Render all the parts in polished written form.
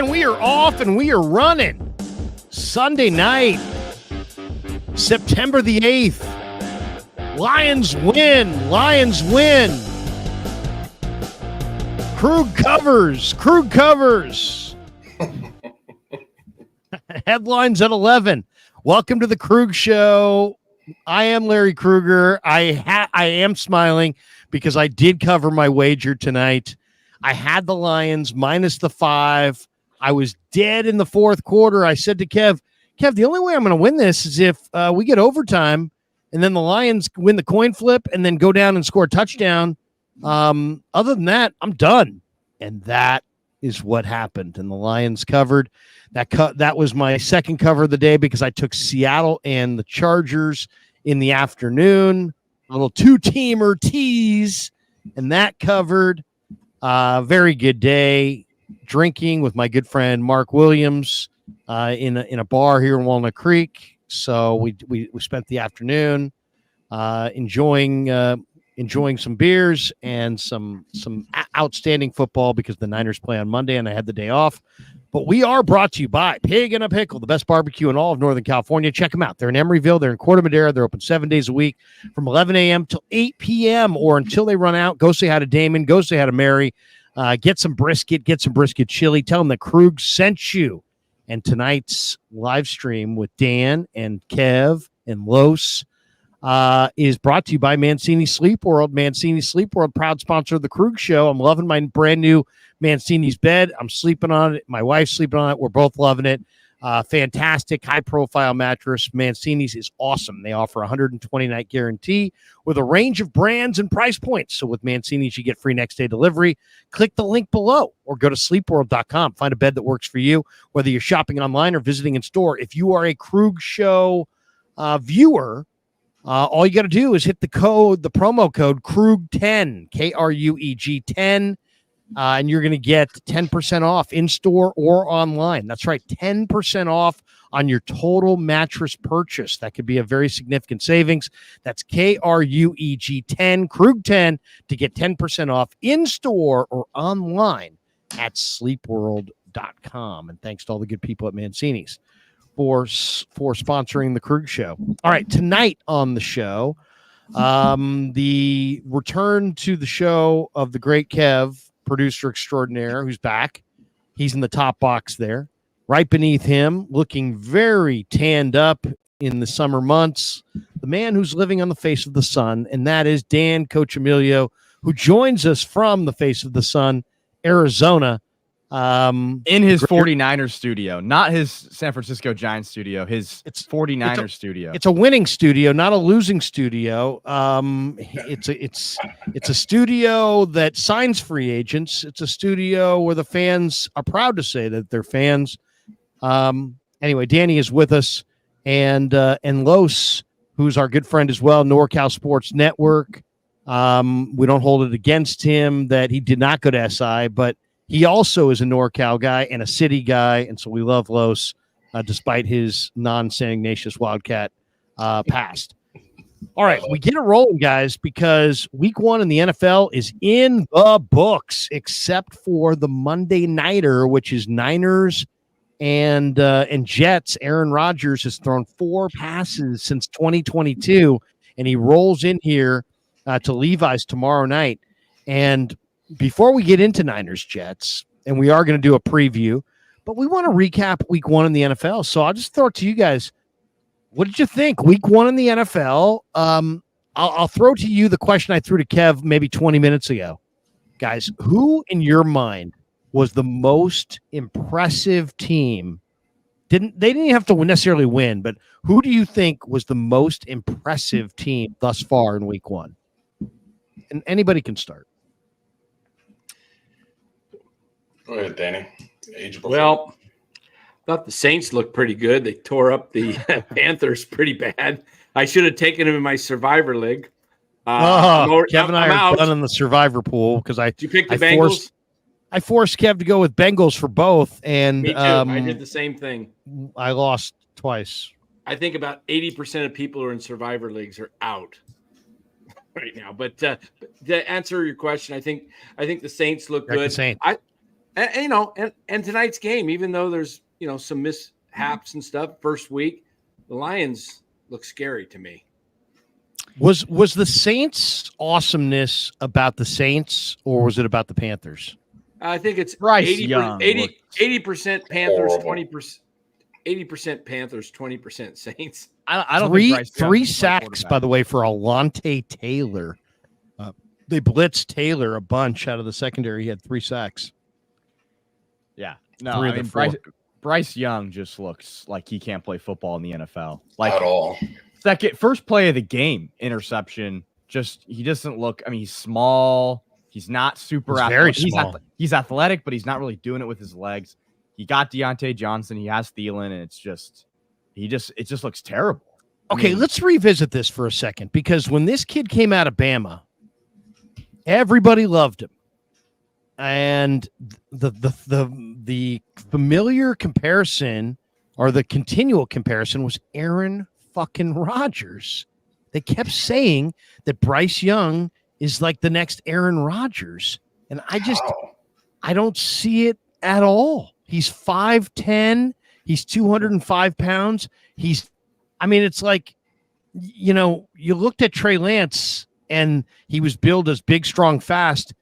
man, we are off and we are running. Sunday night, September the 8th. Lions win. Lions win. Krug covers. Krug covers. Headlines at 11. Welcome to the Krug Show. I am Larry Krueger. I am smiling because I did cover my wager tonight. I had the Lions minus the 5. I was dead in the fourth quarter. I said to Kev, the only way I'm going to win this is if we get overtime and then the Lions win the coin flip and then go down and score a touchdown. Other than that, I'm done. And that is what happened. And the Lions covered. That was my second cover of the day because I took Seattle and the Chargers in the afternoon. A little two-teamer tease, and that covered. Very good day. Drinking with my good friend Mark Williams in a bar here in Walnut Creek. So we spent the afternoon enjoying some beers and some outstanding football because the Niners play on Monday and I had the day off. But we are brought to you by Pig and a Pickle, the best barbecue in all of Northern California. Check them out. They're in Emeryville. They're in Corte Madera. They're open 7 days a week from 11 a.m. till 8 p.m. or until they run out. Go say hi to Damon. Go say hi to Mary. Get some brisket chili. Tell them that Krug sent you. And tonight's live stream with Dan and Kev and Los is brought to you by Mancini Sleep World. Mancini Sleep World, proud sponsor of the Krug Show. I'm loving my brand new Mancini's bed. I'm sleeping on it. My wife's sleeping on it. We're both loving it. Fantastic, high-profile mattress. Mancini's is awesome. They offer a 120-night guarantee with a range of brands and price points. So with Mancini's, you get free next-day delivery. Click the link below or go to sleepworld.com. Find a bed that works for you, whether you're shopping online or visiting in store. If you are a Krug Show viewer, all you got to do is hit the promo code KRUG10, KRUEG 10. And you're going to get 10% off in-store or online. That's right, 10% off on your total mattress purchase. That could be a very significant savings. That's KRUEG 10, Krug 10, to get 10% off in-store or online at sleepworld.com. And thanks to all the good people at Mancini's for sponsoring the Krug Show. All right, tonight on the show, the return to the show of the great Kev, producer extraordinaire, who's back. He's in the top box there. Right beneath him, looking very tanned up in the summer months, the man who's living on the face of the sun, and that is Dan Coach Emilio, who joins us from the face of the sun, Arizona. In his 49ers studio, not his San Francisco Giants studio, it's 49ers studio. It's a winning studio, not a losing studio. It's a studio that signs free agents. It's a studio where the fans are proud to say that they're fans. Anyway, Danny is with us, and Los, who's our good friend as well, NorCal Sports Network. We don't hold it against him that he did not go to SI, but he also is a NorCal guy and a city guy, and so we love Los, despite his non-San Ignatius Wildcat past. All right, we get it rolling, guys, because week 1 in the NFL is in the books, except for the Monday Nighter, which is Niners and Jets. Aaron Rodgers has thrown 4 passes since 2022, and he rolls in here to Levi's tomorrow night. And before we get into Niners Jets, and we are going to do a preview, but we want to recap week 1 in the NFL. So I'll just throw it to you guys. What did you think? Week 1 in the NFL. I'll throw to you the question I threw to Kev maybe 20 minutes ago. Guys, who in your mind was the most impressive team? They didn't have to necessarily win, but who do you think was the most impressive team thus far in week 1? And anybody can start. Go ahead, Danny. Well, I thought the Saints looked pretty good. They tore up the Panthers pretty bad. I should have taken them in my Survivor League. Kev and I are done in the Survivor pool because you picked the Bengals. I forced Kev to go with Bengals for both, and me too. I did the same thing. I lost twice. I think about 80% of people who are in Survivor leagues are out right now. But to answer your question, I think the Saints look good. and tonight's game, even though there's some mishaps and stuff, first week, the Lions look scary to me. Was the Saints' awesomeness about the Saints, or was it about the Panthers? I think it's Bryce Young 80% Panthers, horrible. 80% Panthers, 20% Saints. I don't think Bryce Young three is my sacks, quarterback. by the way, for Alontae Taylor. They blitzed Taylor a bunch out of the secondary. He had 3 sacks. Yeah. No, Three I of the mean, 4. Bryce Young just looks like he can't play football in the NFL. Not at all. First play of the game, interception. He doesn't look. I mean, he's small. He's not super He's athletic. very small. He's athletic, but he's not really doing it with his legs. He got Deontay Johnson. He has Thielen, and it just looks terrible. Okay, let's revisit this for a second, because when this kid came out of Bama, everybody loved him. And the familiar comparison, or the continual comparison, was Aaron fucking Rodgers. They kept saying that Bryce Young is like the next Aaron Rodgers. And I don't see it at all. He's 5'10". He's 205 pounds. It's like, you looked at Trey Lance and he was billed as big, strong, fast.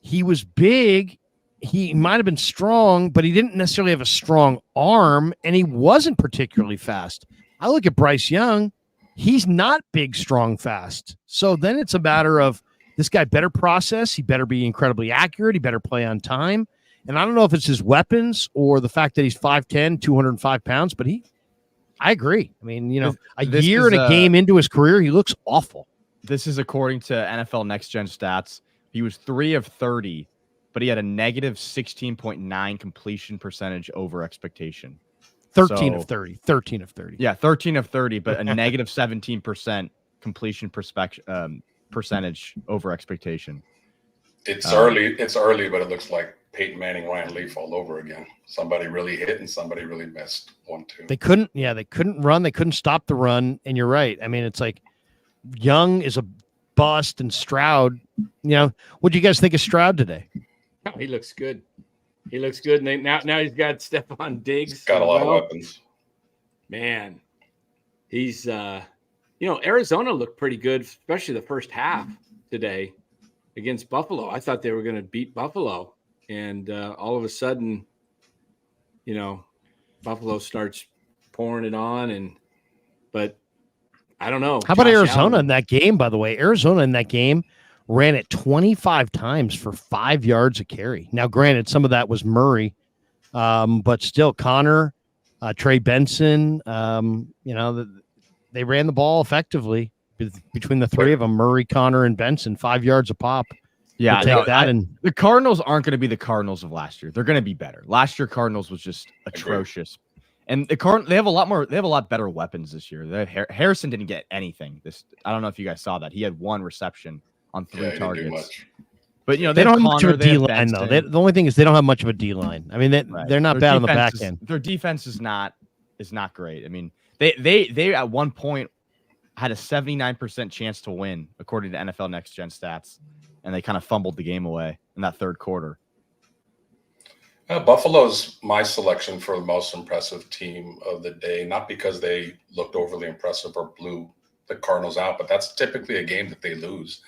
He was big. He might have been strong, but he didn't necessarily have a strong arm, and he wasn't particularly fast. I look at Bryce Young. He's not big, strong, fast. So then it's a matter of this guy better process. He better be incredibly accurate. He better play on time. And I don't know if it's his weapons or the fact that he's 5'10", 205 pounds, but I agree. I mean, a year and a game into his career, he looks awful. This is according to NFL Next Gen Stats. He was 3 of 30, but he had a negative 16.9 completion percentage over expectation. 13 of 30. Yeah, 13 of 30, but a negative 17% completion percentage over expectation. It's early, but it looks like Peyton Manning, Ryan Leaf all over again. Somebody really hit and somebody really missed 1-2. They couldn't run. They couldn't stop the run. And you're right. I mean, it's like Young is a bust, and Stroud, what do you guys think of Stroud today? Oh, he looks good. He looks good. And now he's got Stephon Diggs. He's got a lot of weapons. Man, he's, Arizona looked pretty good, especially the first half today against Buffalo. I thought they were going to beat Buffalo. And all of a sudden, Buffalo starts pouring it on. But I don't know. How about Arizona in that game, by the way? Arizona in that game ran it 25 times for 5 yards a carry. Now, granted, some of that was Murray, but still Connor, Trey Benson, they ran the ball effectively between the three of them, Murray, Connor, and Benson, 5 yards a pop. Yeah, the Cardinals aren't going to be the Cardinals of last year. They're going to be better. Last year, Cardinals was just atrocious. And they have a lot better weapons this year. Harrison didn't get anything. I don't know if you guys saw that. He had 1 reception on 3 targets. But they don't have much of a D line though. The only thing is they don't have much of a D line. I mean, they're not bad on the back end. Their defense is not great. I mean, they at one point had a 79% chance to win according to NFL Next Gen Stats, and they kind of fumbled the game away in that third quarter. Buffalo's my selection for the most impressive team of the day, not because they looked overly impressive or blew the Cardinals out, but that's typically a game that they lose.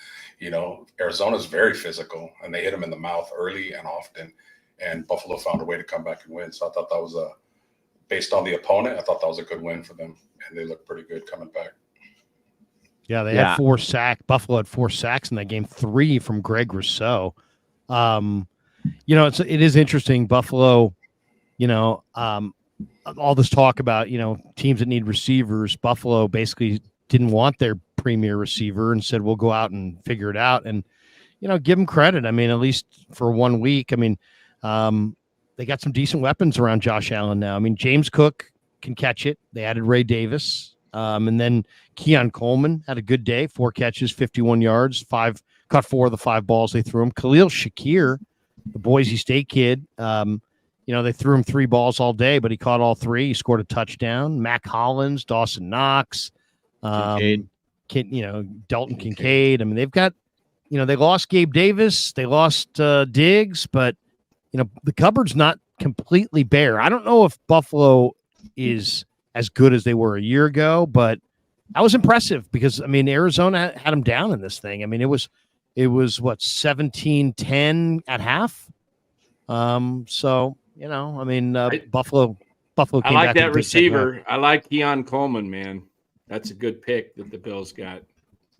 Arizona's very physical, and they hit them in the mouth early and often, and Buffalo found a way to come back and win. So I thought that was based on the opponent, I thought that was a good win for them, and they looked pretty good coming back. Yeah, they had 4 sacks. Buffalo had 4 sacks in that game, 3 from Greg Rousseau. It is interesting. Buffalo, all this talk about, teams that need receivers. Buffalo basically didn't want their premier receiver and said, we'll go out and figure it out. And, give them credit. I mean, at least for 1 week. I mean, they got some decent weapons around Josh Allen now. I mean, James Cook can catch it. They added Ray Davis. And then Keon Coleman had a good day, 4 catches, 51 yards, caught 4 of the 5 balls they threw him. Khalil Shakir, the Boise State kid, they threw him 3 balls all day, but he caught all 3. He scored a touchdown. Mac Hollins, Dawson Knox, Dalton Kincaid. I mean, they've got, they lost Gabe Davis, they lost Diggs, but the cupboard's not completely bare. I don't know if Buffalo is as good as they were a year ago, but that was impressive because, Arizona had them down in this thing. It was what, 17-10 at half. Buffalo I came like back that and did receiver. I like Keon Coleman, man. That's a good pick that the Bills got.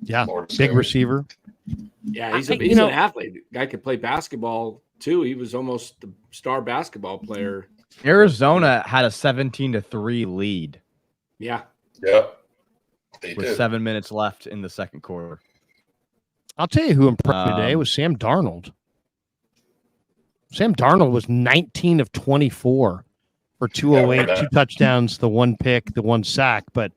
Yeah, big receiver. Yeah, he's an athlete. Guy could play basketball too. He was almost the star basketball player. Arizona had a 17-3 lead. Yeah. Yep. With 7 minutes left in the second quarter. I'll tell you who impressed me today was Sam Darnold. Sam Darnold was 19 of 24 for 208, 2 touchdowns, the 1 pick, the 1 sack. But,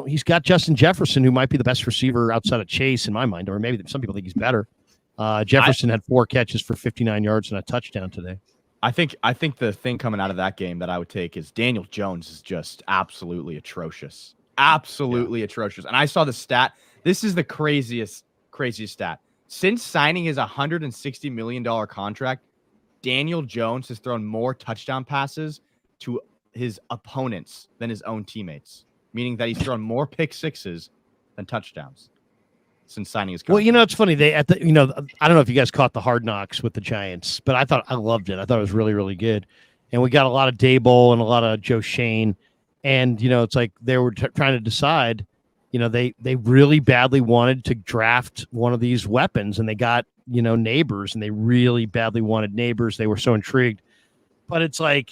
he's got Justin Jefferson, who might be the best receiver outside of Chase in my mind, or maybe some people think he's better. Jefferson had 4 catches for 59 yards and a touchdown today. I think the thing coming out of that game that I would take is Daniel Jones is just absolutely atrocious. Absolutely atrocious. And I saw the stat. This is the craziest stat. Since signing his $160 million contract, Daniel Jones has thrown more touchdown passes to his opponents than his own teammates, meaning that he's thrown more pick sixes than touchdowns since signing his contract. Well, it's funny. I don't know if you guys caught the Hard Knocks with the Giants, but I loved it. I thought it was really, really good. And we got a lot of Daboll and a lot of Joe Shane. And, it's like they were trying to decide, they really badly wanted to draft one of these weapons, and they got, Neighbors, and they really badly wanted Neighbors. They were so intrigued. But it's like,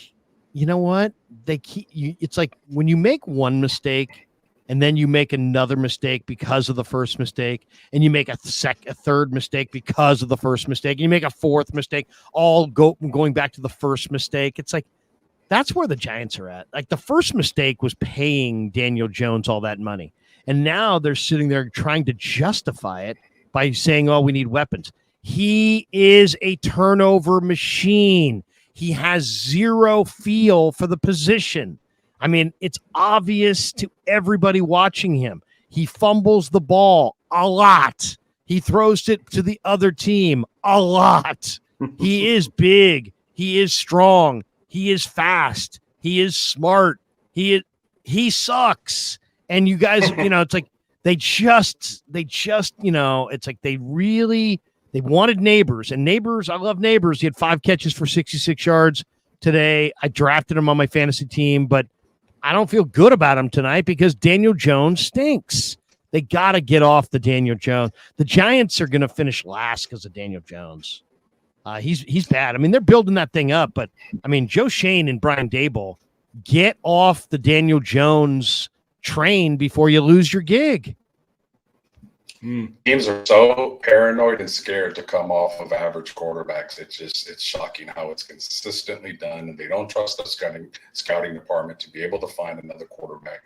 you know what? It's like when you make one mistake and then you make another mistake because of the first mistake, and you make a third mistake because of the first mistake, and you make a fourth mistake, all going back to the first mistake. It's like, that's where the Giants are at. Like, the first mistake was paying Daniel Jones all that money. And now they're sitting there trying to justify it by saying, oh, we need weapons. He is a turnover machine. He has zero feel for the position. It's obvious to everybody watching him. He fumbles the ball a lot. He throws it to the other team a lot. He is big. He is strong. He is fast. He is smart. He sucks. And you guys, it's like it's like they wanted Neighbors, and Neighbors, I love Neighbors. He had 5 catches for 66 yards today. I drafted him on my fantasy team, but I don't feel good about him tonight because Daniel Jones stinks. They got to get off the Daniel Jones. The Giants are going to finish last because of Daniel Jones. He's bad. They're building that thing up, but Joe Shane and Brian Daboll, get off the Daniel Jones train before you lose your gig. Teams are so paranoid and scared to come off of average quarterbacks. It's shocking how it's consistently done, and they don't trust the scouting department to be able to find another quarterback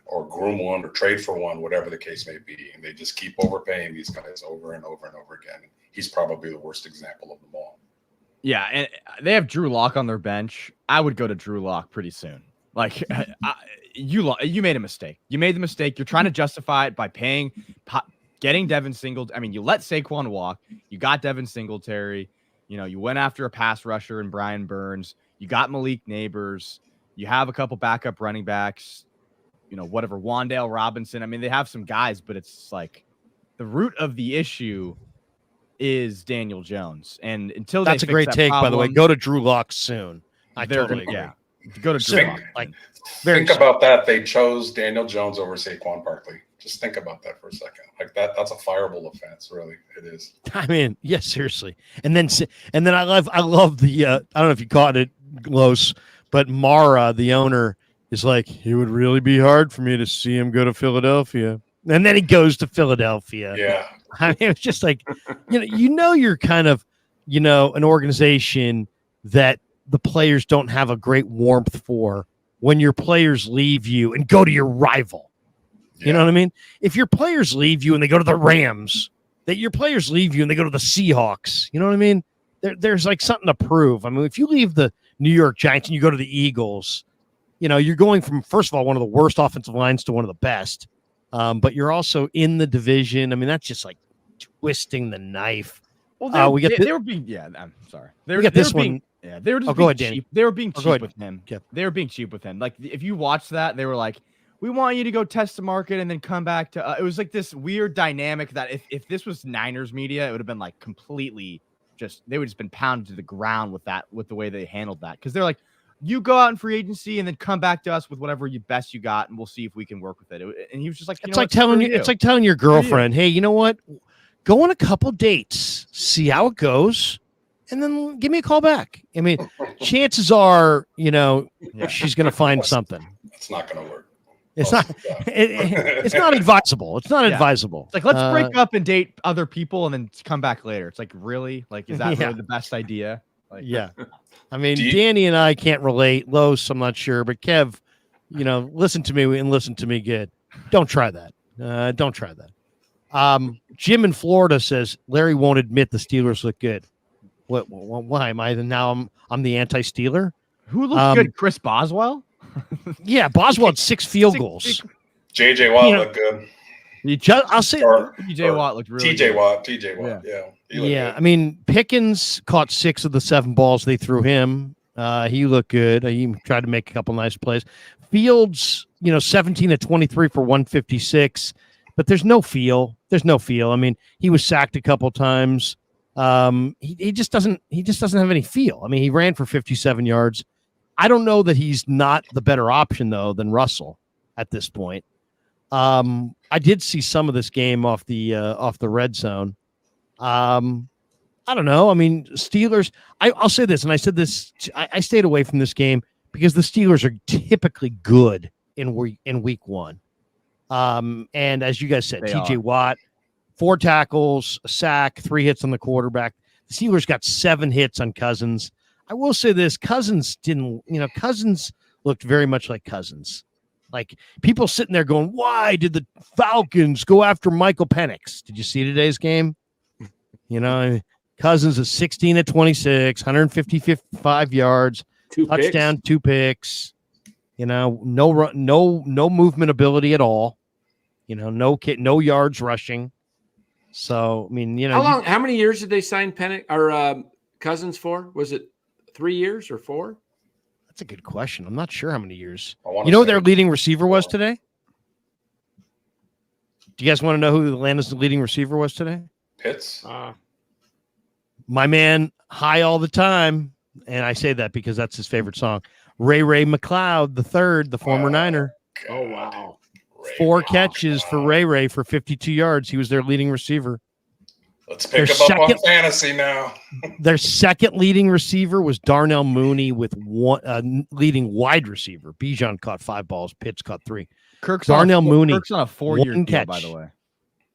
or groom one or trade for one, whatever the case may be. And they just keep overpaying these guys over and over and over again. He's probably the worst example of them all. Yeah, and they have Drew Lock on their bench. I would go to Drew Lock pretty soon. Like, you made a mistake. You made the mistake. You're trying to justify it by getting Devin Singletary. You let Saquon walk. You got Devin Singletary. You went after a pass rusher and Brian Burns. You got Malik Neighbors. You have a couple backup running backs. Wan'Dale Robinson. They have some guys, but it's like the root of the issue is Daniel Jones. And until that's a great take, by the way. Go to Drew Lock soon. I totally agree. Yeah, go to Drew Lock. Think about that. They chose Daniel Jones over Saquon Barkley. Just think about that for a second. Like that's a fireable offense, really. It is. Yes, seriously. And then I love the I don't know if you caught it, Los, but Mara, the owner, is like, it would really be hard for me to see him go to Philadelphia. And then he goes to Philadelphia. Yeah. It's just like, you're kind of, an organization that the players don't have a great warmth for when your players leave you and go to your rival. You know what I mean? If your players leave you and they go to the Rams, that your players leave you and they go to the Seahawks, you know what I mean? There's like something to prove. If you leave the New York Giants and you go to the Eagles, you're going from, first of all, one of the worst offensive lines to one of the best. But you're also in the division. That's just like twisting the knife Well, we got they were being. Yeah, I'm sorry. We got this being, one. Yeah, they were just go being ahead, cheap. Danny. They were being Go cheap ahead. with him. Yep. They were being cheap with him. Like if you watch that, they were like, "We want you to go test the market and then come back to." It was like this weird dynamic that if this was Niners media, it would have been like completely just. They would have just been pounded to the ground with the way they handled that, because they're like, "You go out in free agency and then come back to us with whatever best you got, and we'll see if we can work with it." And he was just like, It's like telling you. It's like telling your girlfriend, "Hey, you know what? Go on a couple dates, see how it goes, and then give me a call back." I mean, chances are, she's going to find something. It's not going to work. It's not. It's not advisable. It's not advisable. It's like, let's break up and date other people and then come back later. It's like, really? Like, is that really the best idea? Like, yeah. I mean, Danny and I can't relate. Los, I'm not sure, but Kev, listen to me and listen to me good. Don't try that. Don't try that. Jim in Florida says Larry won't admit the Steelers look good. Why am I I'm the anti-Steeler? Who looks good? Chris Boswell? Yeah, Boswell had 6 field goals. JJ Watt looked good. I'll say TJ Watt looked really TJ good. Watt, yeah. I mean, Pickens caught 6 of the 7 balls they threw him. He looked good. He tried to make a couple nice plays. Fields, 17 of 23 for 156, but there's no feel. I mean, he was sacked a couple times. He just doesn't have any feel. I mean, he ran for 57 yards. I don't know that he's not the better option though than Russell at this point. I did see some of this game off the red zone. I don't know. I mean, Steelers, I'll say this, and I said this, I stayed away from this game because the Steelers are typically good in week 1. And as you guys said, TJ Watt, 4 tackles, a sack, 3 hits on the quarterback. The Steelers got 7 hits on Cousins. I will say this, Cousins looked very much like Cousins. Like people sitting there going, why did the Falcons go after Michael Penix? Did you see today's game? Cousins is 16 of 26, 155 yards, 2 touchdown, picks. 2 picks. No movement ability at all. No yards rushing. So I mean, how many years did they sign Penix or Cousins for? Was it 3 years or 4? That's a good question. I'm not sure how many years. You know what their leading receiver was today? Do you guys want to know who Atlanta's leading receiver was today? Pitts. My man, high all the time, and I say that because that's his favorite song. Ray McLeod, the third, the former Niner. God. Oh wow! 4 catches for Ray for 52 yards. He was their leading receiver. Let's pick him up on fantasy now. Their second leading receiver was Darnell Mooney with one leading wide receiver. Bijan caught 5 balls. Pitts caught 3. Kirk's on a 4-year deal, catch. by the way.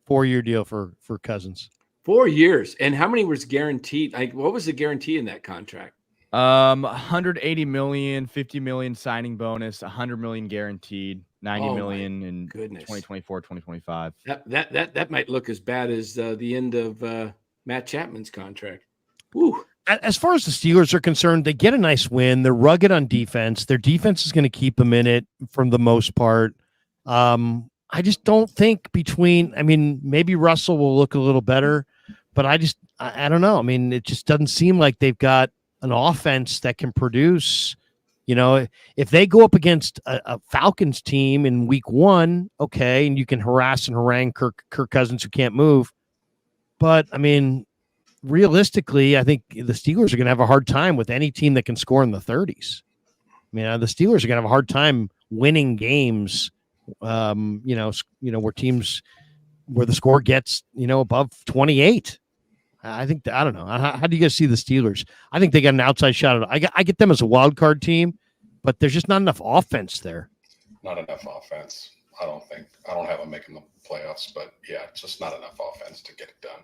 4-year deal for Cousins. 4 years. And how many was guaranteed? Like, what was the guarantee in that contract? 180 million, 50 million signing bonus, 100 million guaranteed, 90 million in 2024, 2025. That might look as bad as the end of Matt Chapman's contract. Woo. As far as the Steelers are concerned, they get a nice win. They're rugged on defense. Their defense is going to keep them in it for the most part. I just don't think maybe Russell will look a little better, but I don't know. I mean, it just doesn't seem like they've got an offense that can produce. If they go up against a Falcons team in week 1, okay, and you can harass and harangue Kirk Cousins who can't move. But, I mean, realistically, I think the Steelers are going to have a hard time with any team that can score in the 30s. I mean, the Steelers are going to have a hard time winning games, where teams where the score gets, above 28. I don't know. How do you guys see the Steelers? I think they got an outside shot at it. I get them as a wild card team, but there's just not enough offense there. Not enough offense. I don't have them making the playoffs, but yeah, it's just not enough offense to get it done.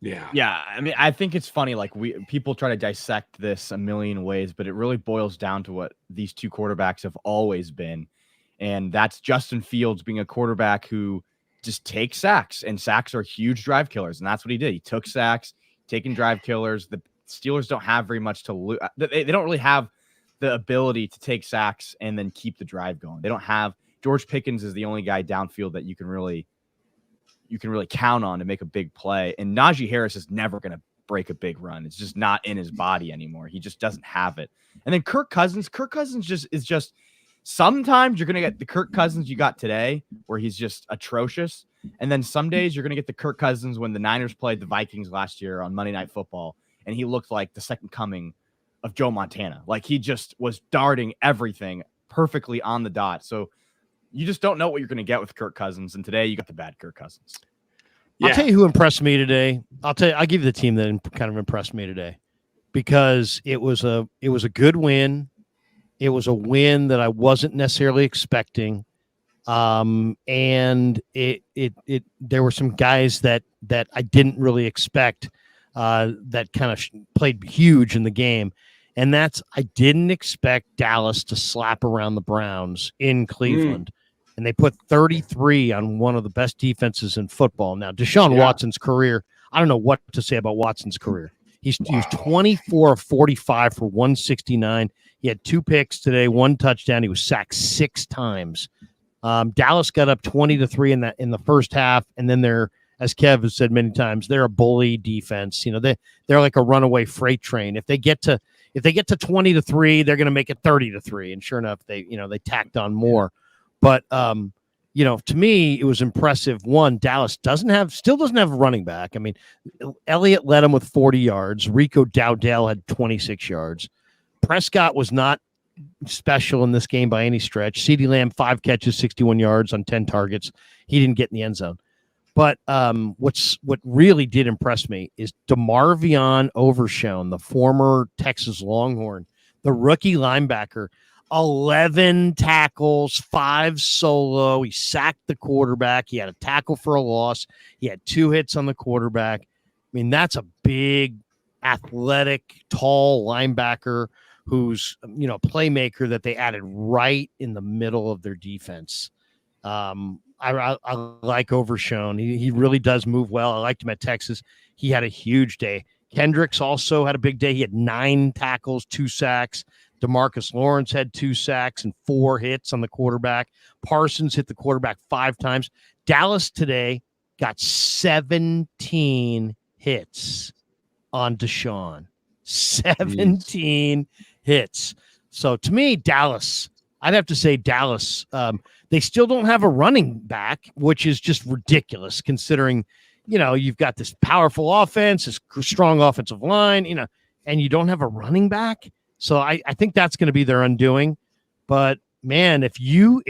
Yeah. I mean, I think it's funny. Like people try to dissect this a million ways, but it really boils down to what these 2 quarterbacks have always been. And that's Justin Fields being a quarterback who just take sacks, and sacks are huge drive killers. And that's what he did. He took sacks, taking drive killers. The Steelers don't have very much to lose. They don't really have the ability to take sacks and then keep the drive going. They don't have George Pickens is the only guy downfield that you can really you can really count on to make a big play. And Najee Harris is never going to break a big run. It's just not in his body anymore. He just doesn't have it. And then Kirk Cousins is sometimes you're going to get the Kirk Cousins you got today where he's just atrocious. And then some days you're going to get the Kirk Cousins when the Niners played the Vikings last year on Monday Night Football. And he looked like the second coming of Joe Montana. Like he just was darting everything perfectly on the dot. So you just don't know what you're going to get with Kirk Cousins. And today you got the bad Kirk Cousins. Yeah. I'll tell you who impressed me today. I'll give you the team that kind of impressed me today because it was a good win. It was a win that I wasn't necessarily expecting. And there were some guys that I didn't really expect that kind of played huge in the game. And I didn't expect Dallas to slap around the Browns in Cleveland. And they put 33 on one of the best defenses in football. Now, Deshaun Watson's career, I don't know what to say about Watson's career. He was 24 of 45 for 169. He had 2 picks today, 1 touchdown. He was sacked 6 times. Dallas got up 20-3 in the first half, and then they're, as Kev has said many times, they're a bully defense. You know, they're like a runaway freight train. If they get to 20-3, they're going to make it 30-3. And sure enough, they tacked on more. But, to me, it was impressive. One, Dallas still doesn't have a running back. I mean, Elliott led him with 40 yards. Rico Dowdell had 26 yards. Prescott was not special in this game by any stretch. CeeDee Lamb, 5 catches, 61 yards on 10 targets. He didn't get in the end zone. But what really did impress me is DeMarvion Overshown, the former Texas Longhorn, the rookie linebacker, 11 tackles, 5 solo. He sacked the quarterback. He had a tackle for a loss. He had 2 hits on the quarterback. I mean, that's a big, athletic, tall linebacker who's, playmaker that they added right in the middle of their defense. I like Overshown. He really does move well. I liked him at Texas. He had a huge day. Kendricks also had a big day. He had 9 tackles, 2 sacks. DeMarcus Lawrence had 2 sacks and 4 hits on the quarterback. Parsons hit the quarterback 5 times. Dallas today got 17 hits on Deshaun. 17 hits. So to me, Dallas, I'd have to say Dallas, they still don't have a running back, which is just ridiculous considering, you've got this powerful offense, this strong offensive line, and you don't have a running back. So I think that's going to be their undoing. But man, if you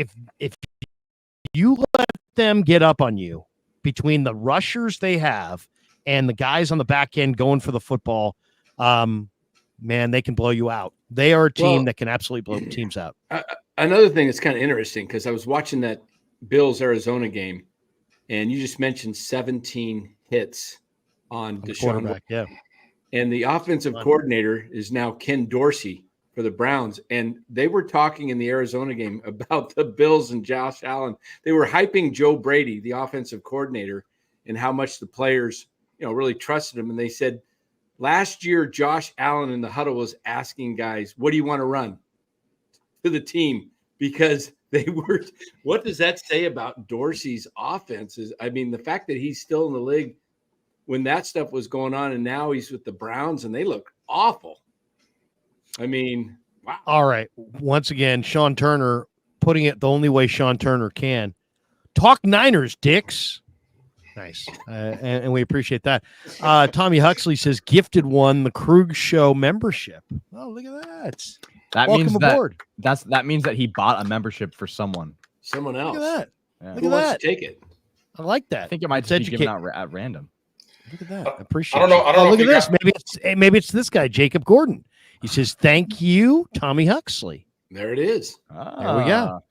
let them get up on you between the rushers they have and the guys on the back end going for the football, man, they can blow you out. They are a team that can absolutely blow teams out. Another thing that's kind of interesting because I was watching that Bills-Arizona game, and you just mentioned 17 hits on Deshaun. Yeah. And the offensive coordinator is now Ken Dorsey for the Browns. And they were talking in the Arizona game about the Bills and Josh Allen. They were hyping Joe Brady, the offensive coordinator, and how much the players, really trusted him. And they said last year, Josh Allen in the huddle was asking guys, what do you want to run to the team? Because they were, what does that say about Dorsey's offenses? I mean, the fact that he's still in the league when that stuff was going on, and now he's with the Browns, and they look awful. I mean, wow. All right. Once again, Sean Turner putting it the only way Sean Turner can. Talk Niners, dicks. Nice. And we appreciate that. Tommy Huxley says, gifted one the Krug Show membership. Oh, look at that. Welcome aboard. That means that he bought a membership for someone else. Look at that. Yeah. Look Who at wants that. to take it? I like that. I think it might be given out at random. Look at that. I appreciate it. I don't know. Look at this. Maybe it's this guy, Jacob Gordon. He says, thank you, Tommy Huxley. There it is. There we go.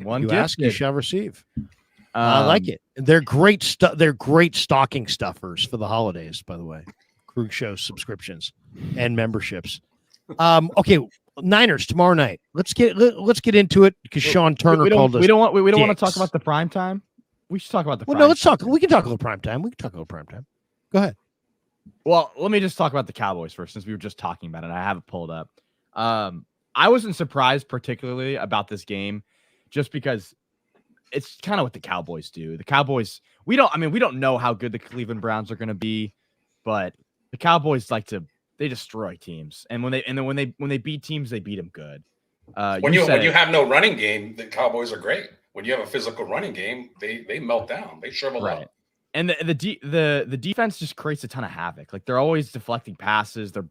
One you gifted. ask, you shall receive. I like it. They're great they're great stocking stuffers for the holidays, by the way. Krug Show subscriptions and memberships. Okay, Niners tomorrow night. Let's get into it because Sean Turner called us. We don't want to talk about the prime time. We should talk about the. No, let's talk. We can talk a little prime time. Go ahead. Well, let me just talk about the Cowboys first, since we were just talking about it. I have it pulled up. I wasn't surprised particularly about this game, just because it's kind of what the Cowboys do. The Cowboys, we don't know how good the Cleveland Browns are going to be, but the Cowboys they destroy teams. And when they beat teams, they beat them good. When you have no running game, the Cowboys are great. When you have a physical running game, they melt down. They shrivel up. And the defense just creates a ton of havoc. Like they're always deflecting passes. They're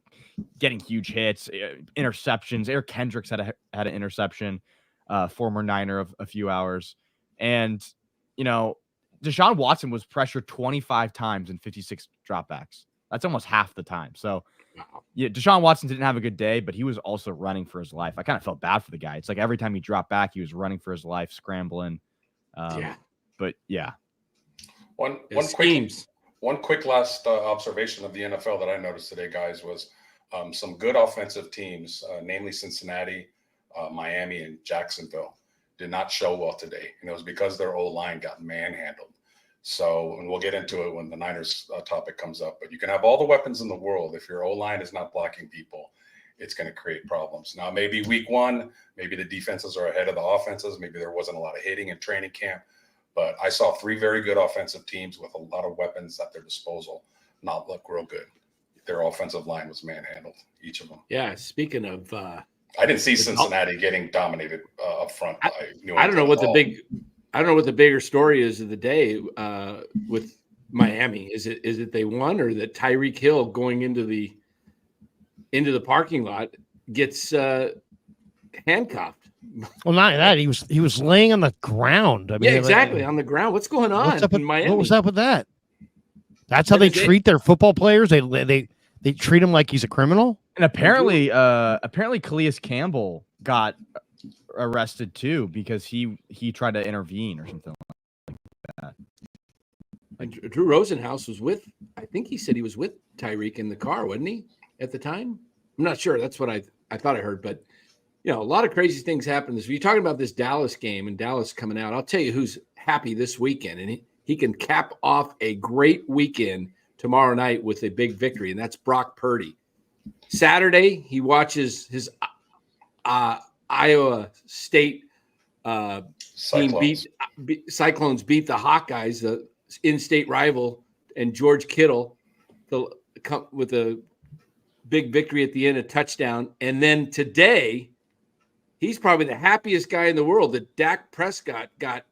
getting huge hits, interceptions. Eric Kendricks had an interception, former Niner of a few hours. And, Deshaun Watson was pressured 25 times in 56 dropbacks. That's almost half the time. So, yeah, Deshaun Watson didn't have a good day, but he was also running for his life. I kind of felt bad for the guy. It's like every time he dropped back, he was running for his life, scrambling. But yeah. One quick last observation of the NFL that I noticed today, guys, was some good offensive teams, namely Cincinnati, Miami, and Jacksonville, did not show well today. And it was because their O-line got manhandled. So, and we'll get into it when the Niners topic comes up, but you can have all the weapons in the world. If your O-line is not blocking people, it's going to create problems. Now, maybe week one, maybe the defenses are ahead of the offenses. Maybe there wasn't a lot of hitting in training camp, but I saw three very good offensive teams with a lot of weapons at their disposal not look real good. Their offensive line was manhandled, each of them. Yeah. Speaking of, I didn't see Cincinnati getting dominated up front by New England. I don't know what the bigger story is of the day with Miami. Is it they won, or that Tyreek Hill going into the parking lot gets handcuffed? Well, not that he was laying on the ground. I mean, exactly, on the ground. What's going on in Miami? What was up with that? That's how they treat their football players. They treat him like he's a criminal. And apparently Calais Campbell got arrested too because he tried to intervene or something like that. Drew Rosenhaus was with, I think he said he was with Tyreek in the car, wasn't he, at the time? I'm not sure. That's what I thought I heard, but a lot of crazy things happened. You're talking about this Dallas game and Dallas coming out. I'll tell you who's happy this weekend, and he can cap off a great weekend tomorrow night with a big victory, and that's Brock Purdy. Saturday, he watches his Iowa State team Cyclones beat the Hawkeyes, the in-state rival, and George Kittle with a big victory at the end, a touchdown. And then today, he's probably the happiest guy in the world that Dak Prescott got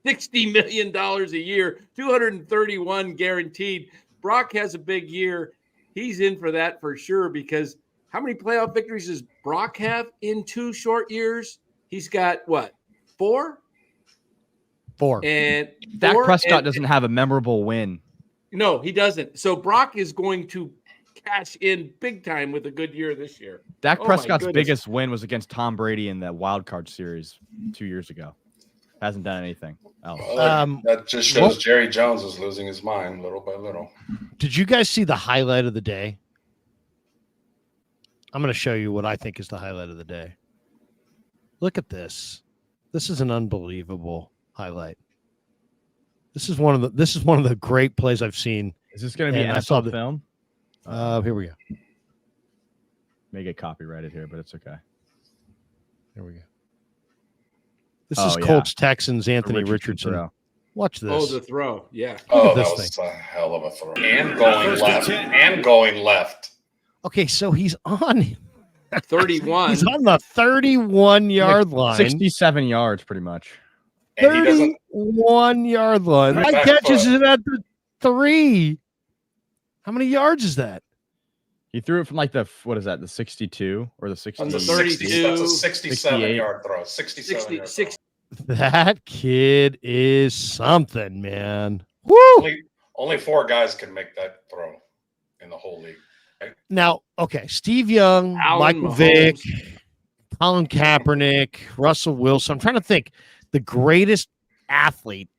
$60 million a year, 231 guaranteed. Brock has a big year. He's in for that for sure, because how many playoff victories does Brock have in 2 short years? He's got what? 4? 4. And Dak Prescott doesn't have a memorable win. No, he doesn't. So Brock is going to cash in big time with a good year this year. Dak Prescott's biggest win was against Tom Brady in the wild card series 2 years ago. Hasn't done anything else. That just shows Jerry Jones is losing his mind little by little. Did you guys see the highlight of the day? I'm going to show you what I think is the highlight of the day. Look at this. This is an unbelievable highlight. This is one of the great plays I've seen. Is this going to be an NFL film? Here we go. May get copyrighted here, but it's okay. Here we go. This is Colts Texans Anthony Richardson. Throw. Watch this. Oh, the throw. Yeah. Oh, that was a hell of a throw. And going left. Okay, so he's on 31. He's on the 31-yard line. 67 yards, pretty much. 31-yard line. That catches it at the 3. How many yards is that? He threw it from the 62 or the 60. On the 32. That's a 67-yard throw. 67. That kid is something, man. Woo! Only 4 guys can make that throw in the whole league. Right? Now, okay, Steve Young, Michael Vick, Colin Kaepernick, Russell Wilson. I'm trying to think the greatest athlete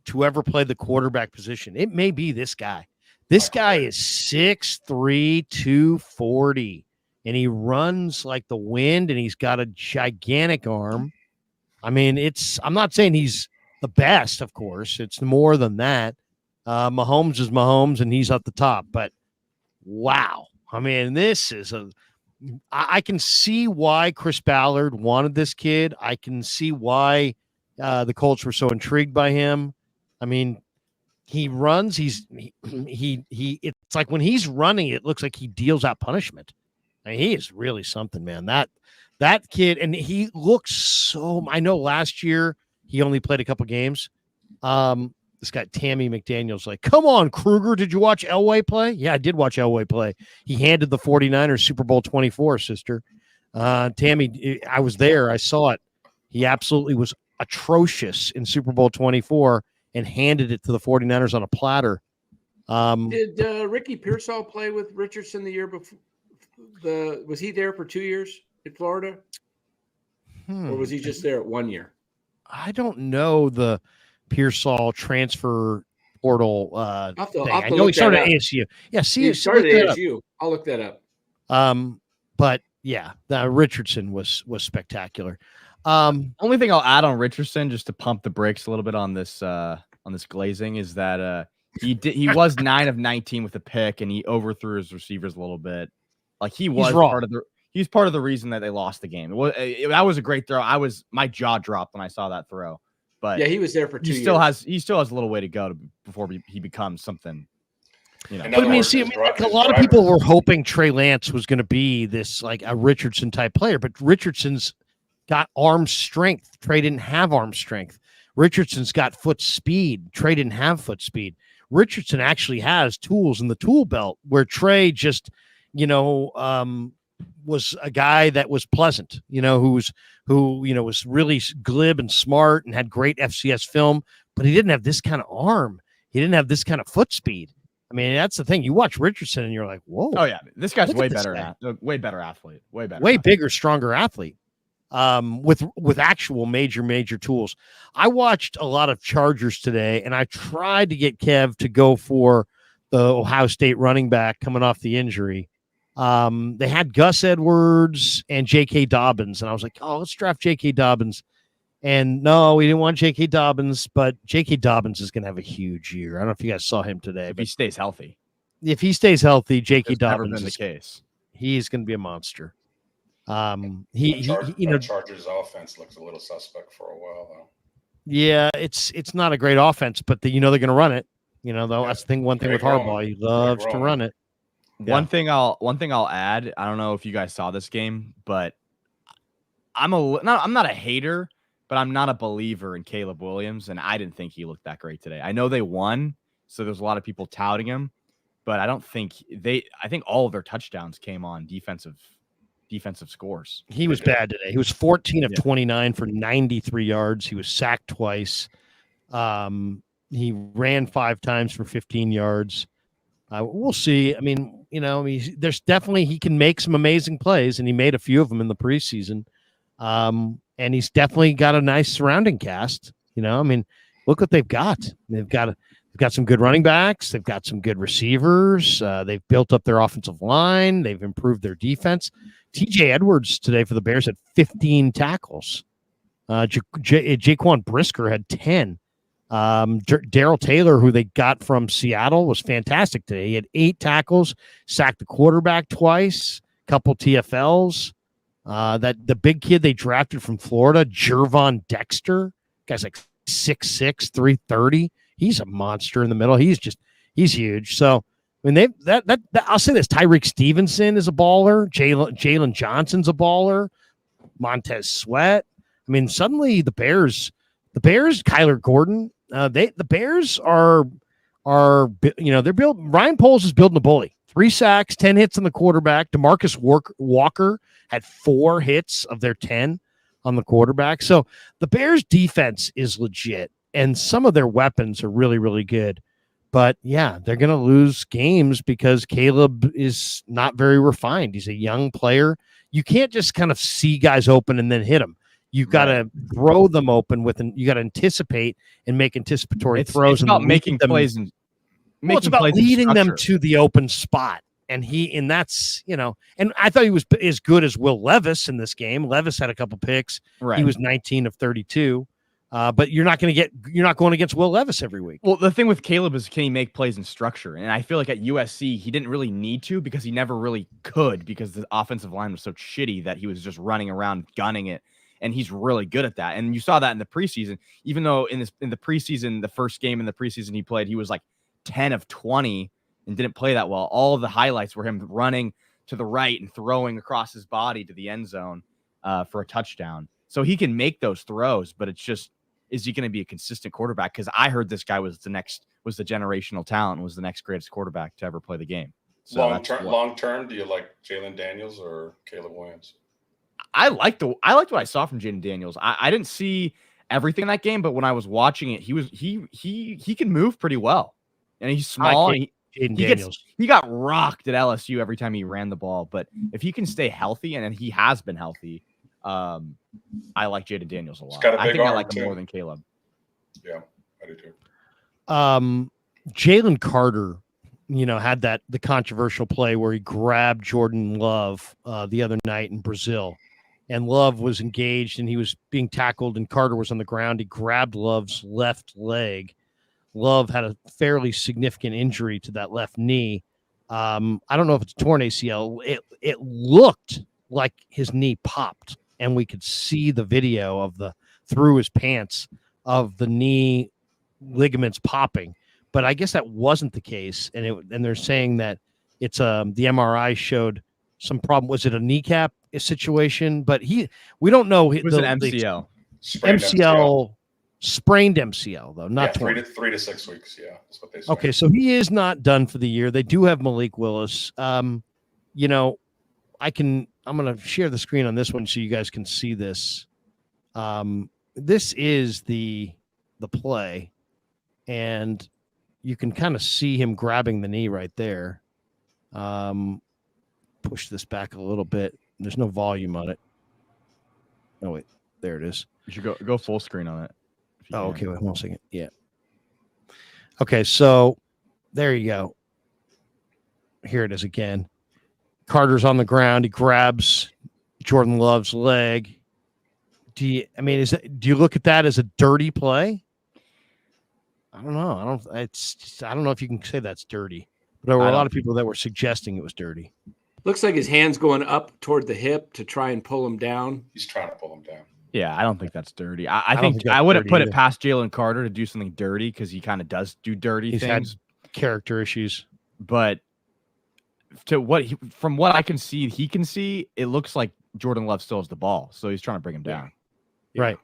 to ever play the quarterback position. It may be this guy. This guy is 6'3", 240, and he runs like the wind, and he's got a gigantic arm. I mean, I'm not saying he's the best, of course. It's more than that. Mahomes is Mahomes, and he's at the top. But, wow. I mean, this is I can see why Chris Ballard wanted this kid. I can see why The Colts were so intrigued by him. I mean, he runs. It's like when he's running, it looks like he deals out punishment. I mean, he is really something, man. That kid, and he looks so. I know last year he only played a couple games. This guy Tammy McDaniel's like, come on, Kruger. Did you watch Elway play? Yeah, I did watch Elway play. He handed the 49ers Super Bowl 24, sister. Tammy, I was there. I saw it. He absolutely was atrocious in Super Bowl 24 and handed it to the 49ers on a platter. Did Ricky Pearsall play with Richardson the year before? Was he there for 2 years in Florida? Or was he just there at 1 year? I don't know the Pearsall transfer portal thing. I know he started at ASU. Yeah, he started at ASU. I'll look that up. But yeah, Richardson was spectacular. Only thing I'll add on Richardson, just to pump the brakes a little bit on this glazing, is that he was 9 of 19 with a pick, and he overthrew his receivers a little bit. Like he's part of the reason that they lost the game. That was a great throw. My jaw dropped when I saw that throw. But yeah, he was there for 2 years. He still has a little way to go before he becomes something. But I mean, a lot of people were hoping Trey Lance was going to be this like a Richardson type player, but Richardson's got arm strength. Trey didn't have arm strength. Richardson's got foot speed. Trey didn't have foot speed. Richardson actually has tools in the tool belt where Trey just, was a guy that was pleasant, who was really glib and smart and had great FCS film, but he didn't have this kind of arm. He didn't have this kind of foot speed. I mean, that's the thing. You watch Richardson and you're like, whoa. Oh yeah, this guy's way better athlete, way bigger, stronger athlete. With actual major tools. I watched a lot of Chargers today, and I tried to get Kev to go for the Ohio State running back coming off the injury. They had Gus Edwards and J.K. Dobbins, and I was like, oh, let's draft J.K. Dobbins. And no, we didn't want J.K. Dobbins, but J.K. Dobbins is going to have a huge year. I don't know if you guys saw him today. If he stays healthy. If he stays healthy, J.K. Dobbins never been the case. He's going to be a monster. Chargers offense looks a little suspect for a while, though. Yeah, it's not a great offense, but they're going to run it. That's the thing. One thing with Harbaugh, he loves to run it. Yeah. One thing I'll add. I don't know if you guys saw this game, but I'm not a hater, but I'm not a believer in Caleb Williams, and I didn't think he looked that great today. I know they won, so there's a lot of people touting him, but I think all of their touchdowns came on defensive scores. He was bad today. He was 14 of 29 for 93 yards. He was sacked twice. He ran 5 times for 15 yards. We'll see. I mean, there's definitely, he can make some amazing plays, and he made a few of them in the preseason. And he's definitely got a nice surrounding cast. Look what they've got. They've got some good running backs. They've got some good receivers. They've built up their offensive line. They've improved their defense. TJ Edwards today for the Bears had 15 tackles. Jaquan Brisker had 10. Darrell Taylor, who they got from Seattle, was fantastic today. He had 8 tackles, sacked the quarterback twice, couple TFLs. The big kid they drafted from Florida, Jervon Dexter, guy's like 6'6", 330. He's a monster in the middle. He's huge. So I mean, I'll say this: Tyreek Stevenson is a baller. Jalen Johnson's a baller. Montez Sweat. I mean, suddenly the Bears, Kyler Gordon. The Bears are they're built. Ryan Poles is building a bully. 3 sacks, 10 hits on the quarterback. DeMarcus Walker had 4 hits of their 10 on the quarterback. So the Bears defense is legit, and some of their weapons are really, really good. But yeah, they're going to lose games because Caleb is not very refined. He's a young player. You can't just kind of see guys open and then hit them. You've got to throw them open you got to anticipate and make anticipatory throws. It's about making plays and it's about leading them to the open spot. And that's, and I thought he was as good as Will Levis in this game. Levis had a couple picks. Right. He was 19 of 32. But you're not going against Will Levis every week. Well, the thing with Caleb is, can he make plays in structure? And I feel like at USC, he didn't really need to because he never really could, because the offensive line was so shitty that he was just running around gunning it. and he's really good at that. And you saw that in the preseason, even though in the preseason, the first game in the preseason he played, he was like 10 of 20 and didn't play that well. All of the highlights were him running to the right and throwing across his body to the end zone for a touchdown. So he can make those throws, but it's just, is he going to be a consistent quarterback? Because I heard this guy was the generational talent, was the next greatest quarterback to ever play the game. So long term, do you like Jalen Daniels or Caleb Williams? I liked what I saw from Jaden Daniels. I didn't see everything in that game, but when I was watching it, he can move pretty well, and he's small. He got rocked at LSU every time he ran the ball, but if he can stay healthy, and he has been healthy, I like Jaden Daniels a lot. I think I like him more than Caleb. Yeah, I do too. Jalen Carter, had the controversial play where he grabbed Jordan Love the other night in Brazil, and Love was engaged and he was being tackled and Carter was on the ground. He grabbed Love's left leg. Love had a fairly significant injury to that left knee. I don't know if it's torn ACL. It looked like his knee popped, and we could see the video through his pants of the knee ligaments popping. But I guess that wasn't the case, and they're saying that it's the MRI showed some problem. Was it a kneecap situation? But we don't know. It was an MCL. Sprained MCL though, not 3 to 6 weeks. Yeah, that's what they say. Okay, so he is not done for the year. They do have Malik Willis. I'm going to share the screen on this one so you guys can see this. This is the play, and you can kind of see him grabbing the knee right there. Push this back a little bit. There's no volume on it. Oh wait, there it is. You should go full screen on it. Oh, okay. Wait 1 second. Yeah. Okay, so there you go. Here it is again. Carter's on the ground. He grabs Jordan Love's leg. Do you look at that as a dirty play? I don't know. I don't know if you can say that's dirty. But there were a lot of people that were suggesting it was dirty. Looks like his hand's going up toward the hip to try and pull him down. He's trying to pull him down. Yeah, I don't think that's dirty. I think I wouldn't put it past Jalen Carter to do something dirty because he kind of does do dirty things. Had character issues. But from what I can see, it looks like Jordan Love still has the ball. So he's trying to bring him down. Yeah. Right.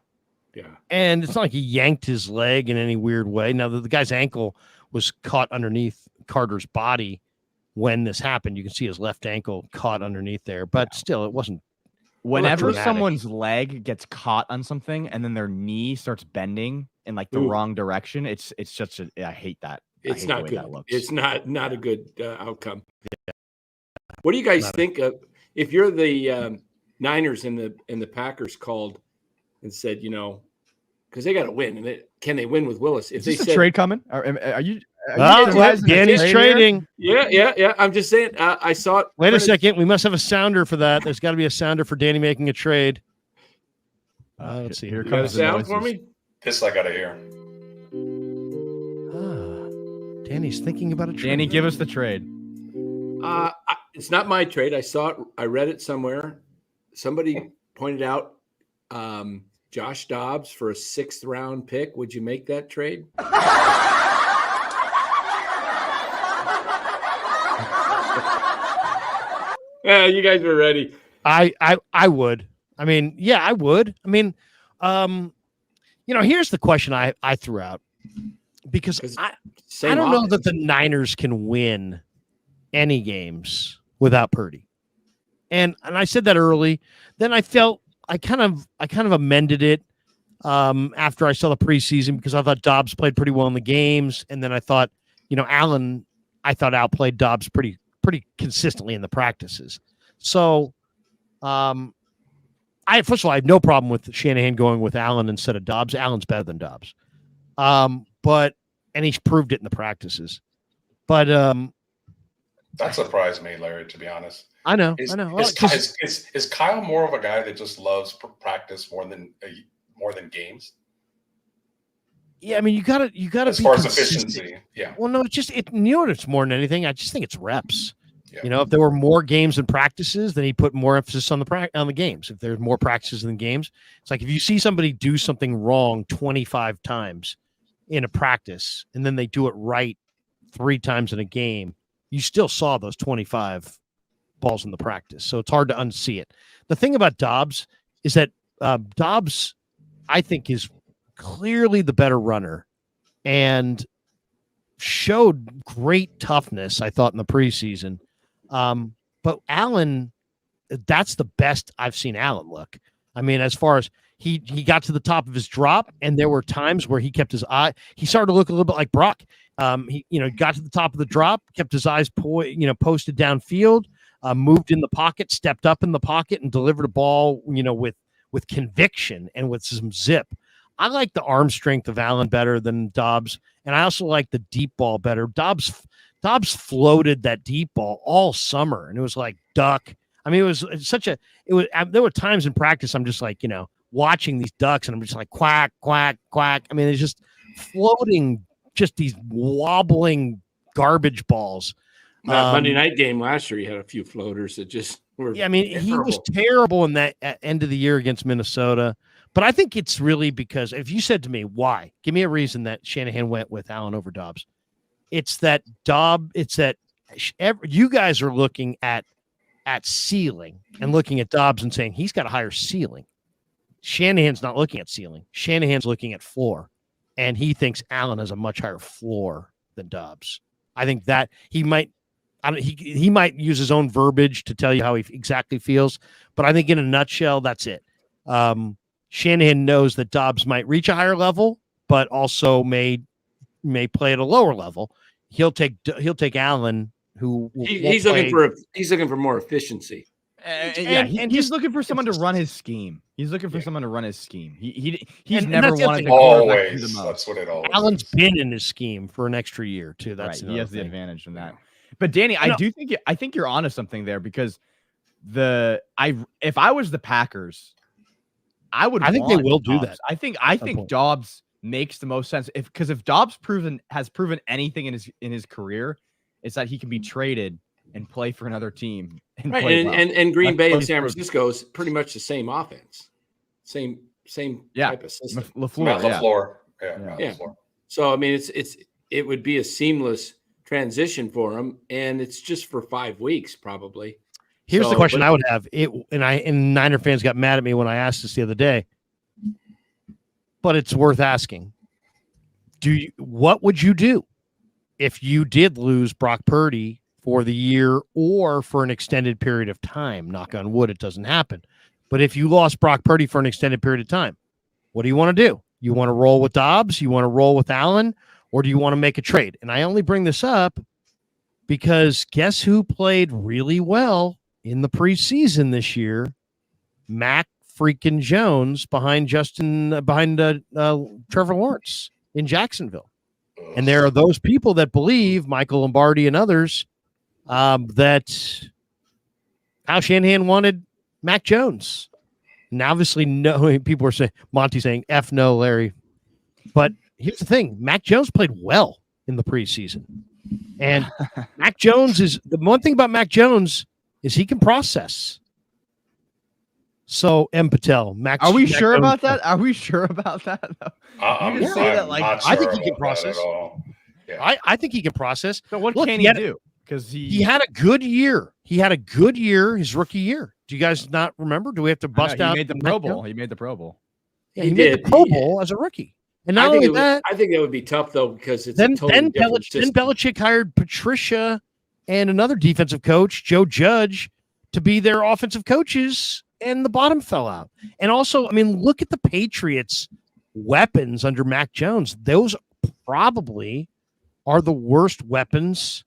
Yeah. And it's not like he yanked his leg in any weird way. Now, the guy's ankle was caught underneath Carter's body when this happened. You can see his left ankle caught underneath there. But still, it wasn't. Whenever someone's leg gets caught on something and then their knee starts bending in like the wrong direction, it's such a. I hate that. It's not good. It's not a good outcome. Yeah. What do you guys think of if you're the Niners and the Packers called and said, because they got to win, and can they win with Willis? If is this a trade coming? Are you? Danny's trading. Yeah. I'm just saying. I saw it. Wait a second. We must have a sounder for that. There's got to be a sounder for Danny making a trade. Let's see. Here comes the sound for me. This I got to hear. Danny's thinking about a trade. Danny, give us the trade. It's not my trade. I saw it. I read it somewhere. Somebody pointed out Josh Dobbs for a 6th round pick. Would you make that trade? Yeah, you guys were ready. I would. I mean, yeah, I would. I mean, here's the question I threw out because I don't know that the Niners can win any games without Purdy. And I said that early. Then I felt I kind of amended it after I saw the preseason because I thought Dobbs played pretty well in the games, and then I thought, Allen, I thought outplayed Dobbs pretty consistently in the practices. So, first of all, I have no problem with Shanahan going with Allen instead of Dobbs. Allen's better than Dobbs, and he's proved it in the practices. But that surprised me, Larry. To be honest, I know. Is Kyle more of a guy that just loves practice more than games? Yeah, I mean, you gotta as far as efficiency. Yeah. Well, no, it's more than anything. I just think it's reps. Yeah. You know, if there were more games and practices, then he put more emphasis on the games. If there's more practices than games, it's like if you see somebody do something wrong 25 times in a practice and then they do it right 3 times in a game, you still saw those 25 balls in the practice. So it's hard to unsee it. The thing about Dobbs is that Dobbs, I think, is clearly the better runner and showed great toughness, I thought, in the preseason. But Allen, that's the best I've seen Allen look. I mean, as far as he got to the top of his drop, and there were times where he kept his eye. He started to look a little bit like Brock. He got to the top of the drop, kept his eyes posted downfield, moved in the pocket, stepped up in the pocket, and delivered a ball, with conviction and with some zip. I like the arm strength of Allen better than Dobbs, and I also like the deep ball better. Dobbs floated that deep ball all summer, and it was like duck. I mean, there were times in practice I'm just like, watching these ducks, and I'm just like quack, quack, quack. I mean, it's just floating, just these wobbling garbage balls. That Monday night game last year, he had a few floaters that just were. Yeah, I mean, he was terrible in that end of the year against Minnesota. But I think it's really because if you said to me, why? Give me a reason that Shanahan went with Allen over Dobbs. It's that you guys are looking at ceiling and looking at Dobbs and saying he's got a higher ceiling. Shanahan's not looking at ceiling. Shanahan's looking at floor, and he thinks Allen has a much higher floor than Dobbs. I think that he might use his own verbiage to tell you how he exactly feels, but I think in a nutshell, that's it. Shanahan knows that Dobbs might reach a higher level, but also may play at a lower level. He'll take Allen, who he's looking for more efficiency. He's looking for someone to run his scheme. He's looking for someone to run his scheme. He's and never wanted to always. That's what it always. Allen's been in his scheme for an extra year too. That's right. He has the advantage from that. But Danny, I think you're onto something there because if I was the Packers, I think they will do Dobbs. that. I think Dobbs makes the most sense because if Dobbs has proven anything in his career, it's that he can be traded and play for another team. Right, and Green Bay and San Francisco is pretty much the same offense, same type of system. LaFleur. Yeah. So I mean, it would be a seamless transition for him, and it's just for 5 weeks probably. Here's the question I would have. And Niner fans got mad at me when I asked this the other day, but it's worth asking. What would you do if you did lose Brock Purdy for the year or for an extended period of time? Knock on wood, it doesn't happen. But if you lost Brock Purdy for an extended period of time, what do you want to do? You want to roll with Dobbs? You want to roll with Allen? Or do you want to make a trade? And I only bring this up because guess who played really well in the preseason this year? Mac freaking Jones behind Trevor Lawrence in Jacksonville. And there are those people that believe, Michael Lombardi and others, that Kyle Shanahan wanted Mac Jones. And obviously, no, people are saying, Monty saying, F no, Larry. But here's the thing. Mac Jones played well in the preseason. And Mac Jones is the one thing about Mac Jones is he can process. So M. Patel, Mac. Are we sure about that? Are we sure about that? I'm say that like not I sure think he can about that process. at all. Yeah. I think he can process. So what can he do? Because he had a good year. He had a good year his rookie year. Do you guys not remember? Do we have to bust out? He made the Pro Bowl. He made the Pro Bowl. Yeah, he made the Pro Bowl as a rookie. And not only that, I think that would be tough though because it's then a totally different system. Belichick hired Patricia and another defensive coach, Joe Judge, to be their offensive coaches, and the bottom fell out. And also, I mean, look at the Patriots' weapons under Mac Jones. Those probably are the worst weapons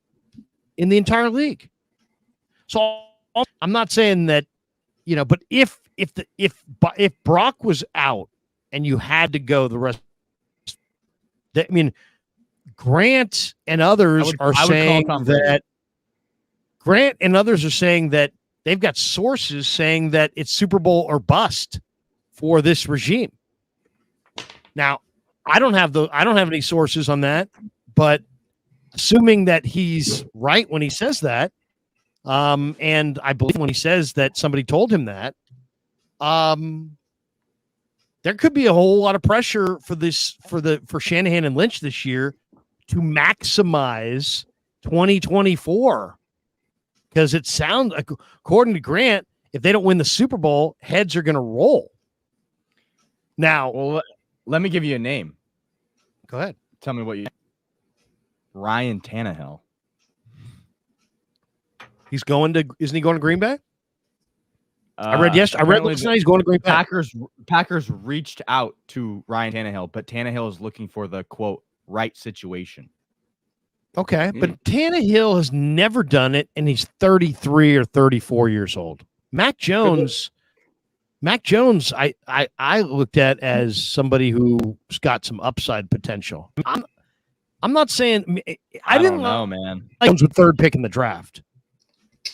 in the entire league. So I'm not saying that, but if Brock was out and you had to go the rest, Grant and others are saying that they've got sources saying that it's Super Bowl or bust for this regime. Now, I don't have any sources on that, but assuming that he's right when he says that, And I believe when he says that somebody told him that, there could be a whole lot of pressure for Shanahan and Lynch this year to maximize 2024, because it sounds like, according to Grant, if they don't win the Super Bowl, heads are going to roll. Now, Well, let me give you a name. go ahead. Tell me what you. Ryan Tannehill. Isn't he going to Green Bay? I read last night he's going to Green Bay. Packers reached out to Ryan Tannehill, but Tannehill is looking for the quote right situation. Okay, but Tannehill has never done it, and he's 33 or 34 years old. Mac Jones, I looked at as somebody who's got some upside potential. I'm not saying I didn't know, man. Jones with third pick in the draft.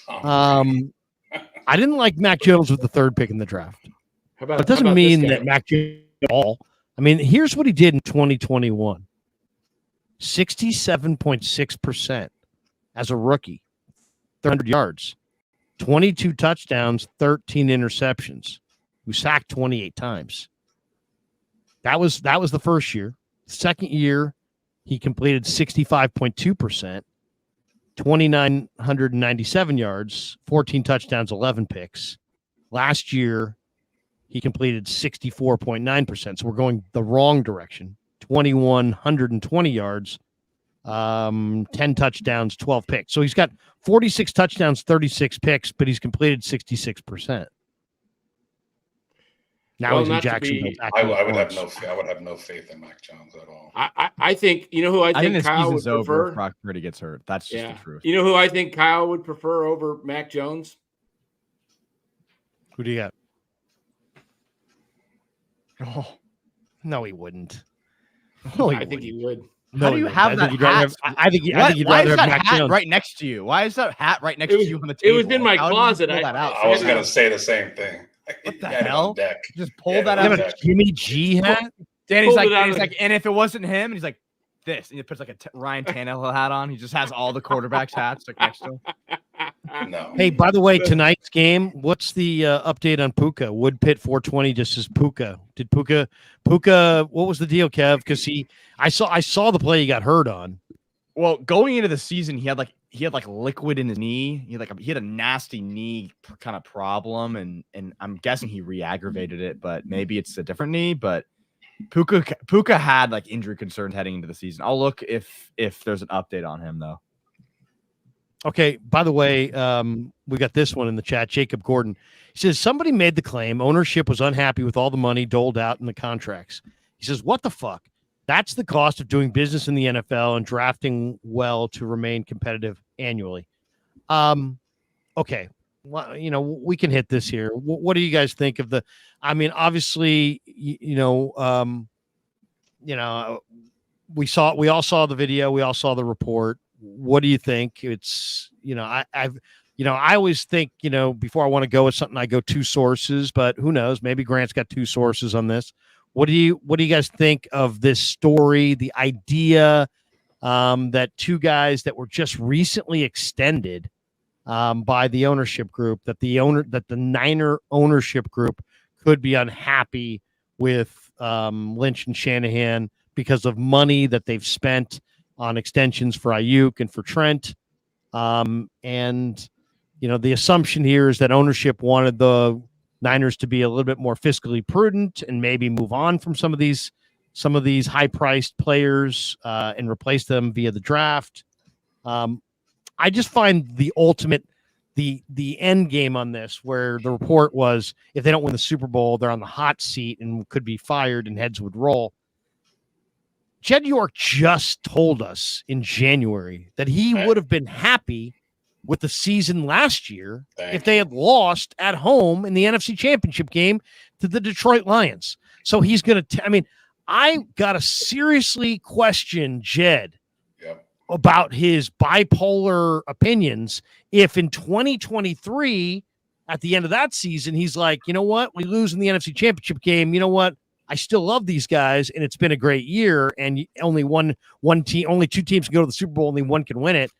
I didn't like Mac Jones with the third pick in the draft. It doesn't mean that Mac Jones at all. I mean, here's what he did in 2021. 67.6% as a rookie, 300 yards, 22 touchdowns, 13 interceptions. Who sacked 28 times. That was the first year. Second year, he completed 65.2%, 2,997 yards, 14 touchdowns, 11 picks. Last year, he completed 64.9%. So we're going the wrong direction. 2,120 yards, 10 touchdowns, 12 picks. So he's got 46 touchdowns, 36 picks, but he's completed 66%. Now he's in Jacksonville. I would have no faith in Mac Jones at all. I think who I think Kyle would prefer. If Brock Purdy gets hurt. That's just the truth. You know who I think Kyle would prefer over Mac Jones? Who do you got? Oh, no, he wouldn't. No, I think he would. How do you have that hat? I think you'd rather have Mac Jones right next to you. Why is that hat right next to you on the table? It was in my closet. I was going to say the same thing. What the hell? Just pull that out. out. A Jimmy G hat? Danny's like, and if it wasn't him, and he's like, this. And he puts like a Ryan Tannehill hat on. He just has all the quarterbacks' hats like next to him. No. Hey, by the way, tonight's game, what's the update on Puka? Woodpit 420 just says Puka. Did Puka, what was the deal, Kev? Because I saw the play he got hurt on. Well, going into the season, he had liquid in his knee. He had a nasty knee kind of problem, and I'm guessing he re-aggravated it, but maybe it's a different knee. But Puka had like injury concerns heading into the season. I'll look if there's an update on him though. Okay. By the way, we got this one in the chat. Jacob Gordon, he says somebody made the claim ownership was unhappy with all the money doled out in the contracts. He says, "What the fuck? That's the cost of doing business in the NFL and drafting well to remain competitive annually." Okay. Well, we can hit this here. What do you guys think of obviously, we all saw the video. We all saw the report. What do you think? It's, I always think, before I want to go with something, I go two sources, but who knows? Maybe Grant's got two sources on this. What do you guys think of this story? The idea that two guys that were just recently extended by the ownership group, that the Niner ownership group could be unhappy with Lynch and Shanahan because of money that they've spent on extensions for Aiyuk and for Trent. The assumption here is that ownership wanted the Niners to be a little bit more fiscally prudent and maybe move on from some of these high-priced players and replace them via the draft. I just find the end game on this, where the report was if they don't win the Super Bowl, they're on the hot seat and could be fired and heads would roll. Jed York just told us in January that he would have been happy with the season last year if they had lost at home in the NFC Championship game to the Detroit Lions. So he's going to I got to seriously question Jed about his bipolar opinions if in 2023 at the end of that season he's like, you know what, we lose in the NFC Championship game, you know what, I still love these guys and it's been a great year, and only two teams can go to the Super Bowl, only one can win it.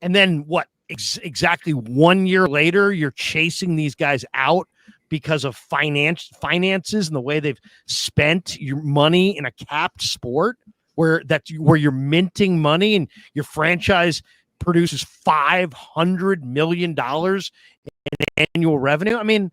And then what, exactly 1 year later, you're chasing these guys out because of finances and the way they've spent your money in a capped sport where you're minting money and your franchise produces $500 million in annual revenue. I mean,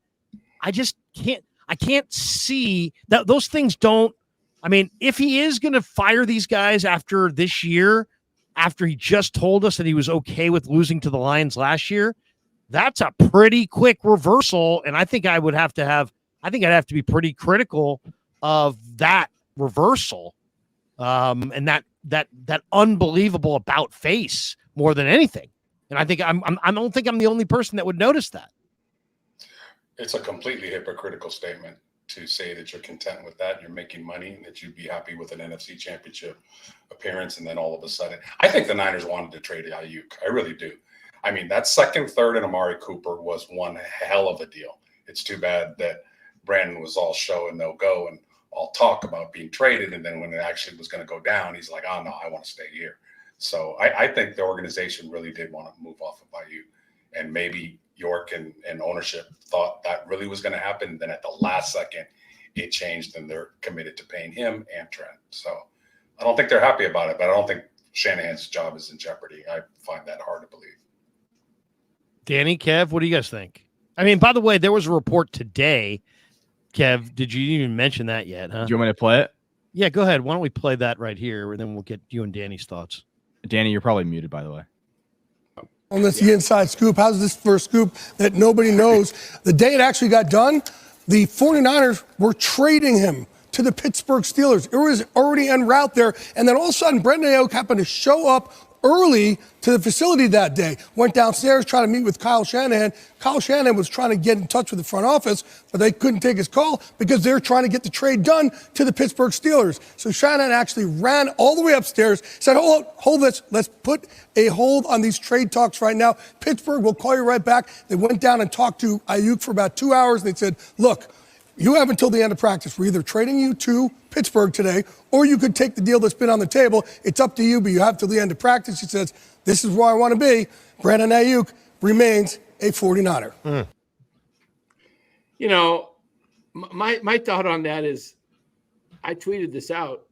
I can't see that those things don't. I mean, if he is going to fire these guys after this year, after he just told us that he was okay with losing to the Lions last year, that's a pretty quick reversal. And I think I'd have to be pretty critical of that reversal. And that unbelievable about face more than anything. And I think I don't think I'm the only person that would notice that. It's a completely hypocritical statement to say that you're content with that, you're making money, and that you'd be happy with an NFC Championship appearance, and then all of a sudden, I think the Niners wanted to trade Aiyuk. I really do. I mean, that second, third, and Amari Cooper was one hell of a deal. It's too bad that Brandon was all show and no go and all talk about being traded, and then when it actually was going to go down, he's like, "Oh no, I want to stay here." So I think the organization really did want to move off of Aiyuk, and maybe York and ownership thought that really was going to happen. Then at the last second, it changed, and they're committed to paying him and Trent. So I don't think they're happy about it, but I don't think Shanahan's job is in jeopardy. I find that hard to believe. Danny, Kev, what do you guys think? I mean, by the way, there was a report today. Kev, did you even mention that yet? Huh? Do you want me to play it? Yeah, go ahead. Why don't we play that right here, and then we'll get you and Danny's thoughts. Danny, you're probably muted, by the way. On this the inside scoop. How's this first scoop that nobody knows? The day it actually got done, the 49ers were trading him to the Pittsburgh Steelers. It was already en route there. And then all of a sudden, Brendan Aiyuk happened to show up early to the facility that day. Went downstairs trying to meet with Kyle Shanahan. Kyle Shanahan was trying to get in touch with the front office, but they couldn't take his call because they're trying to get the trade done to the Pittsburgh Steelers. So Shanahan actually ran all the way upstairs, said, hold this. Let's put a hold on these trade talks right now. Pittsburgh will call you right back. They went down and talked to Aiyuk for about 2 hours. They said, look, you have until the end of practice. We're either trading you to Pittsburgh today, or you could take the deal that's been on the table. It's up to you, but you have till the end of practice. He says, this is where I want to be. Brandon Aiyuk remains a 49er. Mm. You know, my thought on that is I tweeted this out,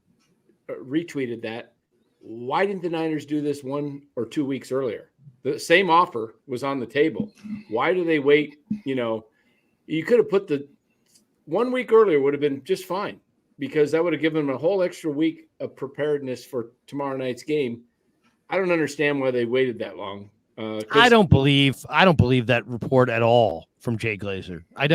retweeted that. Why didn't the Niners do this 1 or 2 weeks earlier? The same offer was on the table. Why do they wait? You know, you could have put the 1 week earlier would have been just fine, because that would have given them a whole extra week of preparedness for tomorrow night's game. I don't understand why they waited that long. I don't believe that report at all from Jay Glazer. I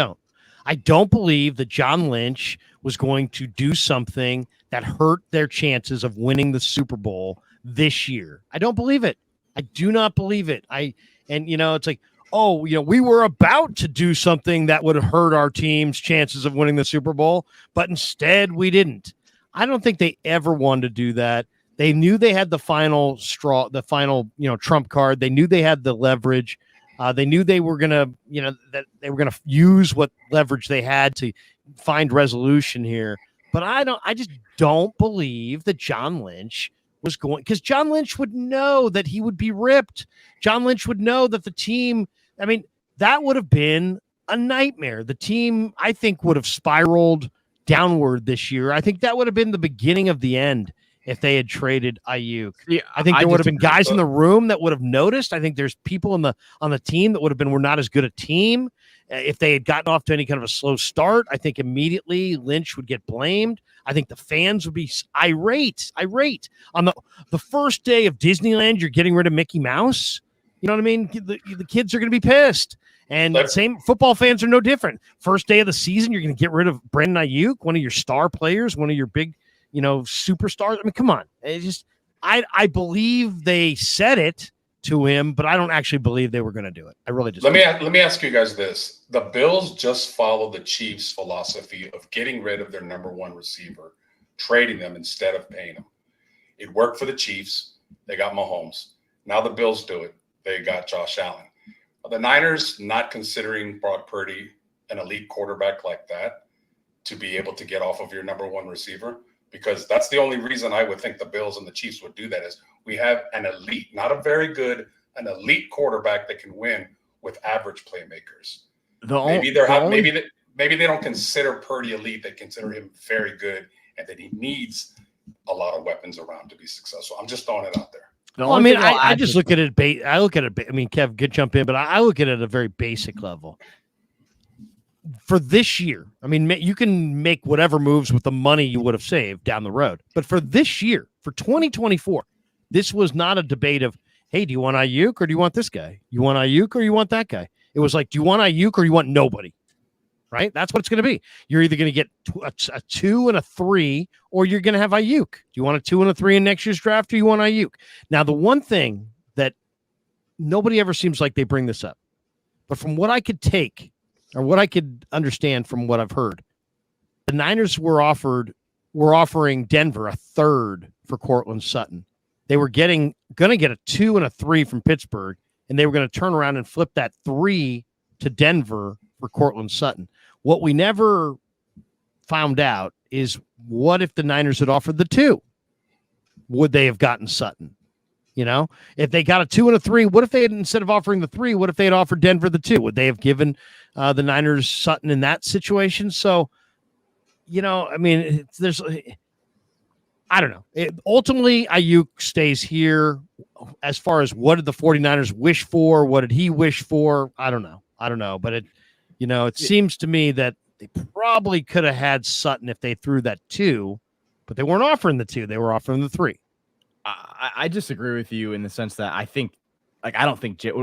don't believe that John Lynch was going to do something that hurt their chances of winning the Super Bowl this year. I don't believe it. I do not believe it. It's like, we were about to do something that would hurt our team's chances of winning the Super Bowl, but instead we didn't. I don't think they ever wanted to do that. They knew they had the final straw, the final, trump card. They knew they had the leverage. They knew they were going to, that they were going to use what leverage they had to find resolution here. But I just don't believe that John Lynch was going, because John Lynch would know that he would be ripped. John Lynch would know that the team, that would have been a nightmare. The team, I think, would have spiraled downward this year. I think that would have been the beginning of the end if they had traded Aiyuk. Yeah, I think there would have been guys in the room that would have noticed. I think there's people on the team that would have been, we're not as good a team. If they had gotten off to any kind of a slow start, I think immediately Lynch would get blamed. I think the fans would be irate. On the first day of Disneyland, you're getting rid of Mickey Mouse. You know what I mean? The kids are going to be pissed. And same football fans are no different. First day of the season, you're going to get rid of Brandon Aiyuk, one of your star players, one of your big, superstars. I mean, come on. It's just, I believe they said it to him, but I don't actually believe they were going to do it. I really just let me ask you guys this. The Bills just followed the Chiefs' philosophy of getting rid of their number one receiver, trading them instead of paying them. It worked for the Chiefs. They got Mahomes. Now the Bills do it. They got Josh Allen. The Niners not considering Brock Purdy an elite quarterback like that to be able to get off of your number one receiver, because that's the only reason I would think the Bills and the Chiefs would do that is we have an elite, not a very good, an elite quarterback that can win with average playmakers. Maybe they don't consider Purdy elite. They consider him very good, and that he needs a lot of weapons around to be successful. I'm just throwing it out there. Well, I mean, I just look at it. I look at it. I mean, Kev, good jump in, but I look at it at a very basic level. For this year, I mean, you can make whatever moves with the money you would have saved down the road. But for this year, for 2024, this was not a debate of, hey, do you want Aiyuk or do you want this guy? You want Aiyuk or you want that guy? It was like, do you want Aiyuk or you want nobody? Right? That's what it's going to be. You're either going to get a 2 and a 3, or you're going to have Aiyuk. Do you want a 2 and a 3 in next year's draft, or you want Aiyuk? Now, the one thing that nobody ever seems like they bring this up, but from what I could take, or what I could understand from what I've heard, the Niners were offering Denver a 3rd for Cortland Sutton. They were going to get a 2 and a 3 from Pittsburgh, and they were going to turn around and flip that 3 to Denver for Cortland Sutton. What we never found out is, what if the Niners had offered the 2? Would they have gotten Sutton? You know, if they got a 2 and a 3, what if they had, instead of offering the 3, what if they had offered Denver the 2? Would they have given the Niners Sutton in that situation? So, you know, I mean, I don't know. Ultimately, Aiyuk stays here. As far as what did the 49ers wish for? What did he wish for? I don't know. But it seems to me that they probably could have had Sutton if they threw that 2, but they weren't offering the 2. They were offering the 3. I disagree with you in the sense that I don't think Jake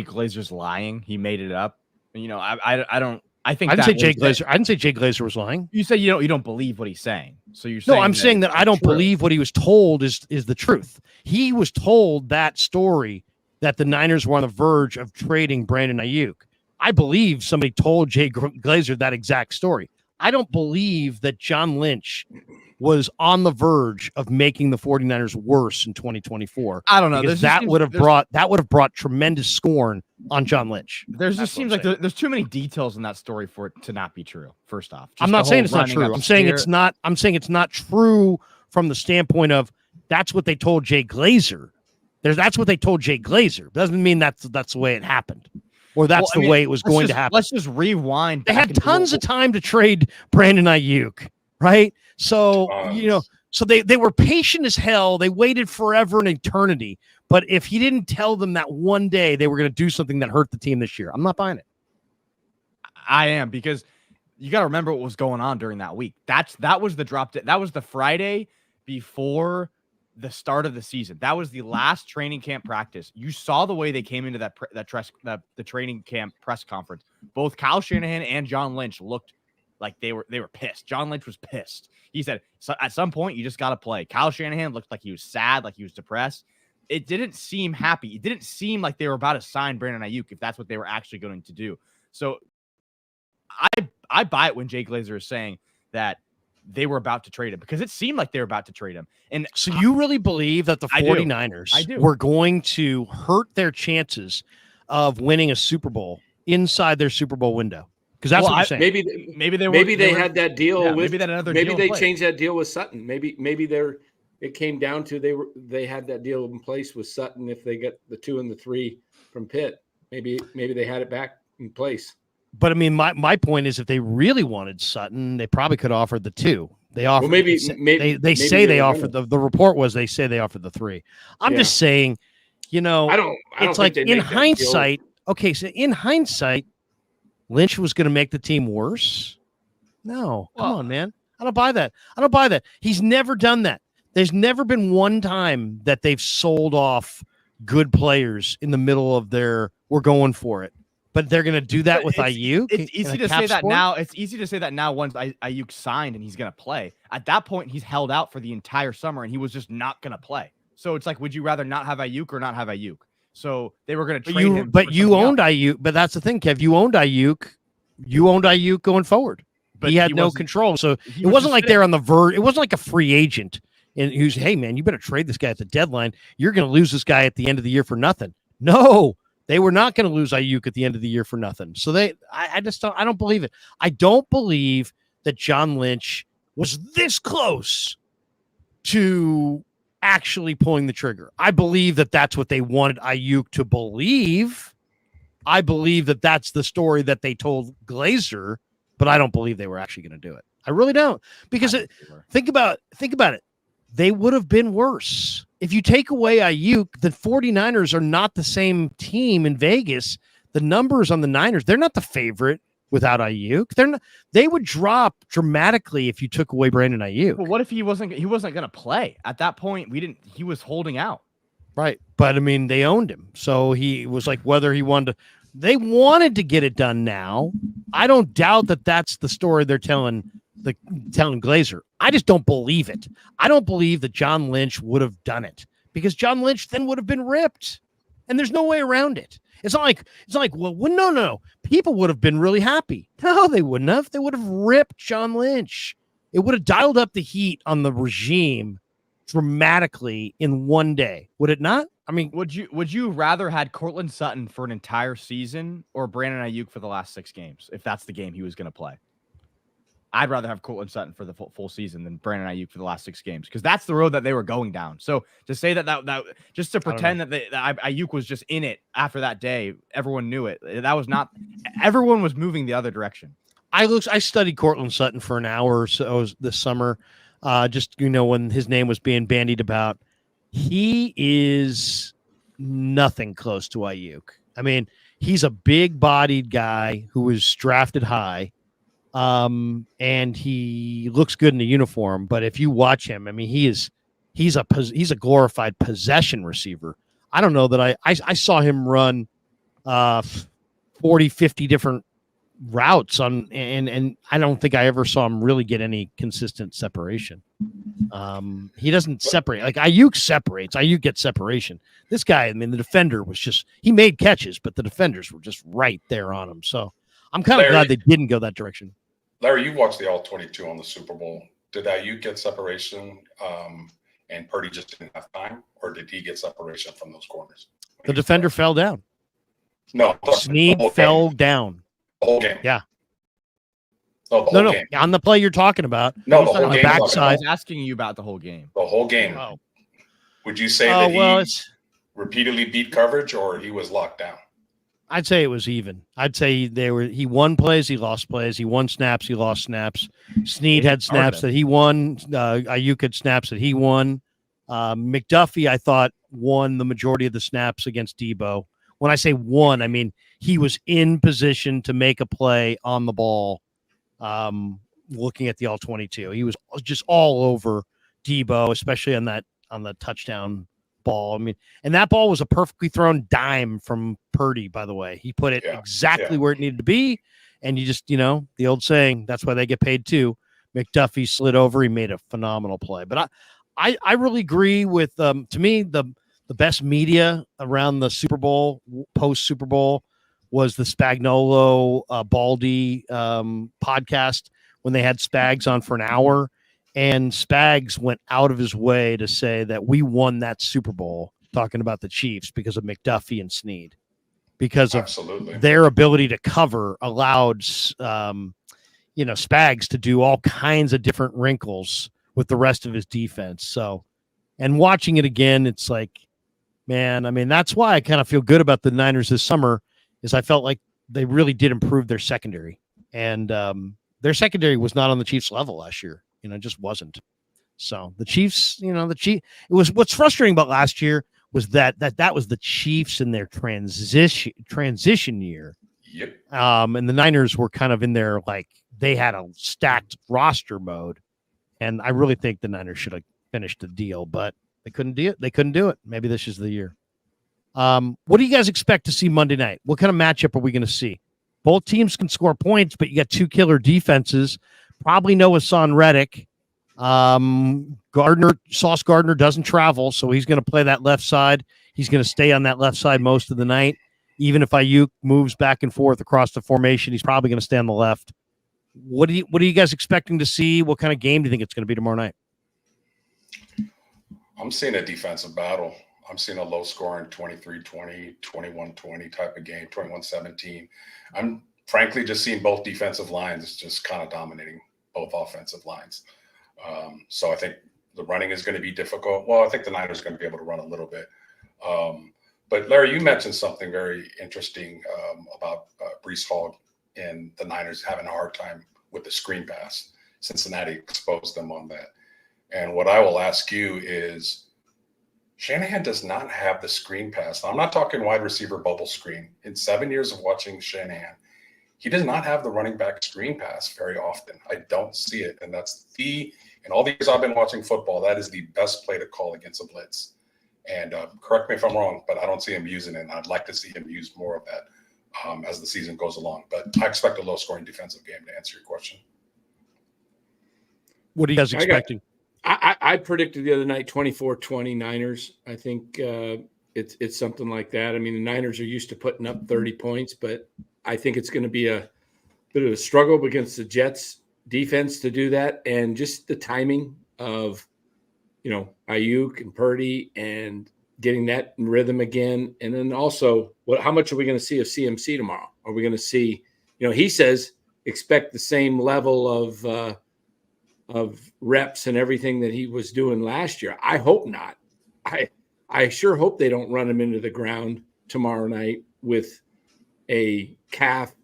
Glazer's lying. He made it up. You know, I don't. I didn't say Jake Glazer was lying. You said you don't believe what he's saying. So you're saying saying that I don't believe what he was told is the truth. He was told that story that the Niners were on the verge of trading Brandon Aiyuk. I believe somebody told Jay Glazer that exact story. I don't believe that John Lynch was on the verge of making the 49ers worse in 2024. I don't know. That would have brought tremendous scorn on John Lynch. There's too many details in that story for it to not be true. First off, I'm not saying it's not true. I'm saying it's not true from the standpoint of that's what they told Jay Glazer. That's what they told Jay Glazer. Doesn't mean that's the way it happened. Or that's the way it was going to happen. Let's just rewind. They had tons of time to trade Brandon Aiyuk, right? So, so they were patient as hell. They waited forever and eternity. But if he didn't tell them that one day they were going to do something that hurt the team this year, I'm not buying it. I am, because you got to remember what was going on during that week. That was the drop. That was the Friday before the start of the season. That was the last training camp practice. You saw the way they came into the training camp press conference. Both Kyle Shanahan and John Lynch looked like they were pissed. John Lynch was pissed. He said, so at some point you just got to play. Kyle Shanahan looked like he was sad, like he was depressed. It didn't seem happy. It didn't seem like they were about to sign Brandon Aiyuk if that's what they were actually going to do. So I buy it when Jay Glazer is saying that they were about to trade him, because it seemed like they were about to trade him. And so you really believe that the 49ers were going to hurt their chances of winning a Super Bowl inside their Super Bowl window? Because that's what you're saying. Maybe they had that deal with. Maybe that another. Maybe deal they changed that deal with Sutton. Maybe it came down to they had that deal in place with Sutton. If they get the 2 and the 3 from Pitt, maybe they had it back in place. But I mean, my point is, if they really wanted Sutton, they probably could have offered the 2. They offered. Well, they say they offered the report was they say they offered the 3. I'm just saying, I don't it's like in hindsight. Okay, so in hindsight, Lynch was going to make the team worse. No, come on, man. I don't buy that. He's never done that. There's never been one time that they've sold off good players in the middle of we're going for it. But they're going to do that with Aiyuk. It's easy to say that now. It's easy to say that now once Aiyuk signed and he's going to play. At that point, he's held out for the entire summer and he was just not going to play. So it's like, would you rather not have Aiyuk or not have Aiyuk? So they were going to trade him. But you owned Aiyuk. But that's the thing, Kev. You owned Aiyuk. You owned Aiyuk going forward. But he had no control. So it wasn't like they're on the verge. It wasn't like a free agent and who's, hey, man, you better trade this guy at the deadline. You're going to lose this guy at the end of the year for nothing. No. They were not going to lose Aiyuk at the end of the year for nothing. So I don't believe it. I don't believe that John Lynch was this close to actually pulling the trigger. I believe that that's what they wanted Aiyuk to believe. I believe that that's the story that they told Glazer, but I don't believe they were actually going to do it. I really don't, because think about it. They would have been worse. If you take away Aiyuk, the 49ers are not the same team in Vegas. The numbers on the Niners, they're not the favorite without Aiyuk. They would drop dramatically if you took away Brandon Aiyuk. Well, what if he wasn't going to play? At that point, he was holding out. Right. But I mean, they owned him. So he was like, whether he wanted to, they wanted to get it done now. I don't doubt that that's the story they're telling Glazer. I just don't believe it. I don't believe that John Lynch would have done it, because John Lynch then would have been ripped, and there's no way around it. It's not like, well, no. People would have been really happy. No, they wouldn't have. They would have ripped John Lynch. It would have dialed up the heat on the regime dramatically in one day. Would it not? I mean, would you rather had Cortland Sutton for an entire season or Brandon Aiyuk for the last 6 games, if that's the game he was going to play? I'd rather have Cortland Sutton for the full season than Brandon Aiyuk for the last 6 games, because that's the road that they were going down. So to say that just to pretend that Aiyuk was just in it after that day, everyone knew it. That was not. Everyone was moving the other direction. I studied Cortland Sutton for an hour or so this summer, just when his name was being bandied about. He is nothing close to Aiyuk. I mean, he's a big-bodied guy who was drafted high. And he looks good in the uniform, but if you watch him, I mean, he's a glorified possession receiver. I don't know that I saw him run 40, 50 different routes and I don't think I ever saw him really get any consistent separation. He doesn't separate like Aiyuk separates. Aiyuk gets separation. This guy, I mean, the defender he made catches, but the defenders were just right there on him. So I'm kind of glad they didn't go that direction. Larry, you watched the All-22 on the Super Bowl. Did Aiyuk get separation and Purdy just didn't have time, or did he get separation from those corners? The defender fell down. No. Snead fell down. The whole game. Yeah. No, game. On the play you're talking about. No, the whole on the game. backside. I was asking you about the whole game. The whole game. Oh. Would you say that he repeatedly beat coverage, or he was locked down? I'd say it was even. I'd say he won plays, he lost plays. He won snaps, he lost snaps. Snead had snaps that he won. Aiyuk had snaps that he won. McDuffie, I thought, won the majority of the snaps against Debo. When I say won, I mean he was in position to make a play on the ball. Looking at the All-22, he was just all over Debo, especially on the touchdown ball. I mean, and that ball was a perfectly thrown dime from Purdy, by the way. He put it exactly where it needed to be. And you just, the old saying, that's why they get paid too. McDuffie slid over. He made a phenomenal play. But I really agree with, to me, the best media around the Super Bowl, post Super Bowl, was the Spagnuolo Baldy podcast when they had Spags on for an hour. And Spags went out of his way to say that we won that Super Bowl, talking about the Chiefs, because of McDuffie and Snead, because of their ability to cover allowed, Spags to do all kinds of different wrinkles with the rest of his defense. So, and watching it again, it's like, man, I mean, that's why I kind of feel good about the Niners this summer, is I felt like they really did improve their secondary, and their secondary was not on the Chiefs level last year. It just wasn't. So the Chiefs, it was, what's frustrating about last year was that was the Chiefs in their transition year. Yep. And the Niners were kind of in their, like, they had a stacked roster mode, and I really think the Niners should have finished the deal, but they couldn't do it. They couldn't do it. Maybe this is the year. What do you guys expect to see Monday night? What kind of matchup are we going to see? Both teams can score points, but you got two killer defenses. Probably no Hassan Reddick. Sauce Gardner doesn't travel, so he's going to play that left side. He's going to stay on that left side most of the night. Even if Aiyuk moves back and forth across the formation, he's probably going to stay on the left. What are you guys expecting to see? What kind of game do you think it's going to be tomorrow night? I'm seeing a defensive battle. I'm seeing a low-scoring 23-20, 21-20 type of game, 21-17. I'm frankly just seeing both defensive lines just kind of dominating both offensive lines. So I think The running is going to be difficult. Well, I think the Niners are going to be able to run a little bit. But Larry, you mentioned something very interesting about Breece Hall and the Niners having a hard time with the screen pass. Cincinnati exposed them on that. And what I will ask you is, Shanahan does not have the screen pass. I'm not talking wide receiver bubble screen. In 7 years of watching Shanahan, he does not have the running back screen pass very often. I don't see it. And that's in all the years I've been watching football, that is the best play to call against a blitz. And correct me if I'm wrong, but I don't see him using it. And I'd like to see him use more of that as the season goes along. But I expect a low-scoring defensive game, to answer your question. What are you guys expecting? I predicted the other night 24-20 Niners. I think it's something like that. I mean, the Niners are used to putting up 30 points, but I think it's going to be a bit of a struggle against the Jets defense to do that. And just the timing of, Aiyuk and Purdy and getting that in rhythm again. And then also, how much are we going to see of CMC tomorrow? Are we going to see, he says expect the same level of reps and everything that he was doing last year. I hope not. I sure hope they don't run him into the ground tomorrow night with a calf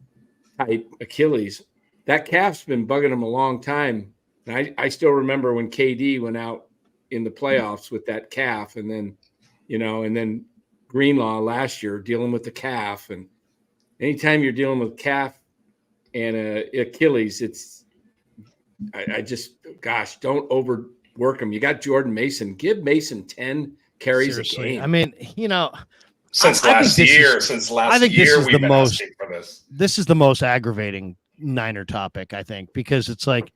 type Achilles. That calf's been bugging him a long time. And I still remember when KD went out in the playoffs with that calf, and then, and then Greenlaw last year dealing with the calf. And anytime you're dealing with calf and Achilles, I just, gosh, don't overwork him. You got Jordan Mason. Give Mason 10 carries Seriously. a game. I mean, Since last year, we've been asking for this. This is the most aggravating Niner topic, I think, because it's like,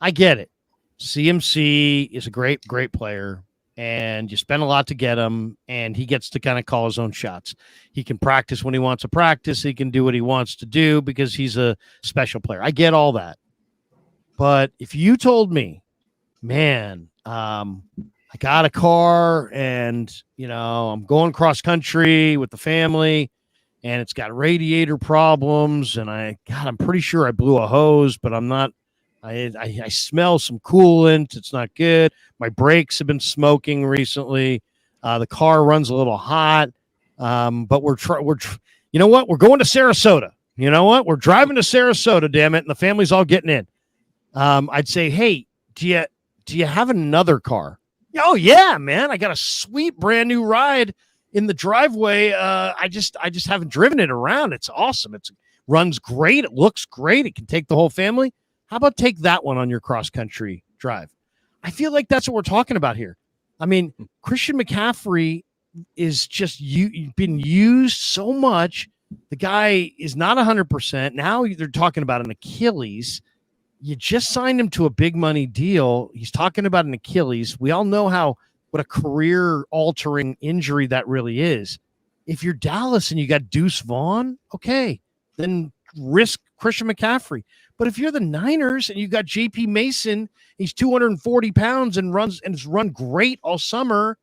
I get it. CMC is a great player, and you spend a lot to get him, and he gets to kind of call his own shots. He can practice when he wants to practice. He can do what he wants to do because he's a special player. I get all that. But if you told me, man, I got a car and, I'm going cross country with the family and it's got radiator problems and I'm pretty sure I blew a hose, but I'm not, I smell some coolant. It's not good. My brakes have been smoking recently. The car runs a little hot. But you know what? We're going to Sarasota. You know what? We're driving to Sarasota, damn it. And the family's all getting in. I'd say, hey, do you have another car? Oh yeah, man. I got a sweet brand new ride in the driveway. I just haven't driven it around. It's awesome. It runs great. It looks great. It can take the whole family. How about take that one on your cross country drive? I feel like that's what we're talking about here. I mean, Christian McCaffrey is just been used so much. The guy is not 100%. Now they're talking about an Achilles. You just signed him to a big money deal. He's talking about an Achilles. We all know what a career altering injury that really is. If you're Dallas and you got Deuce Vaughn, okay, then risk Christian McCaffrey. But if you're the Niners and you got JP Mason, he's 240 pounds and has run great all summer,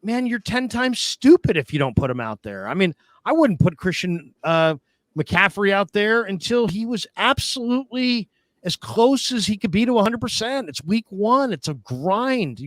man, you're 10 times stupid if you don't put him out there. I mean, I wouldn't put Christian McCaffrey out there until he was absolutely as close as he could be to 100%. It's week 1. It's a grind.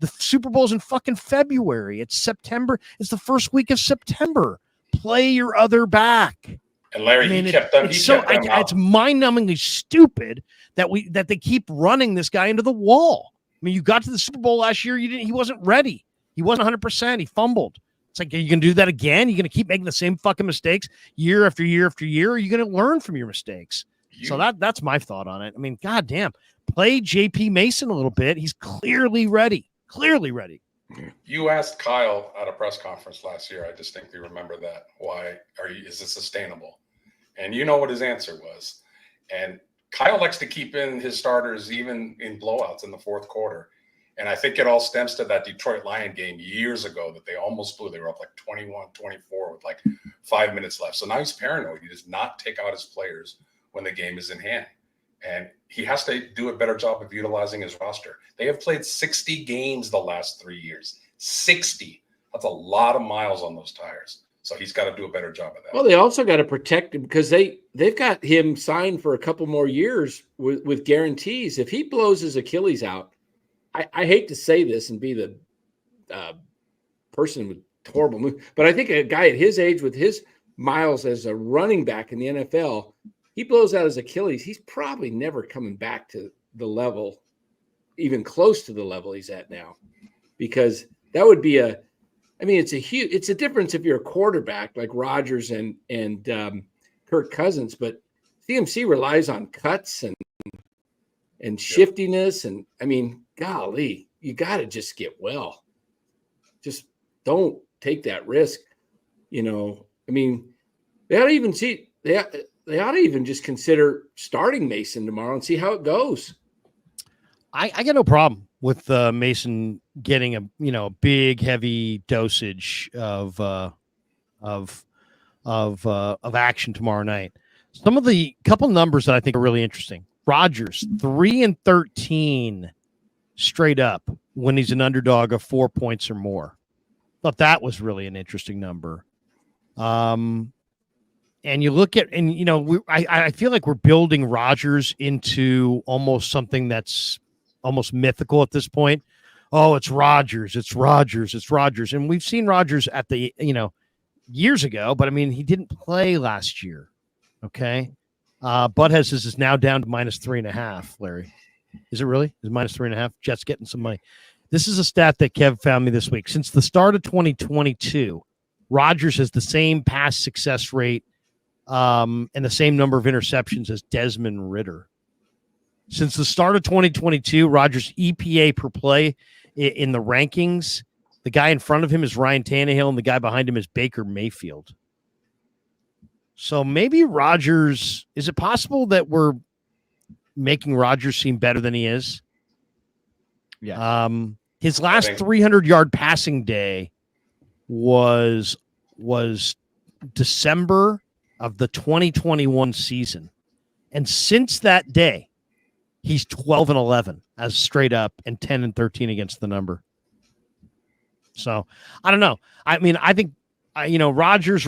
The Super Bowl's in fucking February. It's September. It's the first week of September. Play your other back. And Larry, he kept them. It's mind-numbingly stupid that they keep running this guy into the wall. I mean, you got to the Super Bowl last year. He wasn't ready. He wasn't 100%. He fumbled. It's like, are you going to do that again? You're going to keep making the same fucking mistakes year after year after year? Or are you going to learn from your mistakes? So that's my thought on it. I mean, goddamn, play JP Mason a little bit. He's clearly ready. You asked Kyle at a press conference last year. I distinctly remember that. Why is it sustainable? And you know what his answer was. And Kyle likes to keep in his starters even in blowouts in the fourth quarter. And I think it all stems to that Detroit Lion game years ago that they almost blew. They were up like 21-24 with like 5 minutes left. So now he's paranoid. He does not take out his players when the game is in hand. And he has to do a better job of utilizing his roster. They have played 60 games the last 3 years. 60. That's a lot of miles on those tires. So he's got to do a better job of that. Well, they also got to protect him because they've got him signed for a couple more years with guarantees. If he blows his Achilles out, I hate to say this and be the person with horrible move, but I think a guy at his age with his miles as a running back in the NFL, he blows out his Achilles. He's probably never coming back to the level, even close to the level he's at now, because that would be it's a difference if you're a quarterback like Rodgers and Kirk Cousins, but CMC relies on cuts and shiftiness. And I mean, golly, you got to just get well. Just don't take that risk. I mean, they ought to even they ought to even just consider starting Mason tomorrow and see how it goes. I got no problem with Mason getting a big heavy dosage of action tomorrow night. Some of the couple numbers that I think are really interesting. Rodgers 3-13 straight up when he's an underdog of 4 points or more. Thought that was really an interesting number. And you look at, I feel like we're building Rodgers into almost something that's almost mythical at this point. Oh, it's Rodgers. And we've seen Rodgers at the, years ago, but I mean, he didn't play last year. Okay. Butthead says is now down to -3.5, Larry. Is it really? Is -3.5? Jets getting some money. This is a stat that Kev found me this week. Since the start of 2022, Rodgers has the same pass success rate and the same number of interceptions as Desmond Ridder. Since the start of 2022, Rodgers' EPA per play in the rankings, the guy in front of him is Ryan Tannehill, and the guy behind him is Baker Mayfield. So maybe Rodgers, is it possible that we're making Rodgers seem better than he is? Yeah. His last 300-yard passing day was December of the 2021 season. And since that day, he's 12-11 as straight up and 10-13 against the number. So I don't know. I mean, I think, Rodgers,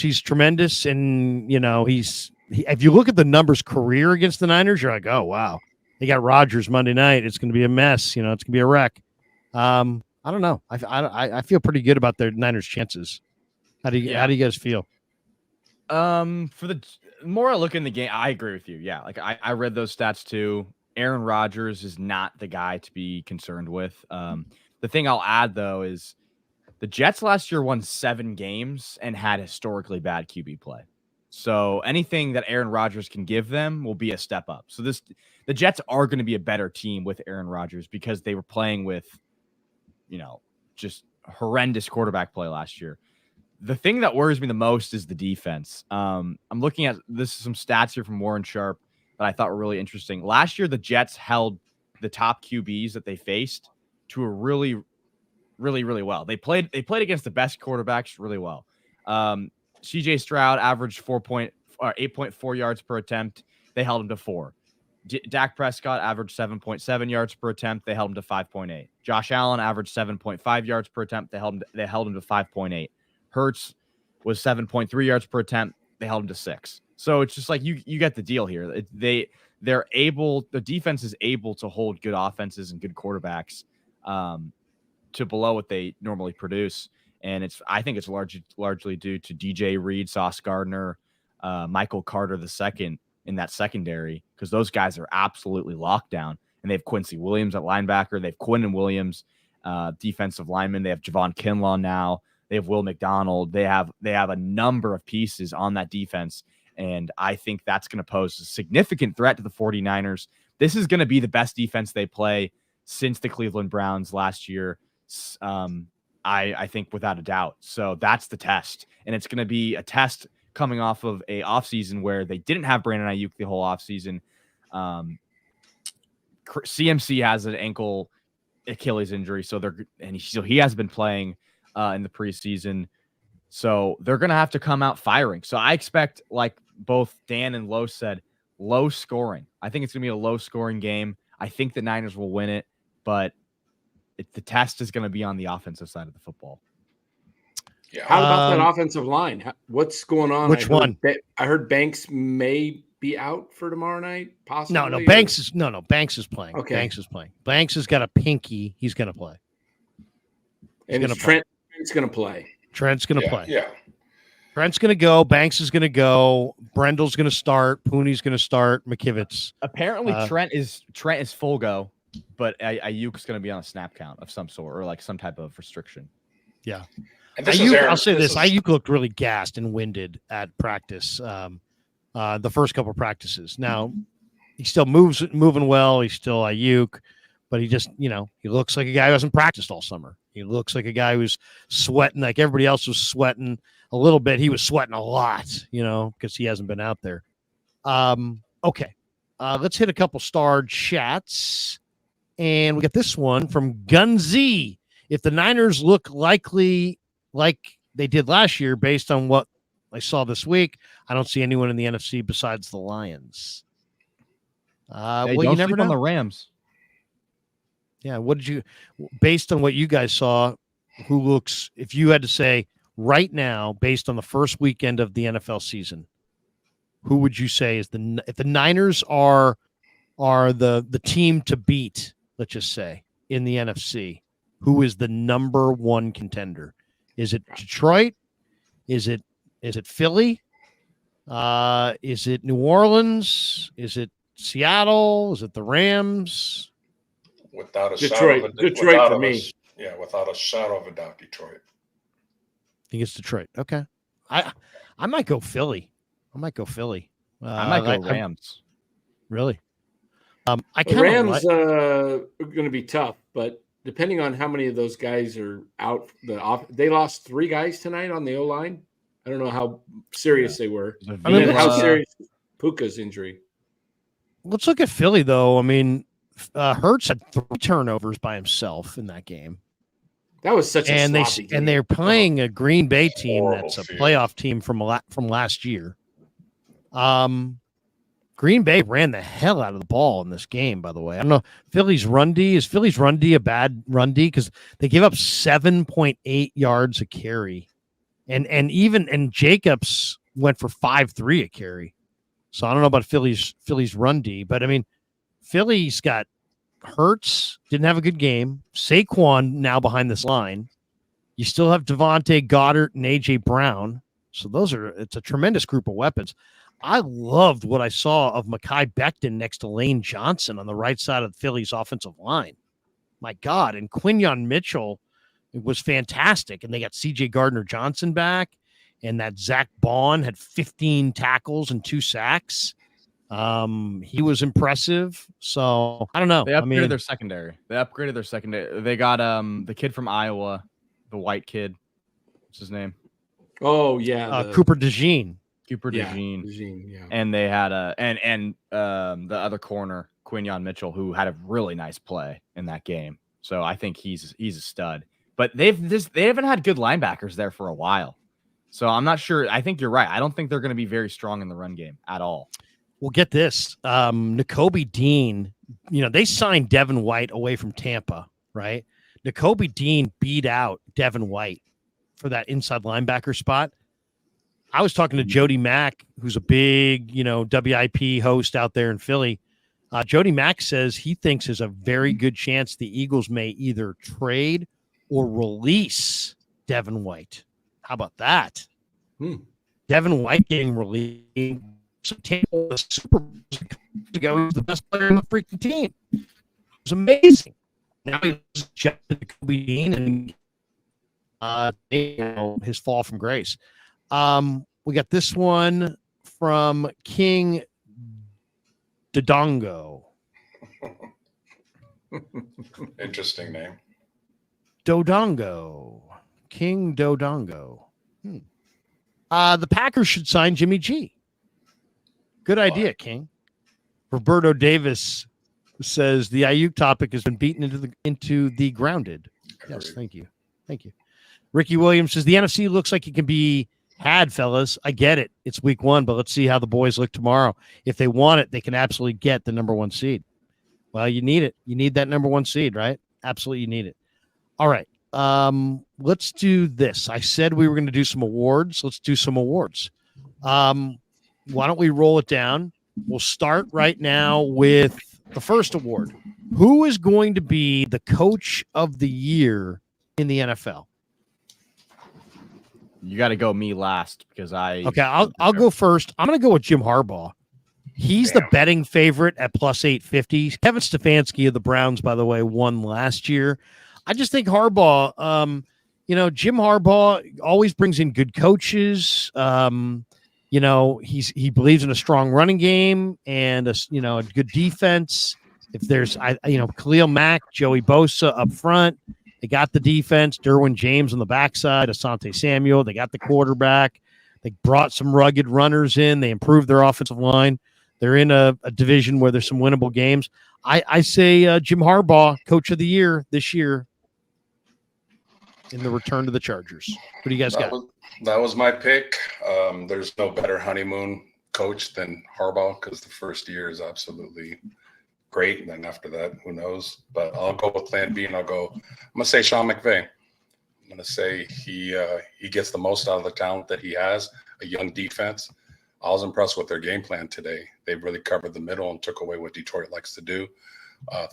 he's tremendous. And, if you look at the numbers career against the Niners, you're like, oh, wow, they got Rodgers Monday night. It's going to be a mess. It's going to be a wreck. I don't know. I feel pretty good about their Niners chances. How do you guys feel? For the more I look in the game, I agree with you. Yeah. Like I read those stats too. Aaron Rodgers is not the guy to be concerned with. The thing I'll add though is the Jets last year won 7 games and had historically bad QB play. So anything that Aaron Rodgers can give them will be a step up. So the Jets are going to be a better team with Aaron Rodgers because they were playing with, just horrendous quarterback play last year. The thing that worries me the most is the defense. I'm looking at some stats here from Warren Sharp that I thought were really interesting. Last year, the Jets held the top QBs that they faced to a really, really, really well. They played against the best quarterbacks really well. CJ Stroud averaged 8.4 yards per attempt. They held him to 4. Dak Prescott averaged 7.7 yards per attempt. They held him to 5.8. Josh Allen averaged 7.5 yards per attempt. They held him to 5.8. Hurts was 7.3 yards per attempt. They held him to 6. So it's just like you get the deal here. The defense is able to hold good offenses and good quarterbacks to below what they normally produce. And I think it's largely due to DJ Reed, Sauce Gardner, Michael Carter II in that secondary, because those guys are absolutely locked down. And they have Quincy Williams at linebacker. They have Quinnen Williams, defensive lineman. They have Javon Kinlaw now. They have Will McDonald. They have a number of pieces on that defense. And I think that's going to pose a significant threat to the 49ers. This is going to be the best defense they play since the Cleveland Browns last year. I think without a doubt. So that's the test. And it's going to be a test coming off of a offseason where they didn't have Brandon Aiyuk the whole offseason. CMC has an ankle Achilles injury. So he has been playing in the preseason. So they're going to have to come out firing. So I expect, like both Dan and Lowe said, low scoring. I think it's going to be a low scoring game. I think the Niners will win it, but the test is going to be on the offensive side of the football. Yeah. How about that offensive line? What's going on? Which one? I heard Banks may be out for tomorrow night? Possibly. No. Banks is playing. Okay. Banks is playing. Banks has got a pinky. He's going to play. And Trent's going to play. Trent's going to play. Yeah. Trent's going to go. Banks is going to go. Brendel's going to start. Pooney's going to start. McKivitz. Apparently, Trent is full go, but Aiyuk's going to be on a snap count of some sort or like some type of restriction. Yeah. I'll say this. Aiyuk looked really gassed and winded at practice. The first couple of practices. Now he still moving well. He's still Aiyuk, but he just, he looks like a guy who hasn't practiced all summer. He looks like a guy who's sweating like everybody else was sweating a little bit. He was sweating a lot, because he hasn't been out there. Okay. Let's hit a couple starred chats. And we got this one from Gunzy. If the Niners look likely like they did last year, based on what I saw this week, I don't see anyone in the NFC besides the Lions. Well, you never know. On the Rams. Yeah. Based on what you guys saw, who looks, if you had to say right now, based on the first weekend of the NFL season, who would you say is if the Niners are the team to beat, let's just say, in the NFC, who is the number one contender? Is it Detroit? Is it Philly? Is it New Orleans? Is it Seattle? Is it the Rams? Without a Detroit for me. Without a shadow of a doubt, Detroit. I think it's Detroit. Okay. I might go Philly. I might go Rams. Really? The Rams are going to be tough, but depending on how many of those guys are out, they lost 3 guys tonight on the O-line. I don't know how serious they were. How serious Puka's injury. Let's look at Philly, though. I mean, Hurts had 3 turnovers by himself in that game. That was such a sloppy game. And they're playing a Green Bay team that's a field. playoff team from last year. Green Bay ran the hell out of the ball in this game, by the way. I don't know. Philly's run D a bad run D? Because they give up 7.8 yards a carry. And Jacobs went for 5.3 a carry. So I don't know about Philly's run D, but I mean, Philly's got Hurts, didn't have a good game. Saquon now behind this line. You still have Devontae Goddard and A.J. Brown. So it's a tremendous group of weapons. I loved what I saw of Mekhi Becton next to Lane Johnson on the right side of Philly's offensive line. My God. And Quinyon Mitchell was fantastic. And they got C.J. Gardner-Johnson back. And that Zach Bond had 15 tackles and 2 sacks. He was impressive. So I don't know. They upgraded their secondary. They got the kid from Iowa, the white kid. What's his name? Oh yeah, Cooper DeJean. Yeah. And they had the other corner, Quinyon Mitchell, who had a really nice play in that game. So I think he's a stud. But they haven't had good linebackers there for a while. So I'm not sure. I think you're right. I don't think they're going to be very strong in the run game at all. Well, get this. Nakobe Dean, they signed Devin White away from Tampa, right? Nakobe Dean beat out Devin White for that inside linebacker spot. I was talking to Jody Mack, who's a big, WIP host out there in Philly. Jody Mack says he thinks there's a very good chance the Eagles may either trade or release Devin White. How about that? Devin White getting released. The Super Bowl ago, he was the best player in the freaking team. It was amazing. Now he's just Kobe Dean and his fall from grace. We got this one from King Dodongo. Interesting name. Dodongo. King Dodongo. The Packers should sign Jimmy G. Good idea, King. Roberto Davis says the Aiyuk topic has been beaten into the grounded. Yes, thank you. Ricky Williams says the NFC looks like it can be had, fellas. I get it. It's week 1, but let's see how the boys look tomorrow. If they want it, they can absolutely get the number 1 seed. Well, you need it. You need that number 1 seed, right? Absolutely, you need it. All right. Let's do this. I said we were going to do some awards. Let's do some awards. Why don't we roll it down? we'll start right now with the first award. Who is going to be the coach of the year in the NFL? You got to go me last because Okay, I'll go first. I'm going to go with Jim Harbaugh. He's the betting favorite at plus 850. Kevin Stefanski of the Browns, by the way, won last year. I just think Harbaugh, Jim Harbaugh always brings in good coaches. He believes in a strong running game and a good defense. If there's, Khalil Mack, Joey Bosa up front, they got the defense. Derwin James on the backside, Asante Samuel. They got the quarterback. They brought some rugged runners in. They improved their offensive line. They're in a division where there's some winnable games. I say Jim Harbaugh, coach of the year this year in the return to the Chargers. What do you guys got? That was my pick. There's no better honeymoon coach than Harbaugh because the first year is absolutely great. And then after that, who knows? But I'll go with plan B, and I'm going to say Sean McVay. I'm going to say he gets the most out of the talent that he has, a young defense. I was impressed with their game plan today. They really covered the middle and took away what Detroit likes to do,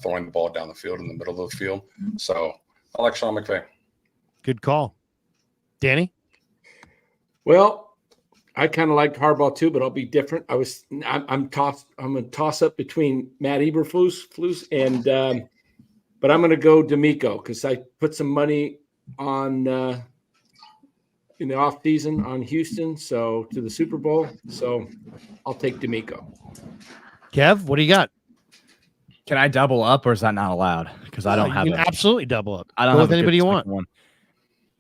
throwing the ball down the field in the middle of the field. So I like Sean McVay. Good call. Danny? Well, I kind of liked Harbaugh too, but I'll be different. I'm a toss up between Matt Eberflus and but I'm going to go D'Amico because I put some money on in the off season on Houston, so to the Super Bowl. So I'll take D'Amico. Kev, what do you got? Can I double up, or is that not allowed? Because I don't have. You can absolutely double up. I don't go have with anybody you want. One.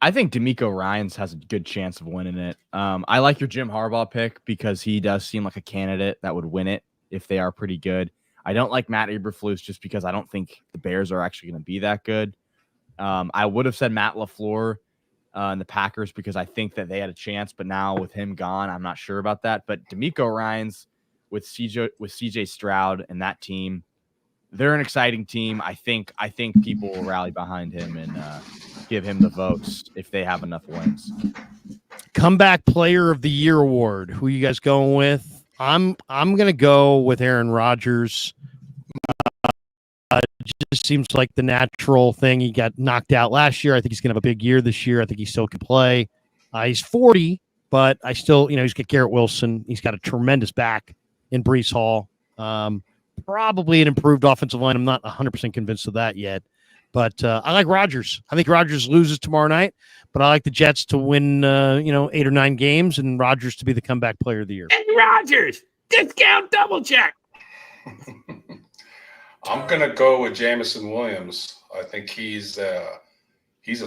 I think D'Amico Ryans has a good chance of winning it. I like your Jim Harbaugh pick because he does seem like a candidate that would win it if they are pretty good. I don't like Matt Eberflus just because I don't think the Bears are actually going to be that good. I would have said Matt LaFleur and the Packers because I think that they had a chance, but now with him gone, I'm not sure about that. But D'Amico Ryans with CJ Stroud and that team, they're an exciting team. I think people will rally behind him and give him the votes if they have enough wins. Comeback Player of the Year award. Who you guys going with? I'm gonna go with Aaron Rodgers. Just seems like the natural thing. He got knocked out last year. I think he's gonna have a big year this year. I think he still can play. He's 40, but I still, he's got Garrett Wilson. He's got a tremendous back in Breece Hall. Probably an improved offensive line. I'm not 100% convinced of that yet. But I like Rodgers. I think Rodgers loses tomorrow night, but I like the Jets to win, 8 or 9 games and Rodgers to be the comeback player of the year. Hey, Rodgers, discount double check. I'm going to go with Jamison Williams. I think he's a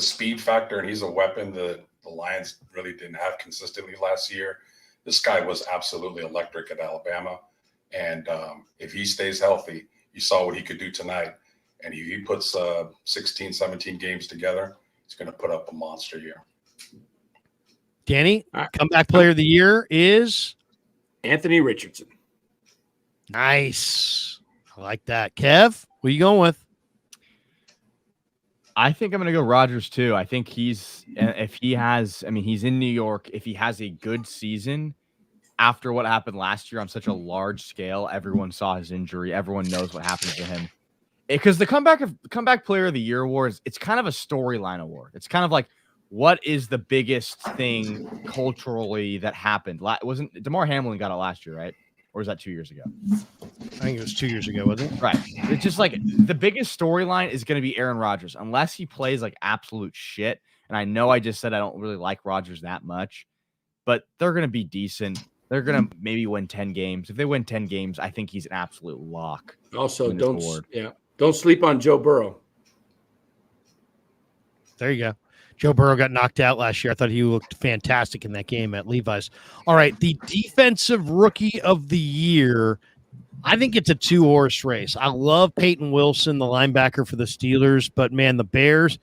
speed factor, and he's a weapon that the Lions really didn't have consistently last year. This guy was absolutely electric at Alabama. And if he stays healthy, you saw what he could do tonight. And if he puts 16, 17 games together, he's going to put up a monster year. Danny, comeback player of the year is? Anthony Richardson. Nice. I like that. Kev, what are you going with? I think I'm going to go Rodgers too. I think he's in New York. If he has a good season after what happened last year on such a large scale, everyone saw his injury. Everyone knows what happened to him. Because the comeback player of the year award it's kind of a storyline award. It's kind of like, what is the biggest thing culturally that happened? Wasn't DeMar Hamlin got it last year, right? Or was that 2 years ago? I think it was 2 years ago, wasn't it? Right. It's just like the biggest storyline is going to be Aaron Rodgers, unless he plays like absolute shit. And I know I just said I don't really like Rodgers that much, but they're going to be decent. They're going to maybe win 10 games. If they win 10 games, I think he's an absolute lock. Also, don't sleep on Joe Burrow. There you go. Joe Burrow got knocked out last year. I thought he looked fantastic in that game at Levi's. All right, the defensive rookie of the year. I think it's a 2-horse race. I love Peyton Wilson, the linebacker for the Steelers, but man, the Bears.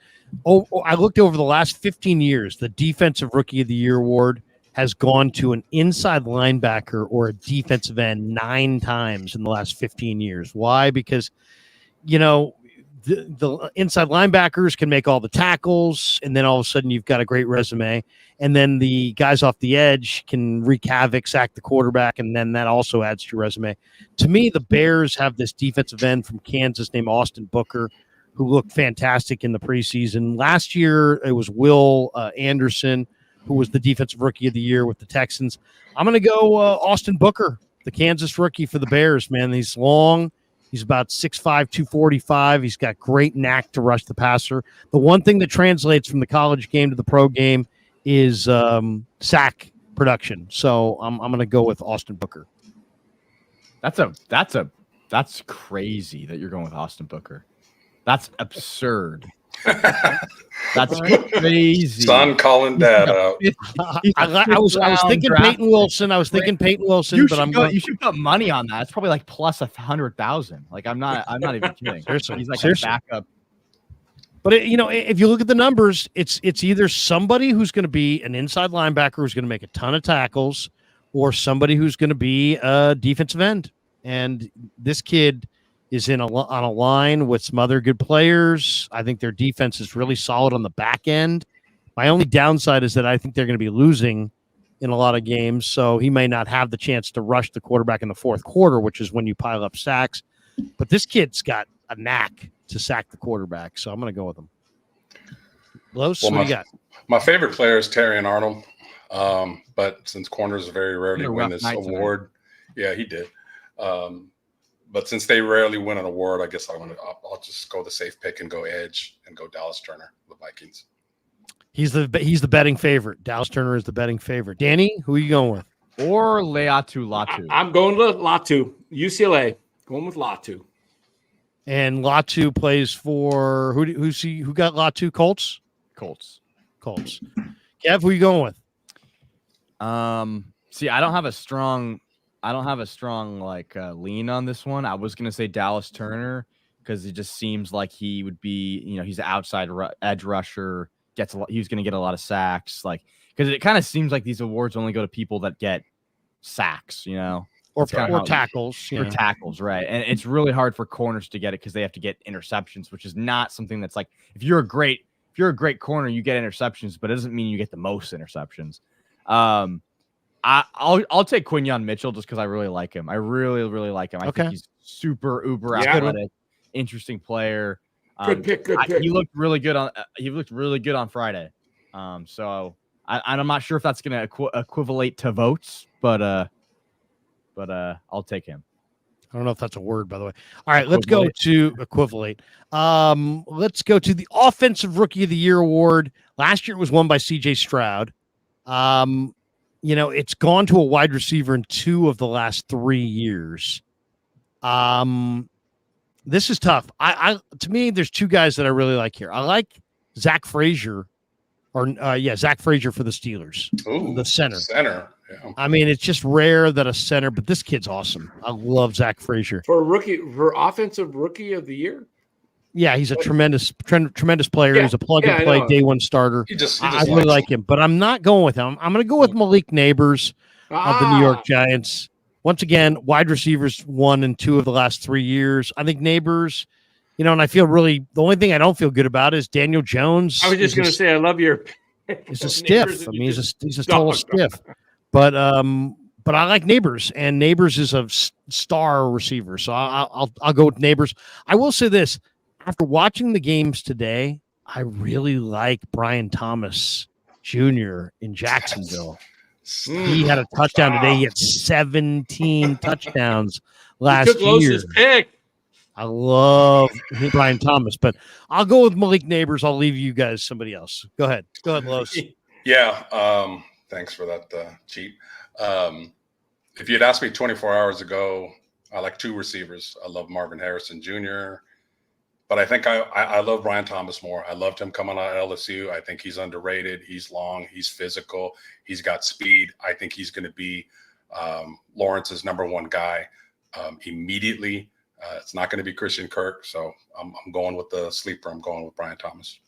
I looked over the last 15 years. The defensive rookie of the year award has gone to an inside linebacker or a defensive end 9 times in the last 15 years. Why? Because, the inside linebackers can make all the tackles, and then all of a sudden you've got a great resume. And then the guys off the edge can wreak havoc, sack the quarterback, and then that also adds to your resume. To me, the Bears have this defensive end from Kansas named Austin Booker, who looked fantastic in the preseason. Last year, it was Will Anderson, who was the defensive rookie of the year with the Texans. I'm going to go Austin Booker, the Kansas rookie for the Bears, man. He's long. He's about 6'5", 245. He's got great knack to rush the passer. The one thing that translates from the college game to the pro game is sack production. So I'm going to go with Austin Booker. That's crazy that you're going with Austin Booker. That's absurd. That's crazy. Son calling dad out. I was thinking Peyton Wilson. I was thinking Peyton Wilson, you should put money on that. It's probably like plus 100,000. Like I'm not even kidding. Seriously. He's like a backup. But if you look at the numbers, it's either somebody who's going to be an inside linebacker who's going to make a ton of tackles, or somebody who's going to be a defensive end. And this kid is on a line with some other good players. I think their defense is really solid on the back end. My only downside is that I think they're going to be losing in a lot of games, so he may not have the chance to rush the quarterback in the fourth quarter, which is when you pile up sacks. But this kid's got a knack to sack the quarterback, so I'm going to go with him. Los, what do you got? My favorite player is Terry and Arnold, but since corners very rarely win this award, yeah, he did. But since they rarely win an award, I guess I'll just go the safe pick and go edge and go Dallas Turner, the Vikings. He's the betting favorite. Dallas Turner is the betting favorite. Danny, who are you going with? Or Laiatu Latu. I'm going with Latu. UCLA. Going with Latu. And Latu plays for who got Latu? Colts. Colts. Kev, who are you going with? See, I don't have a strong lean on this one. I was gonna say Dallas Turner because it just seems like he would be, he's an outside edge rusher. He's gonna get a lot of sacks, because it kind of seems like these awards only go to people that get sacks, or tackles, or tackles, right? And it's really hard for corners to get it because they have to get interceptions, which is not something that's like if you're a great corner, you get interceptions, but it doesn't mean you get the most interceptions. I'll take Quinyon Mitchell just because I really like him. I really, really like him. I think he's super uber athletic, interesting player. Good pick. He looked really good on Friday. So I'm not sure if that's going to equivalate to votes, but I'll take him. I don't know if that's a word, by the way. All right, let's go to equivalate. Let's go to the Offensive Rookie of the Year award. Last year it was won by C.J. Stroud. It's gone to a wide receiver in 2 of the last 3 years. This is tough. To me, there's 2 guys that I really like here. I like Zach Frazier, Zach Frazier for the Steelers. Ooh, the center. Yeah. I mean, it's just rare that a center, but this kid's awesome. I love Zach Frazier for Offensive Rookie of the Year. Yeah, he's a tremendous player. He's a plug-and-play day one starter. I really like him, but I'm not going with him. I'm going to go with Malik Neighbors of the New York Giants. Once again, wide receivers 1 and 2 of the last 3 years. I think Neighbors, and I feel the only thing I don't feel good about is Daniel Jones. I was just going to say, I love your. He's a stiff. I mean, he's a total stiff. But I like Neighbors, and Neighbors is a star receiver. So I'll go with Neighbors. I will say this. After watching the games today, I really like Brian Thomas Jr. in Jacksonville. He had a touchdown today. He had 17 touchdowns last year. Pick. I love Brian Thomas, but I'll go with Malik Neighbors. I'll leave you guys somebody else. Go ahead, Los. Yeah. Thanks for that cheat. If you'd asked me 24 hours ago, I like 2 receivers. I love Marvin Harrison Jr., but I think I love Brian Thomas more. I loved him coming out of LSU. I think he's underrated. He's long. He's physical. He's got speed. I think he's going to be Lawrence's number 1 guy immediately. It's not going to be Christian Kirk, so I'm going with the sleeper. I'm going with Brian Thomas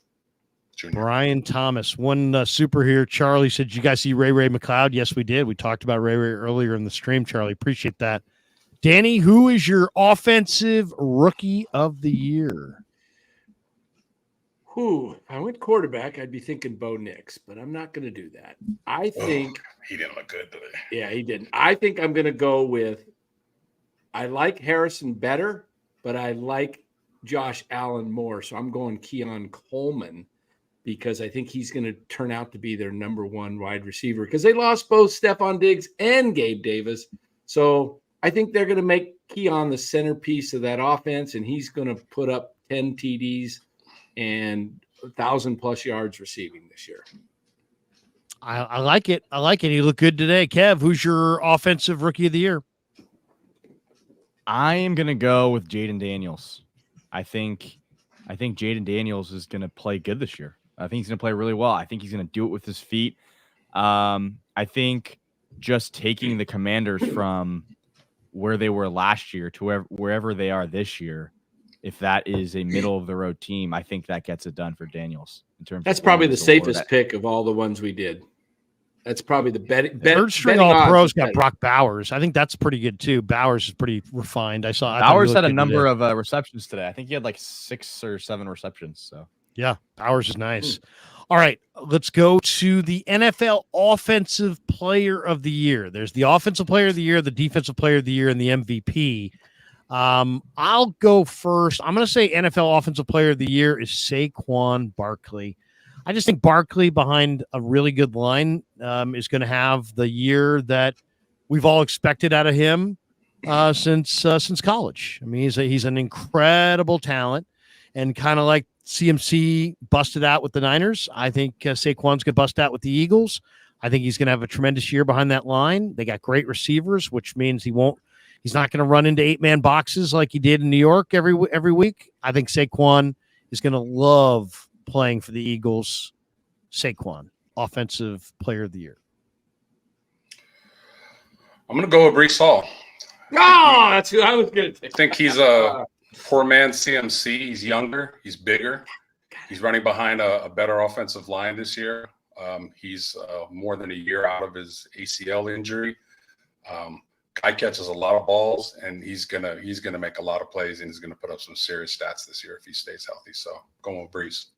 Jr. Brian Thomas. One super here. Charlie said, "Did you guys see Ray McLeod?" Yes, we did. We talked about Ray earlier in the stream, Charlie. Appreciate that. Danny, who is your Offensive Rookie of the Year? If I went quarterback, I'd be thinking Bo Nix, but I'm not going to do that. I think he didn't look good today. Yeah, he didn't. I think I'm going to go with. I like Harrison better, but I like Josh Allen more. So I'm going Keon Coleman because I think he's going to turn out to be their number one wide receiver because they lost both Stephon Diggs and Gabe Davis. So I think they're going to make Keon the centerpiece of that offense, and he's going to put up 10 TDs and 1,000+ yards receiving this year. I like it. I like it. He looked good today. Kev, who's your offensive rookie of the year? I am going to go with Jaden Daniels. I think Jaden Daniels is going to play good this year. I think he's going to play really well. I think he's going to do it with his feet. I think just taking the Commanders from where they were last year to wherever they are this year, if that is a middle of the road team, I think that gets it done for Daniels. That's probably the safest pick of all the ones we did. That's probably the third string all pros got Brock Bowers. I think that's pretty good too. Bowers is pretty refined. Bowers had a number of receptions today. I think he had like 6 or 7 receptions. So yeah, Bowers is nice. All right, let's go to the NFL Offensive Player of the Year. There's the Offensive Player of the Year, the Defensive Player of the Year, and the MVP. I'll go first. I'm going to say NFL Offensive Player of the Year is Saquon Barkley. I just think Barkley behind a really good line is going to have the year that we've all expected out of him since college. I mean, he's an incredible talent, and kind of like CMC busted out with the Niners. I think Saquon's going to bust out with the Eagles. I think he's going to have a tremendous year behind that line. They got great receivers, which means he's not going to run into 8-man boxes like he did in New York every week. I think Saquon is going to love playing for the Eagles. Saquon, Offensive Player of the Year. I'm going to go with Bryce Hall. Oh, that's who I was going to take. I think he's a poor man CMC. He's younger. He's bigger. He's running behind a better offensive line this year. He's more than a year out of his ACL injury. Guy catches a lot of balls, and he's gonna make a lot of plays, and he's gonna put up some serious stats this year if he stays healthy. So going with Bryce.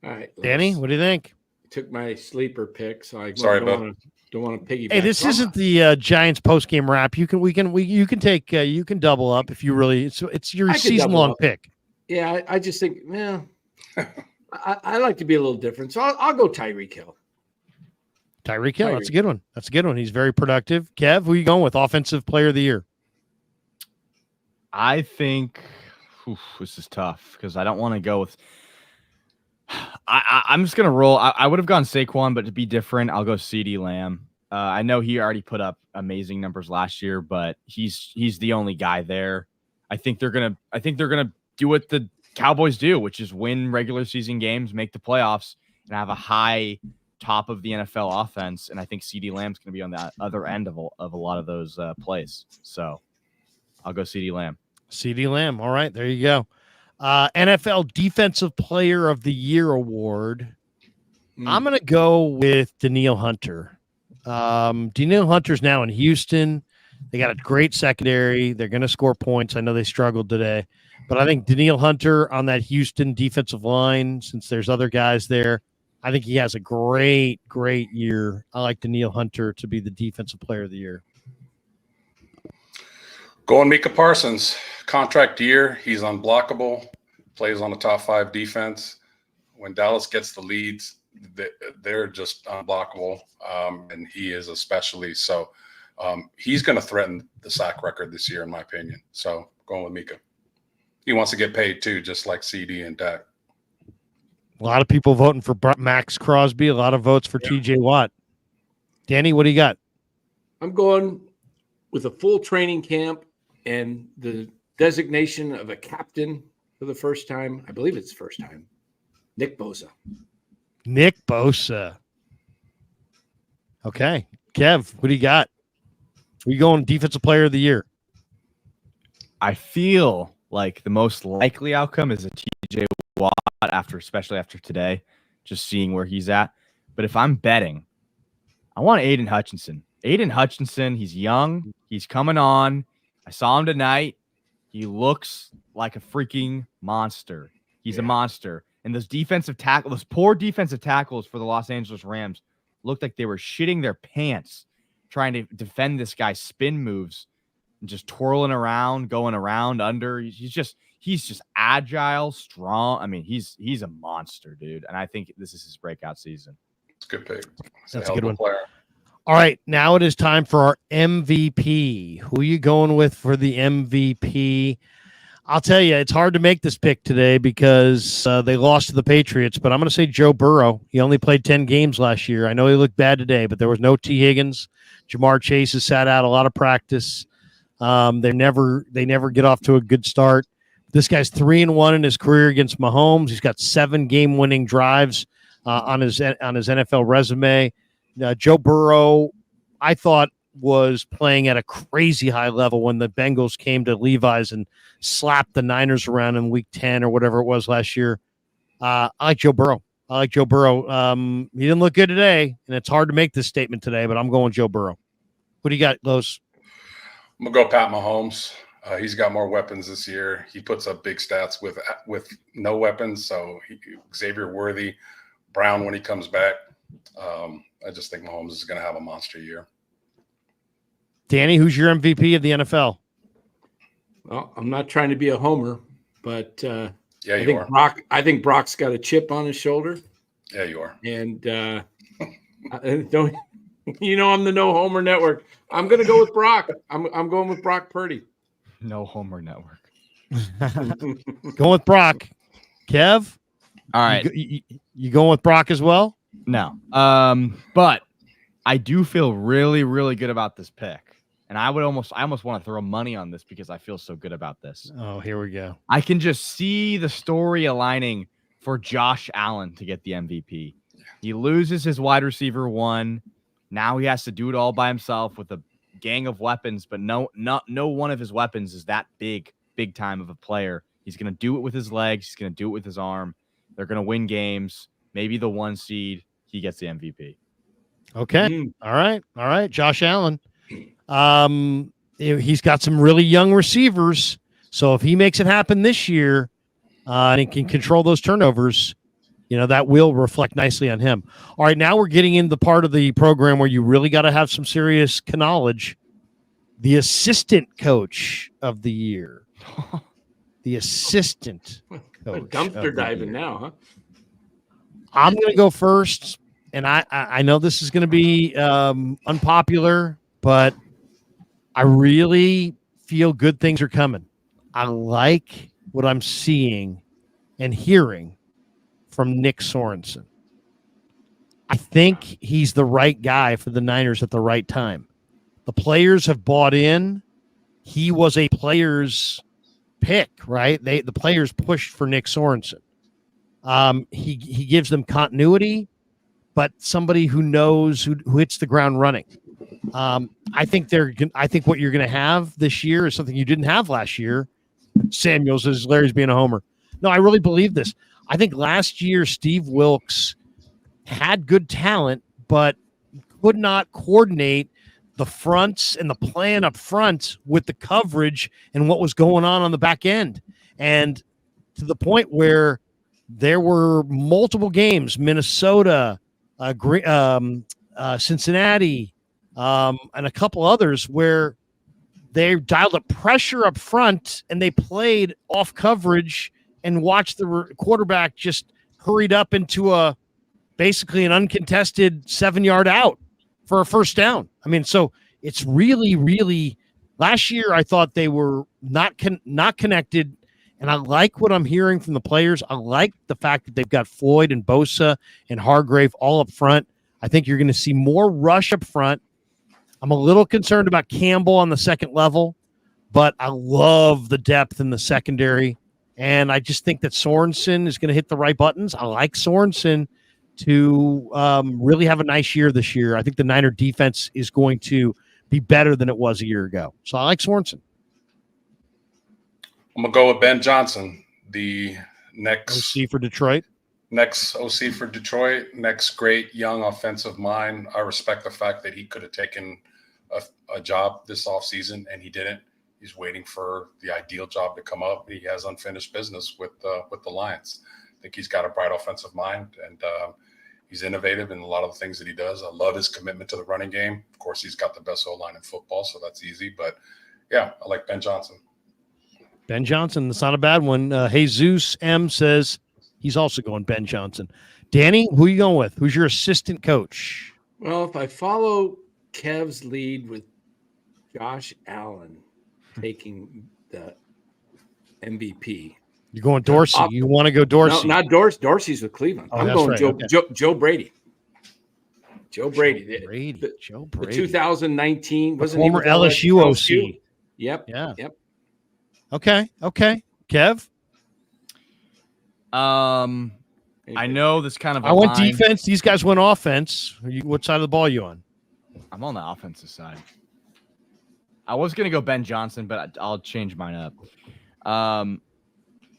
All right, Danny, what do you think? Took my sleeper pick, so I don't want to piggyback. Hey, this isn't the Giants post game wrap. You can take you can double up if you really. It's your season long pick. Yeah, I just think I like to be a little different, so I'll go Tyreek Hill. Tyreek Hill, that's a good one. That's a good one. He's very productive. Kev, who are you going with? Offensive Player of the Year. I think this is tough because I don't want to go with. I'm just gonna roll. I would have gone Saquon, but to be different, I'll go CeeDee Lamb. I know he already put up amazing numbers last year, but he's the only guy there. I think they're gonna do what the Cowboys do, which is win regular season games, make the playoffs, and have a high top of the NFL offense. And I think CeeDee Lamb's going to be on the other end of a lot of those plays. So I'll go CeeDee Lamb. CeeDee Lamb. All right, there you go. NFL Defensive Player of the Year award. I'm going to go with Danielle Hunter. Danielle Hunter's now in Houston. They got a great secondary. They're going to score points. I know they struggled today, but I think Danielle Hunter on that Houston defensive line, since there's other guys there, I think he has a great year. I like Danielle Hunter to be the Defensive Player of the Year. Going Micah Parsons, contract year. He's unblockable, plays on the top 5 defense. When Dallas gets the leads, they're just unblockable, and he is especially. So he's going to threaten the sack record this year, in my opinion. So going with Micah. He wants to get paid too, just like CD and Dak. A lot of people voting for Max Crosby. A lot of votes for TJ Watt. Danny, what do you got? I'm going with a full training camp and the designation of a captain for the first time. I believe it's the first time. Nick Bosa. Nick Bosa. Okay. Kev, what do you got? Are you going Defensive Player of the Year? I feel like the most likely outcome is a TJ Watt especially after today, just seeing where he's at. But if I'm betting, I want Aiden Hutchinson. Aiden Hutchinson, he's young. He's coming on. I saw him tonight. He looks like a freaking monster. He's a monster. And those poor defensive tackles for the Los Angeles Rams looked like they were shitting their pants trying to defend this guy's spin moves and just twirling around, going around under. He's just agile, strong. I mean, he's a monster, dude. And I think this is his breakout season. It's a good pick. That's a good one. Player. All right, now it is time for our MVP. Who are you going with for the MVP? I'll tell you, it's hard to make this pick today because they lost to the Patriots, but I'm going to say Joe Burrow. He only played 10 games last year. I know he looked bad today, but there was no T. Higgins. Jamar Chase has sat out a lot of practice. They never get off to a good start. This guy's 3-1 in his career against Mahomes. He's got 7 game-winning drives on his NFL resume. Joe Burrow, I thought, was playing at a crazy high level when the Bengals came to Levi's and slapped the Niners around in week 10 or whatever it was last year. I like Joe Burrow. He didn't look good today, and it's hard to make this statement today, but I'm going Joe Burrow. What do you got, Los? I'm going to go Pat Mahomes. He's got more weapons this year. He puts up big stats with no weapons, so Xavier Worthy, Brown when he comes back. I just think Mahomes is going to have a monster year. Danny, who's your MVP of the NFL? Well, I'm not trying to be a homer, but yeah, I think Brock's got a chip on his shoulder. Yeah, you are. And don't I'm the No Homer Network. I'm going to go with Brock. I'm going with Brock Purdy. No Homer Network. Going with Brock. Kev? All right. You going with Brock as well? No. But I do feel really, really good about this pick. And I almost want to throw money on this because I feel so good about this. Oh, here we go. I can just see the story aligning for Josh Allen to get the MVP. He loses his wide receiver 1. Now he has to do it all by himself with a gang of weapons, but no one of his weapons is that big time of a player. He's going to do it with his legs. He's going to do it with his arm. They're going to win games. Maybe the 1 seed. He gets the MVP. Okay. All right. Josh Allen. He's got some really young receivers. So if he makes it happen this year and he can control those turnovers, that will reflect nicely on him. All right. Now we're getting into the part of the program where you really got to have some serious knowledge. The assistant coach of the year. The assistant coach. Dumpster diving now, huh? I'm going to go first. And I know this is going to be unpopular, but I really feel good things are coming. I like what I'm seeing and hearing from Nick Sorensen. I think he's the right guy for the Niners at the right time. The players have bought in. He was a player's pick, right? The players pushed for Nick Sorensen. He gives them continuity, but somebody who knows who hits the ground running. I think what you're going to have this year is something you didn't have last year. Samuel says Larry's being a homer. No, I really believe this. I think last year Steve Wilkes had good talent, but could not coordinate the fronts and the plan up front with the coverage and what was going on the back end. And to the point where there were multiple games, Minnesota, Cincinnati, and a couple others where they dialed up pressure up front and they played off coverage and watched the quarterback just hurried up into basically an uncontested 7-yard out for a first down. I mean, so it's really, really last year I thought they were not connected. And I like what I'm hearing from the players. I like the fact that they've got Floyd and Bosa and Hargrave all up front. I think you're going to see more rush up front. I'm a little concerned about Campbell on the second level, but I love the depth in the secondary. And I just think that Sorensen is going to hit the right buttons. I like Sorensen to really have a nice year this year. I think the Niner defense is going to be better than it was a year ago. So I like Sorensen. I'm going to go with Ben Johnson, the next OC for Detroit. Next OC for Detroit, next great young offensive mind. I respect the fact that he could have taken a job this offseason and he didn't. He's waiting for the ideal job to come up. He has unfinished business with the Lions. think he's got a bright offensive mind, and he's innovative in a lot of the things that he does. I love his commitment to the running game. Of course, he's got the best O-line in football, so that's easy. But, yeah, I like Ben Johnson. Ben Johnson, that's not a bad one. Jesus M says he's also going Ben Johnson. Danny, who are you going with? Who's your assistant coach? Well, if I follow Kev's lead with Josh Allen taking the MVP. You're going Dorsey. You want to go Dorsey? No, not Dorsey. Dorsey's with Cleveland. Oh, I'm that's going right. Joe, Okay. Joe Brady. Joe Brady. Joe The Brady. 2019 wasn't former he with LSU OC. Yep. Yeah. Yep. Okay. Kev? I know this kind of. I went defense. These guys went offense. What side of the ball are you on? I'm on the offensive side. I was gonna go Ben Johnson, but I'll change mine up.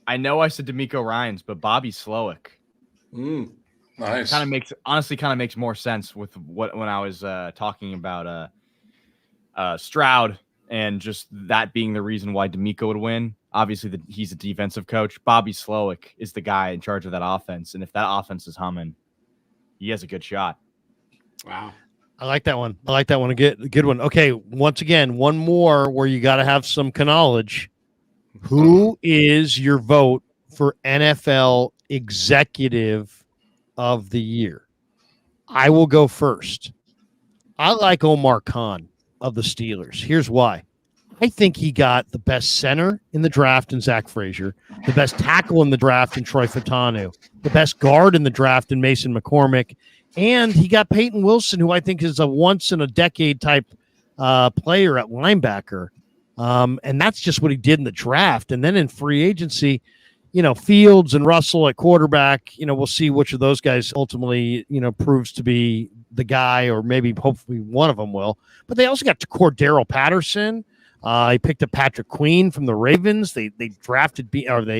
I know I said D'Amico Ryans, but Bobby Slowick. Nice. Kind of makes more sense with when I was talking about Stroud and just that being the reason why D'Amico would win. Obviously, he's a defensive coach. Bobby Slowick is the guy in charge of that offense, and if that offense is humming, he has a good shot. Wow. I like that one. A good one. Okay, once again, one more where you got to have some knowledge. Who is your vote for NFL Executive of the Year? I will go first. I like Omar Khan of the Steelers. Here's why. I think he got the best center in the draft in Zach Frazier, the best tackle in the draft in Troy Fatanu, the best guard in the draft in Mason McCormick, and he got Peyton Wilson, who I think is a once-in-a-decade type player at linebacker. And that's just what he did in the draft. And then in free agency, Fields and Russell at quarterback, we'll see which of those guys ultimately, proves to be the guy, or maybe hopefully one of them will. But they also got Cordero Patterson. He picked up Patrick Queen from the Ravens. They drafted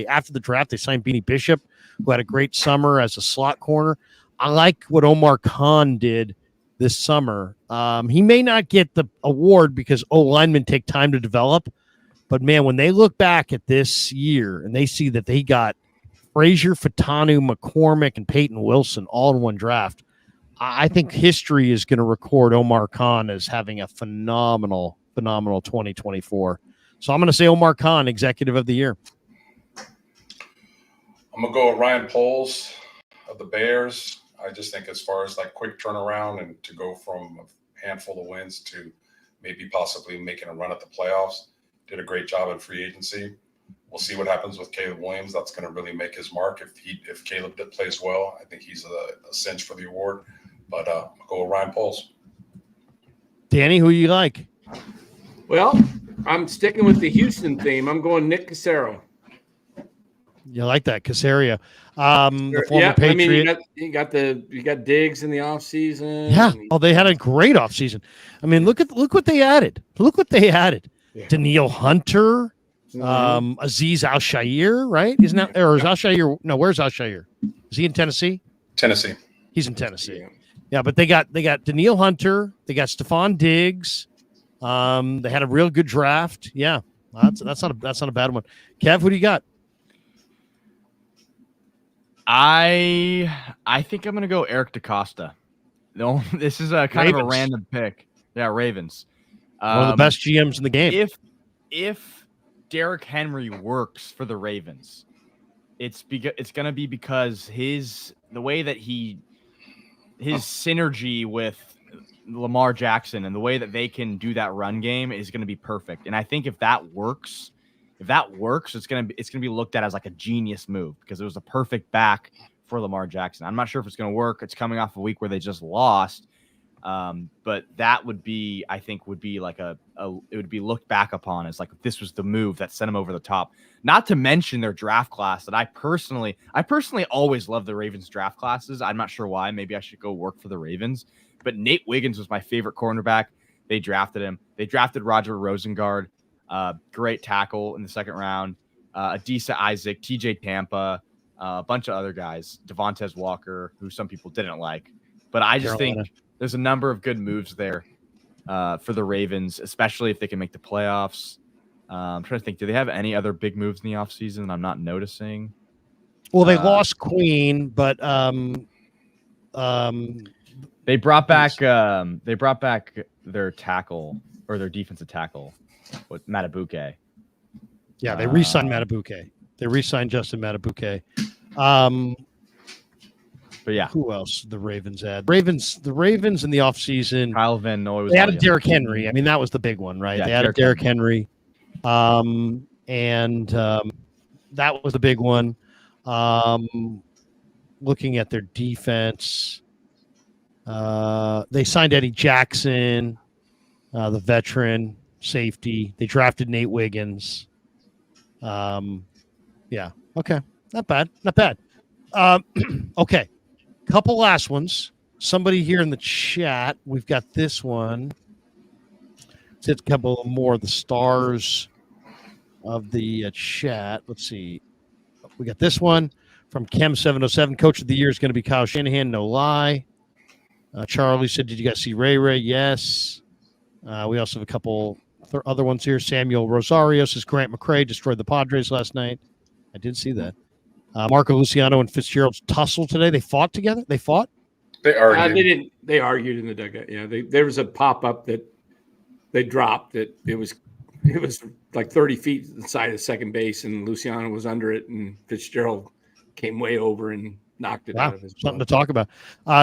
after the draft they signed Beanie Bishop, who had a great summer as a slot corner. I like what Omar Khan did this summer. He may not get the award because linemen take time to develop, but man, when they look back at this year and they see that they got Frazier, Fatanu, McCormick, and Peyton Wilson all in one draft, I think history is going to record Omar Khan as having a phenomenal 2024. So I'm going to say Omar Khan, Executive of the Year. I'm going to go with Ryan Poles of the Bears. I just think as far as quick turnaround and to go from a handful of wins to maybe possibly making a run at the playoffs, did a great job in free agency. We'll see what happens with Caleb Williams. That's going to really make his mark. If Caleb plays well, I think he's a cinch for the award. But I'll go with Ryan Poles. Danny, who you like? Well, I'm sticking with the Houston theme. I'm going Nick Cassero. You like that, Casario, the former Patriot. I mean, you got Diggs in the offseason. Yeah. They had a great offseason. I mean, look what they added. Yeah. Daniil Hunter, Aziz Al-Shaair, right? Isn't that, or is Al-Shaair? No, where's Al-Shaair? Is he in Tennessee? Tennessee. He's in Tennessee. Yeah, but they got Daniil Hunter. They got Stephon Diggs. They had a real good draft. Yeah, that's not a bad one. Kev, who do you got? I think I'm gonna go Eric DeCosta. No, this is a kind of a random pick. Yeah, Ravens. One of the best GMs in the game. If Derrick Henry works for the Ravens, it's gonna be because the way that his synergy with Lamar Jackson and the way that they can do that run game is going to be perfect. And I think if that works, it's going to be looked at as like a genius move because it was a perfect back for Lamar Jackson. I'm not sure if it's going to work. It's coming off a week where they just lost. But that would be like it would be looked back upon as like this was the move that sent them over the top. Not to mention their draft class that I personally always love the Ravens draft classes. I'm not sure why. Maybe I should go work for the Ravens. But Nate Wiggins was my favorite cornerback. They drafted him. They drafted Roger Rosengard, great tackle in the second round. Adisa Isaac, TJ Tampa, a bunch of other guys. Devontae Walker, who some people didn't like. But I just think there's a number of good moves there for the Ravens, especially if they can make the playoffs. I'm trying to think, do they have any other big moves in the offseason I'm not noticing? Well, they lost Queen, but they brought back their tackle or their defensive tackle with Matabuke. Yeah, they re-signed Matabuke. They re-signed Justin Matabuke. But yeah, who else the Ravens had? The Ravens in the offseason. Kyle Van Noy was. They had a Derrick Henry. I mean, that was the big one, right? Yeah, they had a Derrick Henry. And that was the big one. Looking at their defense, they signed Eddie Jackson, the veteran safety. They drafted Nate Wiggins. Yeah. Okay. Not bad. Okay. Couple last ones. Somebody here in the chat. We've got this one. Let's hit a couple more of the stars of the chat. Let's see. We got this one from Chem707. Coach of the year is going to be Kyle Shanahan. No lie. Charlie said, did you guys see Ray? Yes. We also have a couple other ones here. Samuel Rosario says Grant McCray destroyed the Padres last night. I did see that. Marco Luciano and Fitzgerald tussle today. They fought together. They argued. They argued in the dugout. Yeah, there was a pop up that they dropped. That it was like 30 feet inside of second base, and Luciano was under it, and Fitzgerald came way over and knocked it out of his glove. Something to talk about.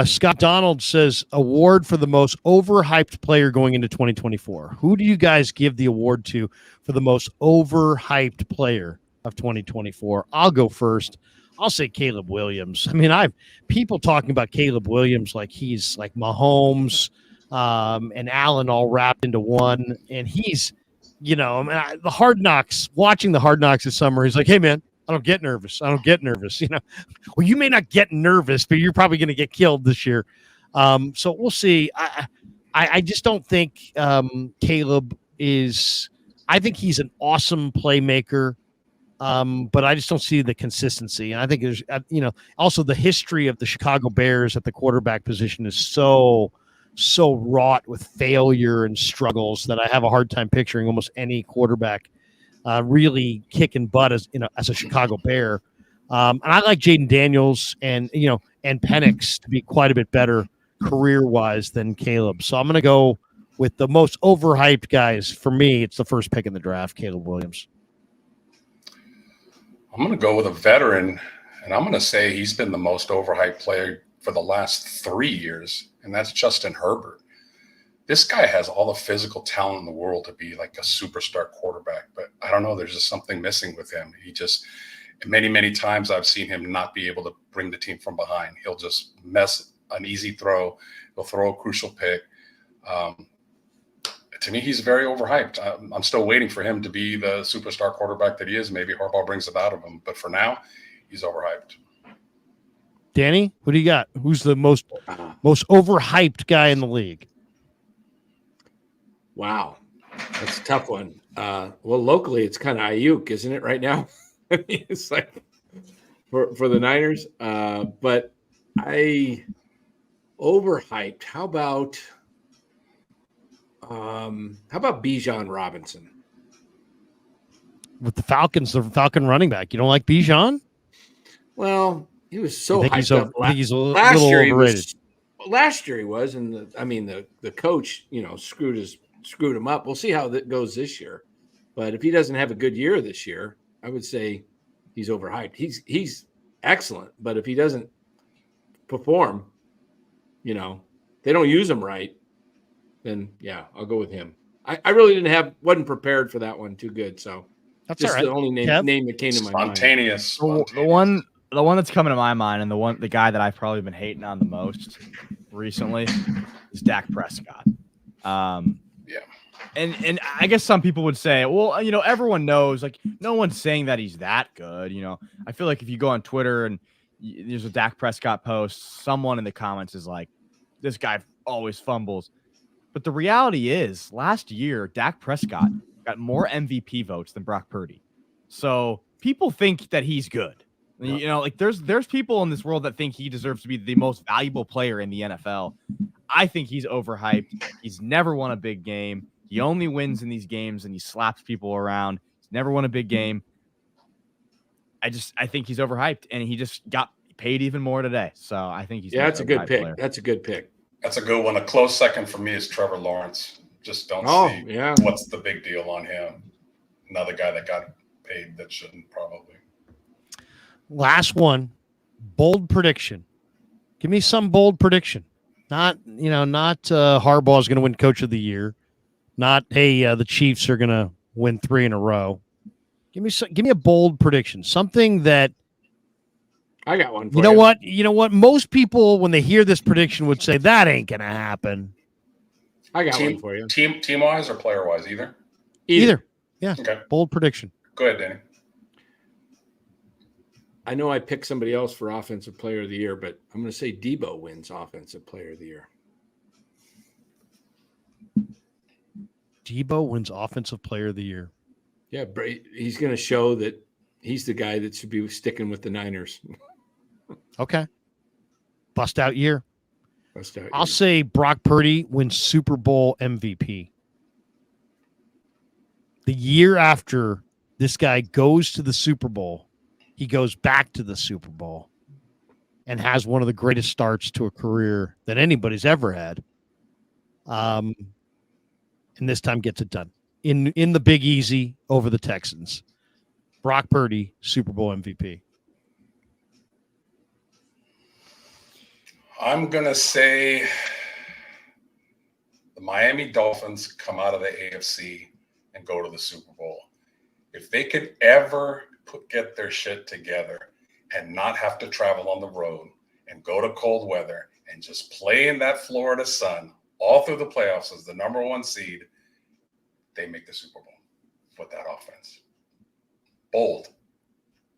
Scott Donald says award for the most overhyped player going into 2024. Who do you guys give the award to for the most overhyped player of 2024? I'll go first. I'll say Caleb Williams. I mean, I've people talking about Caleb Williams like he's like Mahomes and Allen all wrapped into one. And he's, watching the Hard Knocks this summer, he's like, hey, man, I don't get nervous. Well, you may not get nervous, but you're probably going to get killed this year. So we'll see. I just don't think Caleb is – I think he's an awesome playmaker. But I just don't see the consistency. And I think there's, also the history of the Chicago Bears at the quarterback position is so wrought with failure and struggles that I have a hard time picturing almost any quarterback really kicking butt as a Chicago Bear. And I like Jaden Daniels and Penix to be quite a bit better career-wise than Caleb. So I'm going to go with the most overhyped guys. For me, it's the first pick in the draft, Caleb Williams. I'm going to go with a veteran, and I'm going to say he's been the most overhyped player for the last 3 years, and that's Justin Herbert. This guy has all the physical talent in the world to be like a superstar quarterback, but I don't know. There's just something missing with him. He just many, many times I've seen him not be able to bring the team from behind. He'll just mess an easy throw. He'll throw a crucial pick. To me, he's very overhyped. I'm still waiting for him to be the superstar quarterback that he is. Maybe Harbaugh brings it out of him. But for now, he's overhyped. Danny, what do you got? Who's the most overhyped guy in the league? Wow. That's a tough one. Well, locally, it's kind of Aiyuk, isn't it, right now? I mean, it's like for the Niners. But I overhyped. How about Bijan Robinson? With the Falcons, the Falcon running back. You don't like Bijan? Well, he was so hyped up. I think he's a little overrated. Last year he was, and the coach, screwed him up. We'll see how that goes this year. But if he doesn't have a good year this year, I would say he's overhyped. He's excellent, but if he doesn't perform, they don't use him right, then yeah, I'll go with him. I really wasn't prepared for that one too good. So that's just all right. The only name that came to my mind. Spontaneous. The one that's coming to my mind, and the guy that I've probably been hating on the most recently is Dak Prescott. Yeah. And I guess some people would say, well, everyone knows, like, no one's saying that he's that good. I feel like if you go on Twitter and there's a Dak Prescott post, someone in the comments is like, this guy always fumbles. But the reality is, last year, Dak Prescott got more MVP votes than Brock Purdy. So people think that he's good. There's people in this world that think he deserves to be the most valuable player in the NFL. I think he's overhyped. He's never won a big game. He only wins in these games and he slaps people around. He's never won a big game. I think he's overhyped, and he just got paid even more today. So I think he's that's a good pick. Player. That's a good pick. That's a good one. A close second for me is Trevor Lawrence. Just don't see what's the big deal on him. Another guy that got paid that shouldn't probably. Last one, bold prediction. Give me some bold prediction. Not Harbaugh's going to win Coach of the Year. Not, hey, the Chiefs are going to win 3 in a row. Give me a bold prediction. Something that I got one. You know what? Most people, when they hear this prediction, would say that ain't going to happen. I got one for you. Team wise or player wise, either. Either. Yeah. Okay. Bold prediction. Go ahead, Danny. I know I picked somebody else for Offensive Player of the Year, but I'm going to say Debo wins Offensive Player of the Year. Debo wins Offensive Player of the Year. Yeah, he's going to show that he's the guy that should be sticking with the Niners. Okay. Bust out year. I'll I'll say Brock Purdy wins Super Bowl MVP. The year after this guy goes to the Super Bowl, he goes back to the Super Bowl and has one of the greatest starts to a career that anybody's ever had. And this time gets it done in the Big Easy over the Texans. Brock Purdy, Super Bowl MVP. I'm going to say the Miami Dolphins come out of the AFC and go to the Super Bowl. If they could ever get their shit together and not have to travel on the road and go to cold weather and just play in that Florida sun all through the playoffs as the number 1 seed, they make the Super Bowl with that offense. Bold.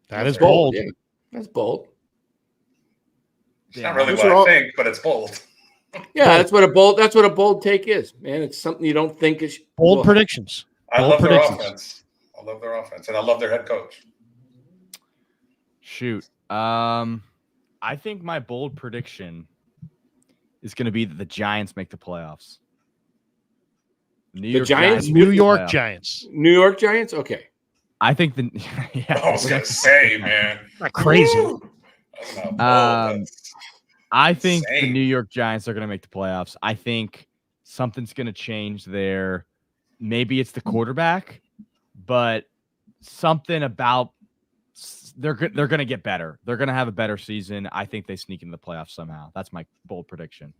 That is bold. Yeah. That's bold. It's not really what I think, but it's bold. Yeah, that's what a bold take is, man. It's something you don't think is bold predictions. I love their offense. I love their offense, and I love their head coach. Shoot. I think my bold prediction is going to be that the Giants make the playoffs. New York Giants. New York Giants? Okay. I think I was going to say, man. Not crazy. I think the New York Giants are going to make the playoffs. I think something's going to change there. Maybe it's the quarterback, but something about they're going to get better. They're going to have a better season. I think they sneak into the playoffs somehow. That's my bold prediction.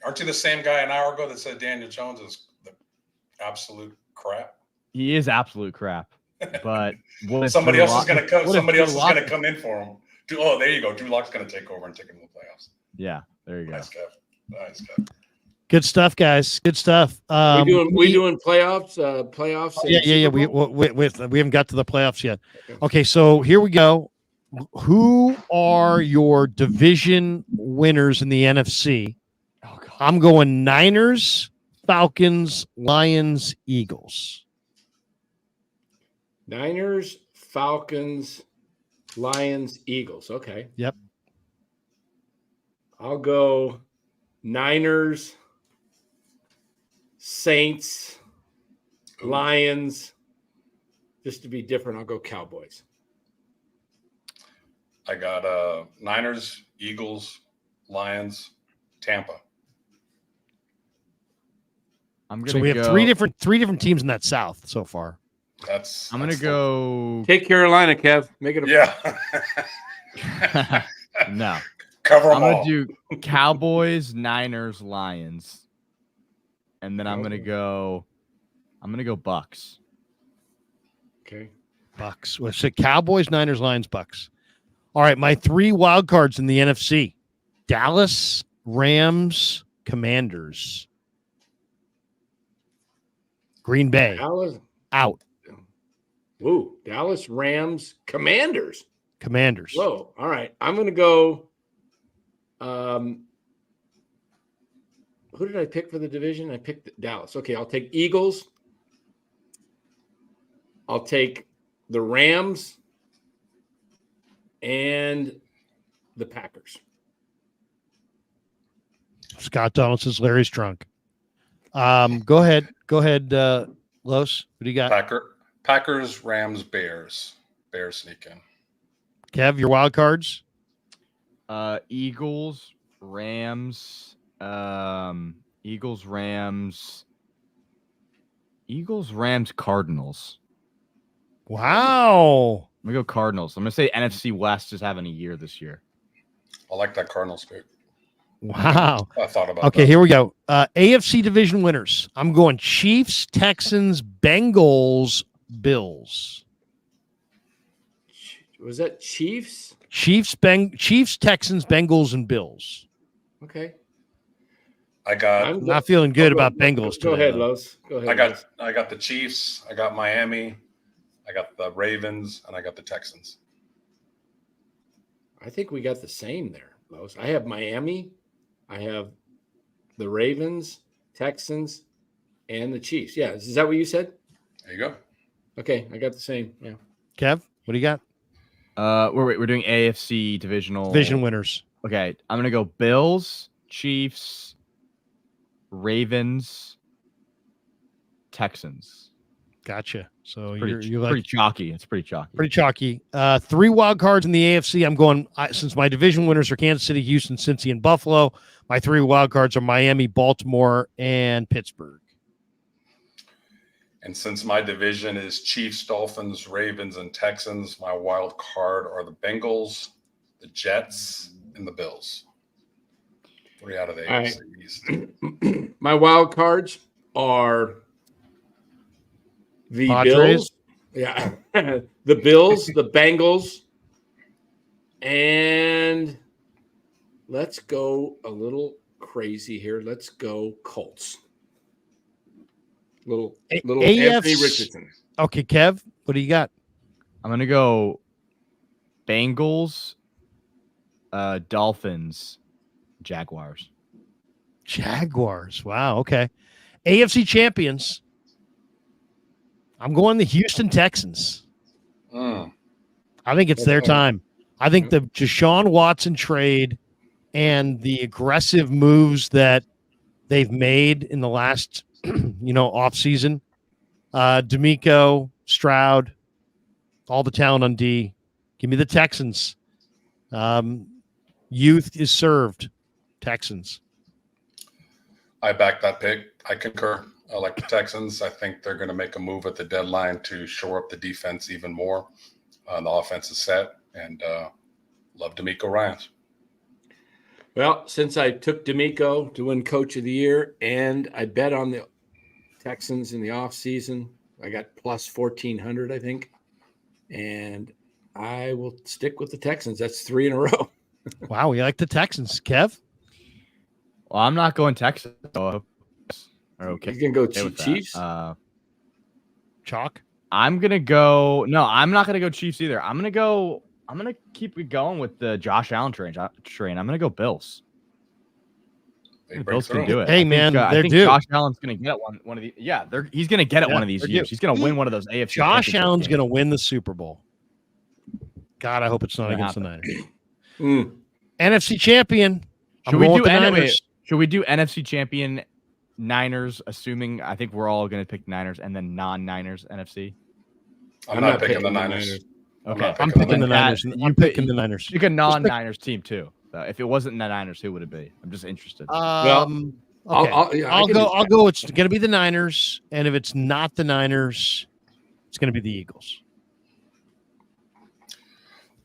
Aren't you the same guy an hour ago that said Daniel Jones is the absolute crap? He is absolute crap. But somebody else is going to come. Somebody else is going to come in for him. Oh, there you go. Drew Lock's going to take over and take him to the playoffs. Yeah, there you go. Nice, Kev. Good stuff, guys. Good stuff. We doing playoffs? Playoffs? Yeah. We haven't got to the playoffs yet. Okay, so here we go. Who are your division winners in the NFC? Oh, God. I'm going Niners, Falcons, Lions, Eagles. Niners, Falcons, Lions, Eagles. Okay. Yep. I'll go Niners, Saints, Lions. Just to be different, I'll go Cowboys. I got Niners, Eagles, Lions, Tampa. So we have three different teams in that South so far. I'm gonna go. Take Carolina, Kev. Make it No. Cover them all. I'm gonna do Cowboys, Niners, Lions, and then I'm gonna go Bucks. Okay. Bucks. Well, so Cowboys, Niners, Lions, Bucks. All right, my 3 wild cards in the NFC: Dallas, Rams, Commanders. Green Bay out. Ooh, Dallas, Rams, Commanders. Whoa. All right. I'm going to go. Who did I pick for the division? I picked Dallas. Okay, I'll take Eagles. I'll take the Rams and the Packers. Scott Donald says Larry's drunk. Go ahead, Los. What do you got? Packers, Rams, Bears. Bears sneak in. Kev, your wild cards? Eagles, Rams, Cardinals. Wow. I'm gonna go Cardinals. I'm gonna say NFC West is having a year this year. I like that Cardinals pick. Wow. I thought about Okay, that. here we go. AFC division winners. I'm going Chiefs, Texans, Bengals, Bills. Was that Chiefs? Chiefs, Texans, Bengals, and Bills. Okay. I'm not feeling good about Bengals Go today, ahead, though. Los. Go ahead. I got the Chiefs, I got Miami, I got the Ravens, and I got the Texans. I think we got the same there, Los. I have Miami, I have the Ravens, Texans, and the Chiefs. Yeah, is that what you said? There you go. Okay, I got the same. Yeah. Kev, what do you got? We're doing AFC divisional Division winners. Okay, I'm gonna go Bills, Chiefs, Ravens, Texans. Gotcha. So Pretty you're pretty chalky. It's pretty chalky. pretty chalky. 3 wild cards in the AFC. I'm going since my division winners are Kansas City, Houston, Cincy, and Buffalo. My 3 wild cards are Miami, Baltimore, and Pittsburgh. And since my division is Chiefs, Dolphins, Ravens, and Texans, my wild card are the Bengals, the Jets, and the Bills. 3 out of the AFC East. My wild cards are the Padres? Bills. Yeah. The Bills, the Bengals, and let's go a little crazy here. Let's go Colts. Little AFC Anthony Richardson. Okay, Kev, what do you got? I'm gonna go Bengals, Dolphins, Jaguars. Jaguars. Wow. Okay. AFC champions. I'm going the Houston Texans. I think it's their time. I think the Deshaun Watson trade and the aggressive moves that they've made in the last, offseason, D'Amico, Stroud, all the talent on D. Give me the Texans. Youth is served. Texans. I back that pick. I concur. I like the Texans. I think they're going to make a move at the deadline to shore up the defense even more. The offense is set, and love D'Amico Ryans. Well, since I took D'Amico to win Coach of the Year, and I bet on the Texans in the offseason, I got plus 1,400, I think. And I will stick with the Texans. That's 3 in a row. Wow, we like the Texans. Kev? Well, I'm not going Texans. Okay. He's going to go Chiefs? Chalk? I'm going to go – no, I'm not going to go Chiefs either. I'm going to keep it going with the Josh Allen train. I'm going to go Bills. Bills can do it. Hey, man, I think due. Josh Allen's going to get one of the – yeah, he's going to get it one of these years. He's going to win one of those AFC Josh Allen's going to win the Super Bowl. God, I hope it's not against the Niners. NFC champion. Should we do NFC champion Niners, assuming I think we're all going to pick Niners and then non-Niners NFC? I'm not picking the Niners. Okay. I'm picking the Niners. I'm picking the Niners. Pick a non-Niners team too. If it wasn't the Niners, who would it be? I'm just interested. Okay. I'll go. It's going to be the Niners, and if it's not the Niners, it's going to be the Eagles.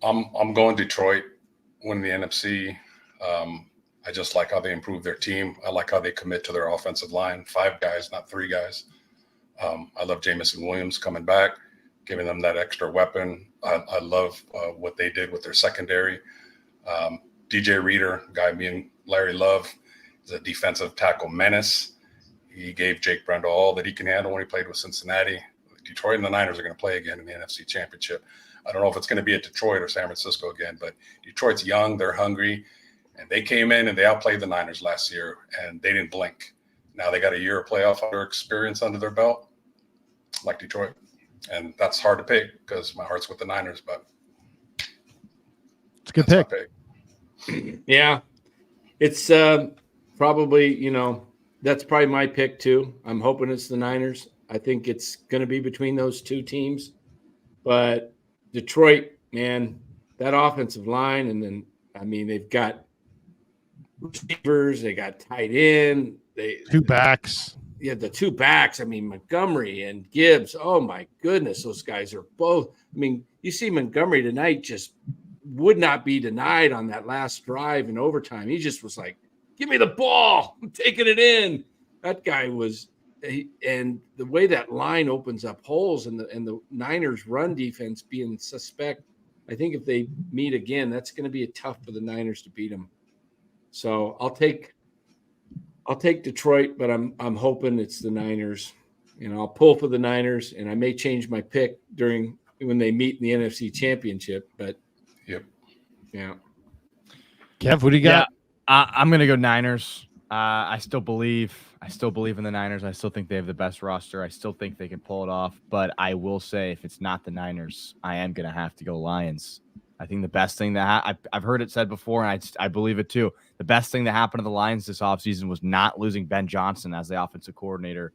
I'm going Detroit, win the NFC. I just like how they improve their team. I like how they commit to their offensive line. 5 guys, not 3 guys. I love Jamison Williams coming back, giving them that extra weapon. I love what they did with their secondary. DJ Reader, guy me and Larry love, is a defensive tackle menace. He gave Jake Brendel all that he can handle when he played with Cincinnati. Detroit and the Niners are going to play again in the NFC Championship. I don't know if it's going to be at Detroit or San Francisco again, but Detroit's young, they're hungry, and they came in and they outplayed the Niners last year, and they didn't blink. Now they got a year of playoff experience under their belt, like Detroit. And that's hard to pick because my heart's with the Niners, but it's a good pick. Yeah. It's probably, that's probably my pick too. I'm hoping it's the Niners. I think it's going to be between those 2 teams, but Detroit, man, that offensive line, and then they've got receivers, they got tight end, two backs. Yeah, the two backs. Montgomery and Gibbs. Oh my goodness, those guys are both. You see Montgomery tonight just would not be denied on that last drive in overtime. He just was like, "Give me the ball, I'm taking it in." That guy was, and the way that line opens up holes, and the Niners' run defense being suspect. I think if they meet again, that's going to be tough for the Niners to beat them. So I'll take Detroit, but I'm hoping it's the Niners. I'll pull for the Niners, and I may change my pick when they meet in the NFC Championship. But yep, yeah. Kev, what do you got? Yeah, I'm gonna go Niners. I still believe in the Niners. I still think they have the best roster. I still think they can pull it off. But I will say, if it's not the Niners, I am gonna have to go Lions. I think the best thing that I've heard it said before, and I believe it too. The best thing that happened to the Lions this offseason was not losing Ben Johnson as the offensive coordinator.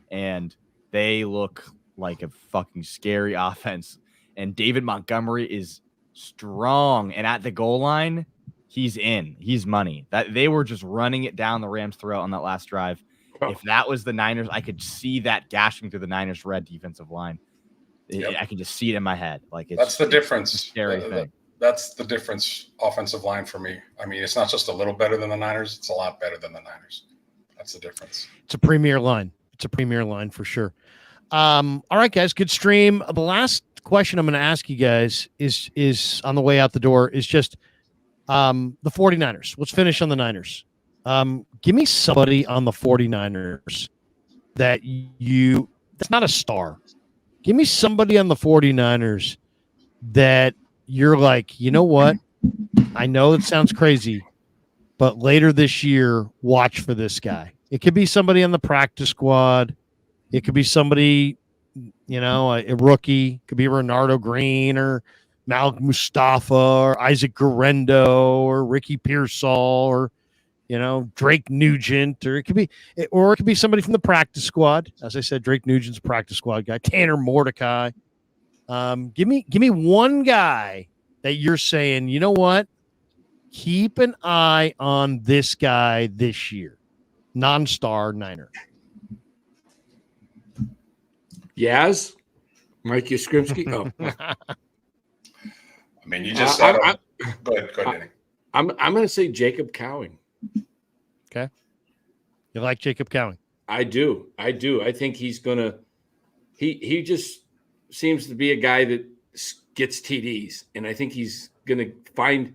And they look like a fucking scary offense. And David Montgomery is strong. And at the goal line, he's in. He's money. That they were just running it down the Rams' throat on that last drive. Oh. If that was the Niners, I could see that gashing through the Niners' red defensive line. Yep. I can just see it in my head. That's the difference. It's a scary thing. That's the difference. Offensive line for me. It's not just a little better than the Niners. It's a lot better than the Niners. That's the difference. It's a premier line. It's a premier line for sure. All right, guys. Good stream. The last question I'm going to ask you guys is on the way out the door is just the 49ers. Let's finish on the Niners. Give me somebody on the 49ers that's not a star. Give me somebody on the 49ers that you're like, you know what? I know it sounds crazy, but later this year, watch for this guy. It could be somebody on the practice squad. It could be somebody, a rookie. It could be Renardo Green or Malik Mustafa or Isaac Guerrero or Ricky Pearsall or, Drake Nugent, or it could be somebody from the practice squad. As I said, Drake Nugent's a practice squad guy. Tanner Mordecai. Give me one guy that you're saying, you know what? Keep an eye on this guy this year. Non-star Niner. Yaz? Mike Yastrzemski? Oh. You just said go ahead, Danny. I'm going to say Jacob Cowing. Okay. You like Jacob Cowing? I do. I think he's going to he just seems to be a guy that gets TDs, and I think he's going to find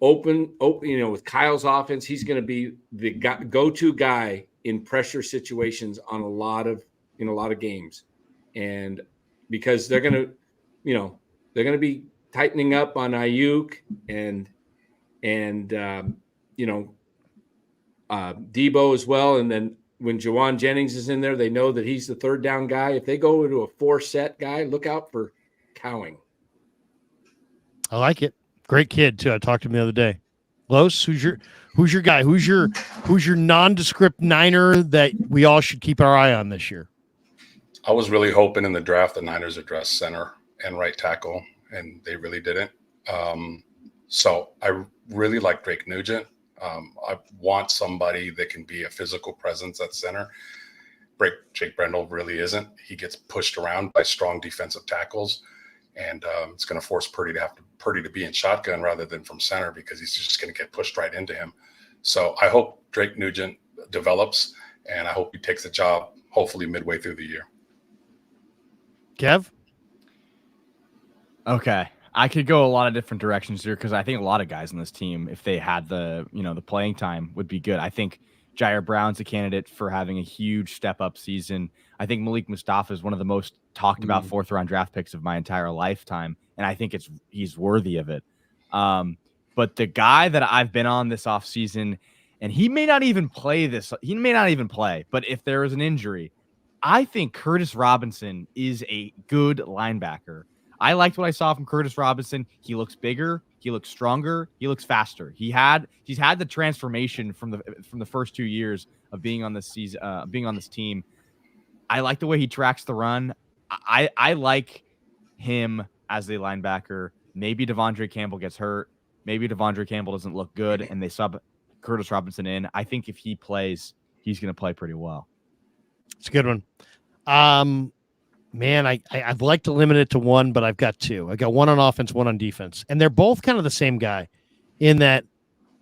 open, with Kyle's offense, he's going to be the go-to guy in pressure situations on a lot of games. And because they're going to be tightening up on Aiyuk and Debo as well. And then when Jawan Jennings is in there, they know that he's the third down guy. If they go into a 4-set guy, look out for Cowing. I like it. Great kid too. I talked to him the other day. Los, who's your guy? Who's your nondescript Niner that we all should keep our eye on this year? I was really hoping in the draft the Niners addressed center and right tackle, and they really didn't. So I really like Drake Nugent. I want somebody that can be a physical presence at center. Jake Brendel really isn't. He gets pushed around by strong defensive tackles, and it's going to force Purdy to be in shotgun rather than from center because he's just going to get pushed right into him. So I hope Drake Nugent develops, and I hope he takes a job hopefully midway through the year. Kev? Okay. I could go a lot of different directions here because I think a lot of guys on this team, if they had the playing time, would be good. I think Jair Brown's a candidate for having a huge step-up season. I think Malik Mustafa is one of the most talked about fourth-round draft picks of my entire lifetime, and I think he's worthy of it. But the guy that I've been on this offseason, and he may not even play, but if there is an injury, I think Curtis Robinson is a good linebacker. I liked what I saw from Curtis Robinson. He looks bigger, he looks stronger, he looks faster. He's had the transformation from the first 2 years of being on this season, being on this team. I like the way he tracks the run. I like him as a linebacker. Maybe Devondre Campbell gets hurt. Maybe Devondre Campbell doesn't look good, and they sub Curtis Robinson in. I think if he plays, he's going to play pretty well. It's a good one. Man, I'd like to limit it to one, but I've got two. I got one on offense, one on defense. And they're both kind of the same guy in that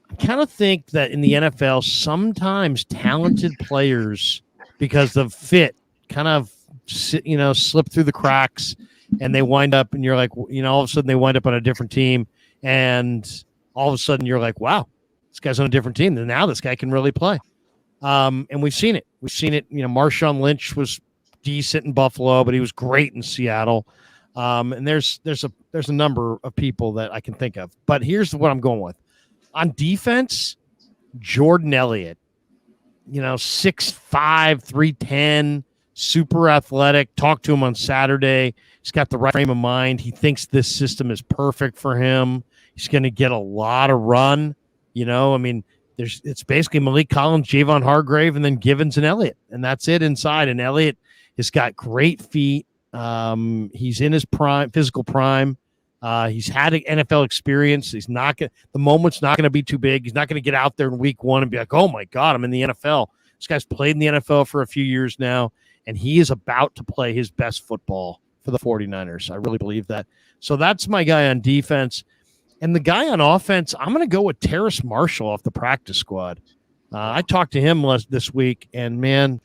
I kind of think that in the NFL, sometimes talented players, because of fit, kind of, slip through the cracks and they wind up, and you're like, all of a sudden they wind up on a different team. And all of a sudden you're like, wow, this guy's on a different team. And now this guy can really play. And we've seen it. Marshawn Lynch was decent in Buffalo, but he was great in Seattle. And there's a number of people that I can think of. But here's what I'm going with. On defense, Jordan Elliott, 6'5", 310, super athletic. Talked to him on Saturday. He's got the right frame of mind. He thinks this system is perfect for him. He's going to get a lot of run. It's basically Malik Collins, Javon Hargrave, and then Givens and Elliott, and that's it inside. And Elliott has got great feet. He's in his physical prime. He's had an NFL experience. The moment's not going to be too big. He's not going to get out there in week one and be like, oh my God, I'm in the NFL. This guy's played in the NFL for a few years now, and he is about to play his best football for the 49ers. I really believe that. So that's my guy on defense. And the guy on offense, I'm going to go with Terrace Marshall off the practice squad. I talked to him this week, and man,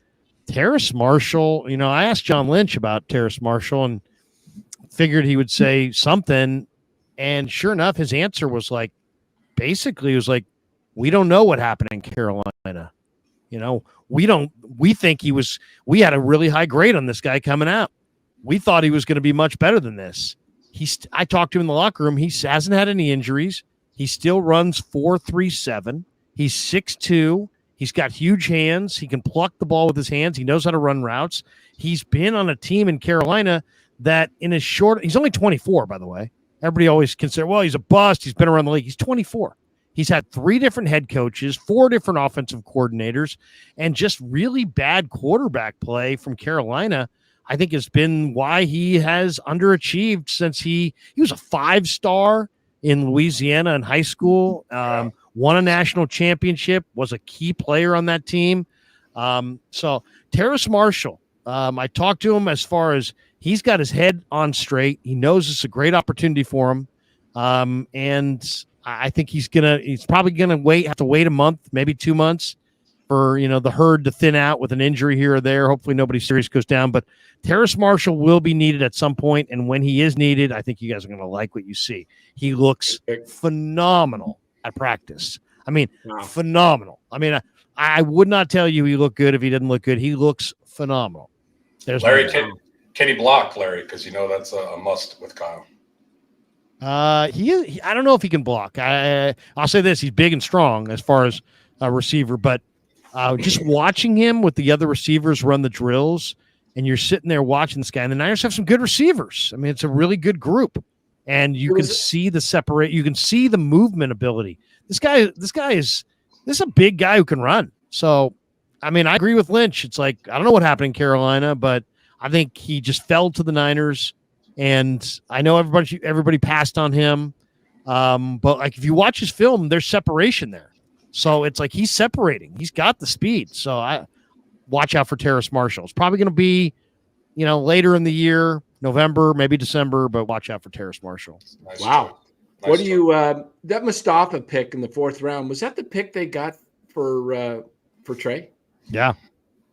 Terrace Marshall, I asked John Lynch about Terrace Marshall and figured he would say something. And sure enough, his answer was we don't know what happened in Carolina. We think we had a really high grade on this guy coming out. We thought he was going to be much better than this. I talked to him in the locker room. He hasn't had any injuries. He still runs 4.37. He's 6'2". He's got huge hands. He can pluck the ball with his hands. He knows how to run routes. He's been on a team in Carolina that he's only 24, by the way. Everybody always consider, well, he's a bust. He's been around the league. He's 24. He's had 3 different head coaches, 4 different offensive coordinators, and just really bad quarterback play from Carolina, I think, has been why he has underachieved since he was a 5-star in Louisiana in high school, won a national championship, was a key player on that team. So Terrace Marshall, I talked to him as far as he's got his head on straight. He knows it's a great opportunity for him. And I think he's probably going to have to wait a month, maybe 2 months for, the herd to thin out with an injury here or there. Hopefully nobody serious goes down, but Terrace Marshall will be needed at some point. And when he is needed, I think you guys are going to like what you see. He looks phenomenal at practice. Phenomenal. I would not tell you he looked good if he didn't look good. He looks phenomenal. There's Larry, can he block, Larry? Because that's a must with Kyle. I don't know if he can block. I'll say this: he's big and strong as far as a receiver, but just watching him with the other receivers run the drills, and you're sitting there watching this guy, and the Niners have some good receivers. It's a really good group, and you can see the separate. You can see the movement ability. This guy is a big guy who can run. So, I agree with Lynch. It's like, I don't know what happened in Carolina, but I think he just fell to the Niners, and I know everybody passed on him. But if you watch his film, there's separation there. So it's like he's separating. He's got the speed. So I watch out for Terrace Marshall. It's probably going to be, later in the year, November, maybe December, but watch out for Terrace Marshall. Nice. Wow. What do you that Mustafa pick in the 4th round, was that the pick they got for Trey? Yeah.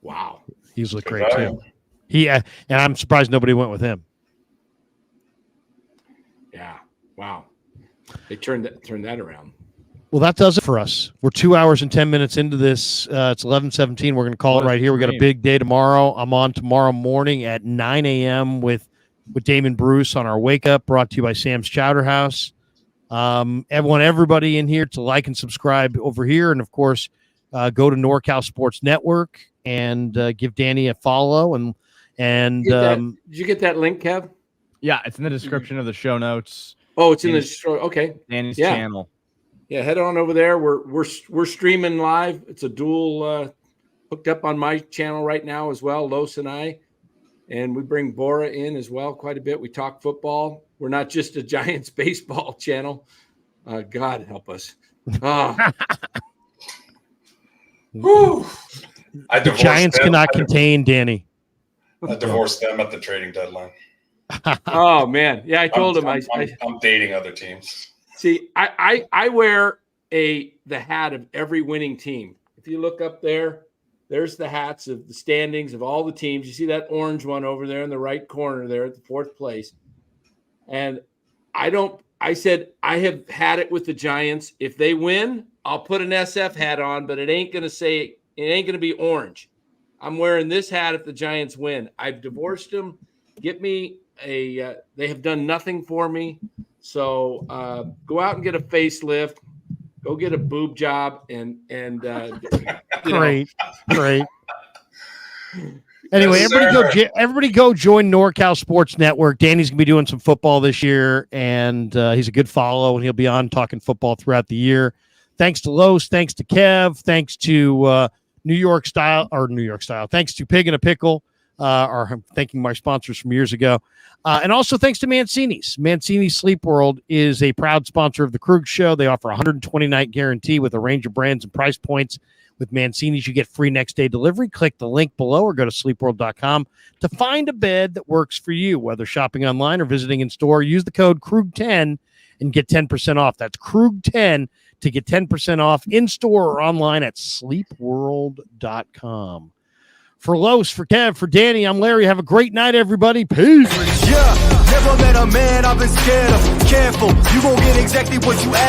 Wow. He's looked great too. And I'm surprised nobody went with him. Yeah. Wow. They turned that around. Well, that does it for us. We're 2 hours and 10 minutes into this. It's 11:17. We're going to call it right here. We got a big day tomorrow. I'm on tomorrow morning at 9 a.m. with Damon Bruce on our Wake Up, brought to you by Sam's Chowder House. I want everybody in here to like and subscribe over here. And, of course, go to NorCal Sports Network and give Danny a follow. And did you get that link, Kev? Yeah, it's in the description of the show notes. Oh, it's in the show. Okay. Danny's channel. Yeah, head on over there. We're streaming live. It's a dual hooked up on my channel right now as well, Los and I. And we bring Bora in as well quite a bit. We talk football. We're not just a Giants baseball channel. God help us. Oh. Whew. The Giants cannot contain Danny. I divorced them at the trading deadline. Oh man, yeah. I told him I'm dating other teams. See, I wear the hat of every winning team. If you look up there, there's the hats of the standings of all the teams. You see that orange one over there in the right corner there at the 4th place. And I said I have had it with the Giants. If they win, I'll put an SF hat on, but it ain't going to be orange. I'm wearing this hat if the Giants win. I've divorced them. Get me they have done nothing for me. So go out and get a facelift, go get a boob job and great. Anyway, Yes, everybody go join NorCal Sports Network. Danny's gonna be doing some football this year, and he's a good follow, and he'll be on talking football throughout the year. Thanks to Los, thanks to Kev, thanks to New York Style. Thanks to Pig and a Pickle. I'm thanking my sponsors from years ago. And also thanks to Mancini's. Mancini's Sleep World is a proud sponsor of the Krug Show. They offer a 120-night guarantee with a range of brands and price points. With Mancini's, you get free next-day delivery. Click the link below or go to sleepworld.com to find a bed that works for you. Whether shopping online or visiting in store, use the code Krug10 and get 10% off. That's Krug10 to get 10% off in store or online at sleepworld.com. For Los, for Kev, for Danny, I'm Larry. Have a great night, everybody. Peace. Yeah, never met a man I've been scared of. Careful, you gon' get exactly what you ask.